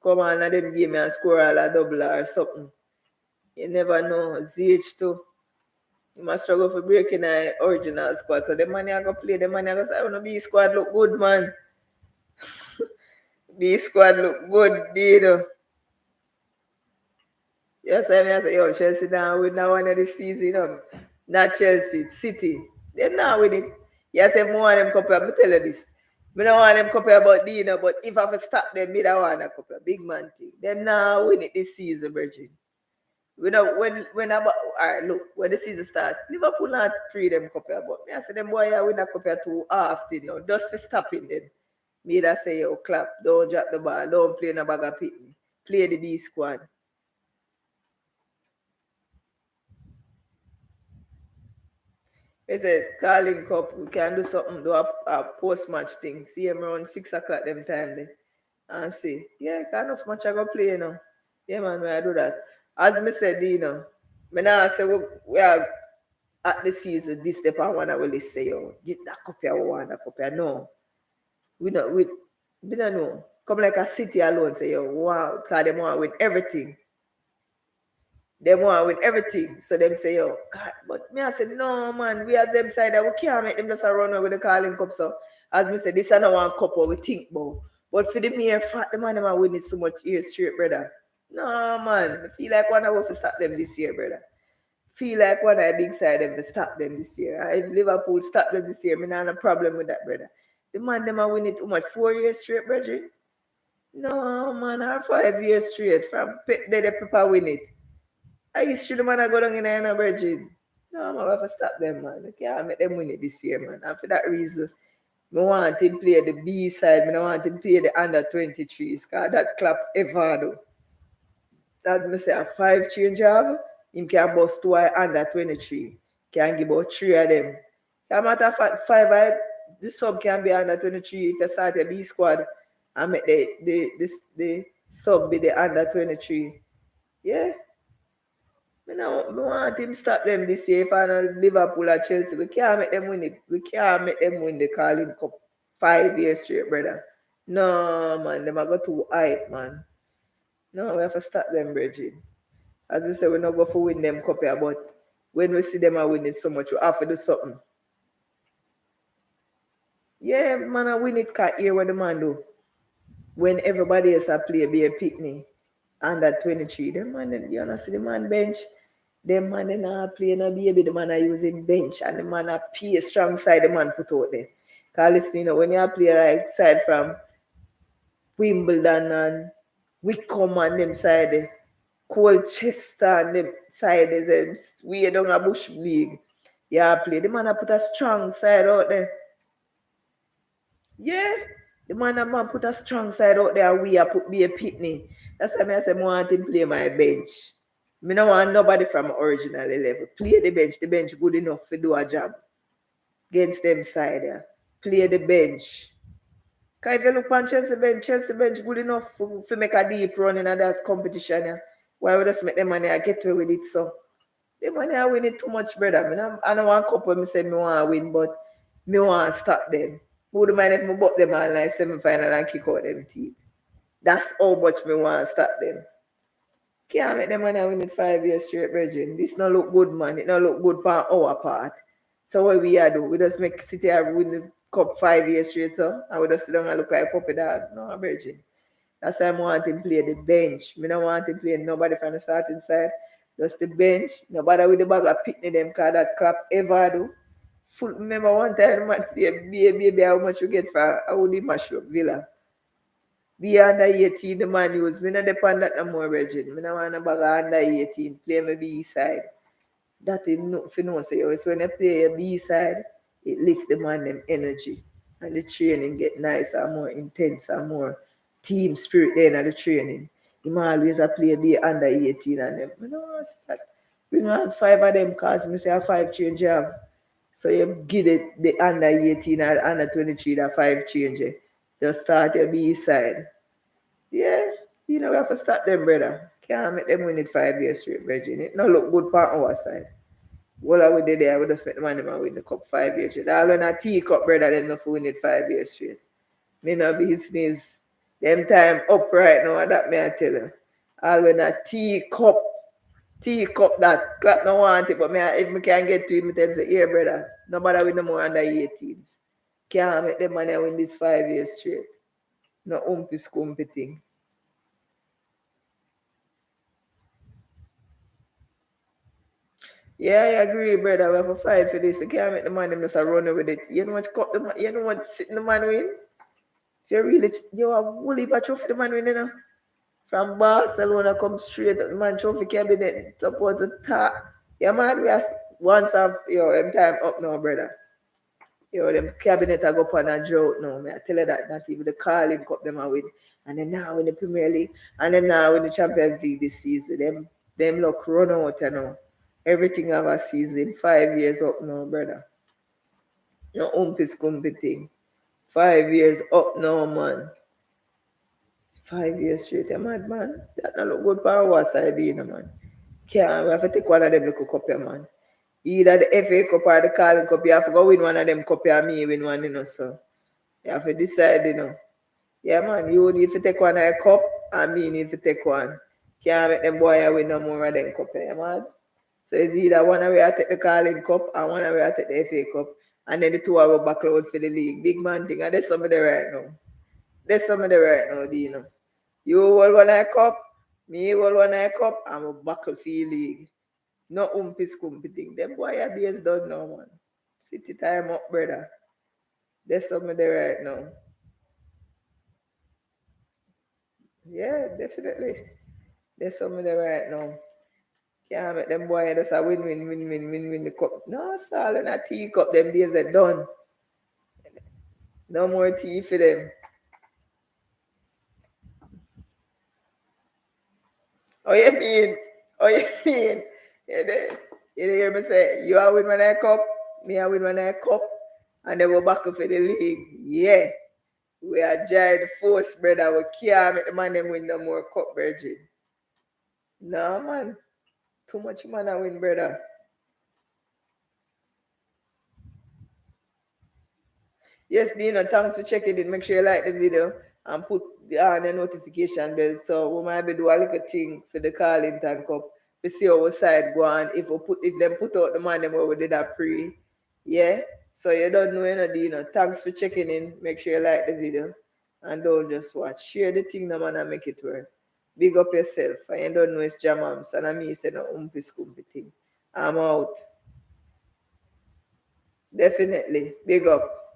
Come on, and them game and score all a double or something. You never know. ZH too. You must struggle for breaking the original squad. So the money I go play, the money I go say, I want to be squad look good, man. Be squad look good, dude. Yes, I say, yo, Chelsea now win now one of the season, Not Chelsea, City. Them now win it. Yes, I want them compare. Me tell you this. Me don't want them compare about Dino, but if I have stop them, me don't want to compare. Big man thing. Them now win it this season, Virgin. We know when about all right, look, when the season start, Liverpool not three them compare, but me I say them boy we not compare too often, just for stopping them. Me that say yo clap, don't drop the ball, don't play in a bag of pitney. Play the B squad. They said calling cup, we can do something, do a post match thing. See him around 6 o'clock them time then. And see, yeah, kind of much I go play, Yeah, man, when I do that. As me said, me now say we are at the season, this step I wanna really say, yo, this that copy I want, that copy. No. We don't know. Come like a city alone, say, yo, wow, cause them want with everything. They want with everything. So them say, yo, God, but me I said, no man, we are them side that we can't make them just a run with the calling cup. So as me said, this is not one cup we think about. But for the mere fact the man them are winning so much years straight, brother. No man. I feel like one of to stop them this year, brother. Feel like one of the big side them to stop them this year. If Liverpool stop them this year, me not have a problem with that, brother. The man them are winning too much 4 years straight, brother. No man, or 5 years straight. From they prepare win it. I used to the man I go down in the virgin. No, I'm going to stop them, man. I can't make them win it this year, man. And for that reason, I want him play the B side. I want him play the under 23s. Because that clap ever do. That me say a 5 change job. Him can bust 2 under 23. Can give about 3 of them. No matter of fact, 5 the sub can be under 23 if you start a B squad and make the sub be the under 23. Yeah. I want him stop them this year. If I know Liverpool or Chelsea, we can't make them win it. We can't make them win the Carling Cup 5 years straight, brother. No, man, them are go too hype, man. No, we have to stop them, Bridget. As we say, we're not going to win them cup here, but when we see them are winning so much, we have to do something. Yeah, man, I win it, can't hear what the man do. When everybody else a play, be a picnic, under 23, them man, you know, see the man bench. Them man they not play no baby, the man are using bench and the man are pay strong side the man put out there. Cause listen, you know, when you play right side from Wimbledon and Wickham and them side, Colchester and them side is a way down a bush league. Yeah, play. The man a put a strong side out there. Yeah. The man put a strong side out there. We a put be a pitney. That's why I say I want him play my bench. I don't want nobody from original level. Play the bench. The bench good enough to do a job against them side. Yeah. Play the bench. Because if you look on Chelsea bench good enough to make a deep run in that competition. Yeah. Why would just make them money I get away with it so? The money I win it too much, brother. I don't want a couple me say me want to win, but me want to stop them. Wouldn't mind if me bought them on like semi-final and kick out them teeth. That's how much me want to stop them. Can't make them money win it 5 years straight, brethren. This not look good, man. It not look good for our part. So what we are do? We just make City win the cup 5 years straight, so and we just sit down and look like puppy dog. No, brethren. That's why I want him play the bench. I don't want him play nobody from the starting side. Just the bench. Nobody with the bag of pitney them cause that crap ever do. Remember one time man play baby how much you get for how would he mash up Villa. Be under 18 the man use. Me not depend that no more, Reggie. Me not want a bag of under 18. Play my B side. That is no if you know say so when you play a B side, it lift the man them energy. And the training get nicer, more intense and more team spirit there in the training. You might always a play be under 18 and them. I don't want to that. Bring on 5 of them cause me say a 5 change job. So you give the under 18 or under 23 that 5 change. Just start your B side. Yeah, you know we have to start them, brother. Can't make them win it 5 years straight, Virgin. It not look good on our side. What I would do there, I would just make the money man win the cup 5 years straight. All when a teacup, brother, them not win it 5 years straight. Me no business. Them time up right now, that me I tell you. All when a teacup that clap no want it, but me if me can get to it, me tell say, here, brothers, nobody win no more under 18s. Can't make them money win this 5 years straight. No umpy scumpy thing. Yeah, I agree, brother. We have to fight for this. You can't make the man them just a run with it. You know what sitting the man win? If you really you are woolly but trophy the man win, you know. From Barcelona come straight the man trophy cabinet support the top. Yeah, man, we are once of them time up now, brother. Them cabinet I go up on a drought now. I tell you that not even the Carling Cup them are win. And then now in the Premier League and then now in the Champions League this season. Them look run out, you know. Everything of a season, 5 years up now, brother. No umpy scumpy thing. 5 years up now, man. 5 years straight, a mad man. That not look good for our side, you know, man. Can't we have to take one of them little cup here, man. Either the FA Cup or the Carling Cup, you have to go win one of them cup here, me win one, you know, so. You have to decide, you know. Yeah, man, you need to take one of a cup, and me need to take one. Can't make them boy win no more of them cup here, man. So it's either one of we take the Carling Cup and one of we take the FA Cup. And then the two of us back out for the league. Big man thing. And there's somebody right now. There's somebody right now, do you know? You hold one a cup, me hold one a cup, and we buckle for the league. No umpy scumpy thing. Them boy are days done now, man. City time up, brother. There's somebody right now. Yeah, definitely. There's somebody right now. Can't make them boy just a win the cup. No, it's all in a teacup. Them days are done. No more tea for them. Oh, you mean? Oh, you mean? You hear me say, you are with my cup, me are with my cup, and then we're back for the league. Yeah. We are giant force, brother. We can't make the man them win no more cup, virgin. No, man. Too much man I win, brother. Yes, Dina, thanks for checking it. Make sure you like the video and put on the notification bell. So we might be do a little thing for the Carlington Cup to see our side go on. If them put out the man them where we did that pre. Yeah. So you don't know, Dina. Thanks for checking in. Make sure you like the video. And don't just watch. Share the thing, no man, and make it work. Big up yourself. And you don't know it's jamams. And I mean, it's no umpy scumpy thing. I'm out. Definitely. Big up.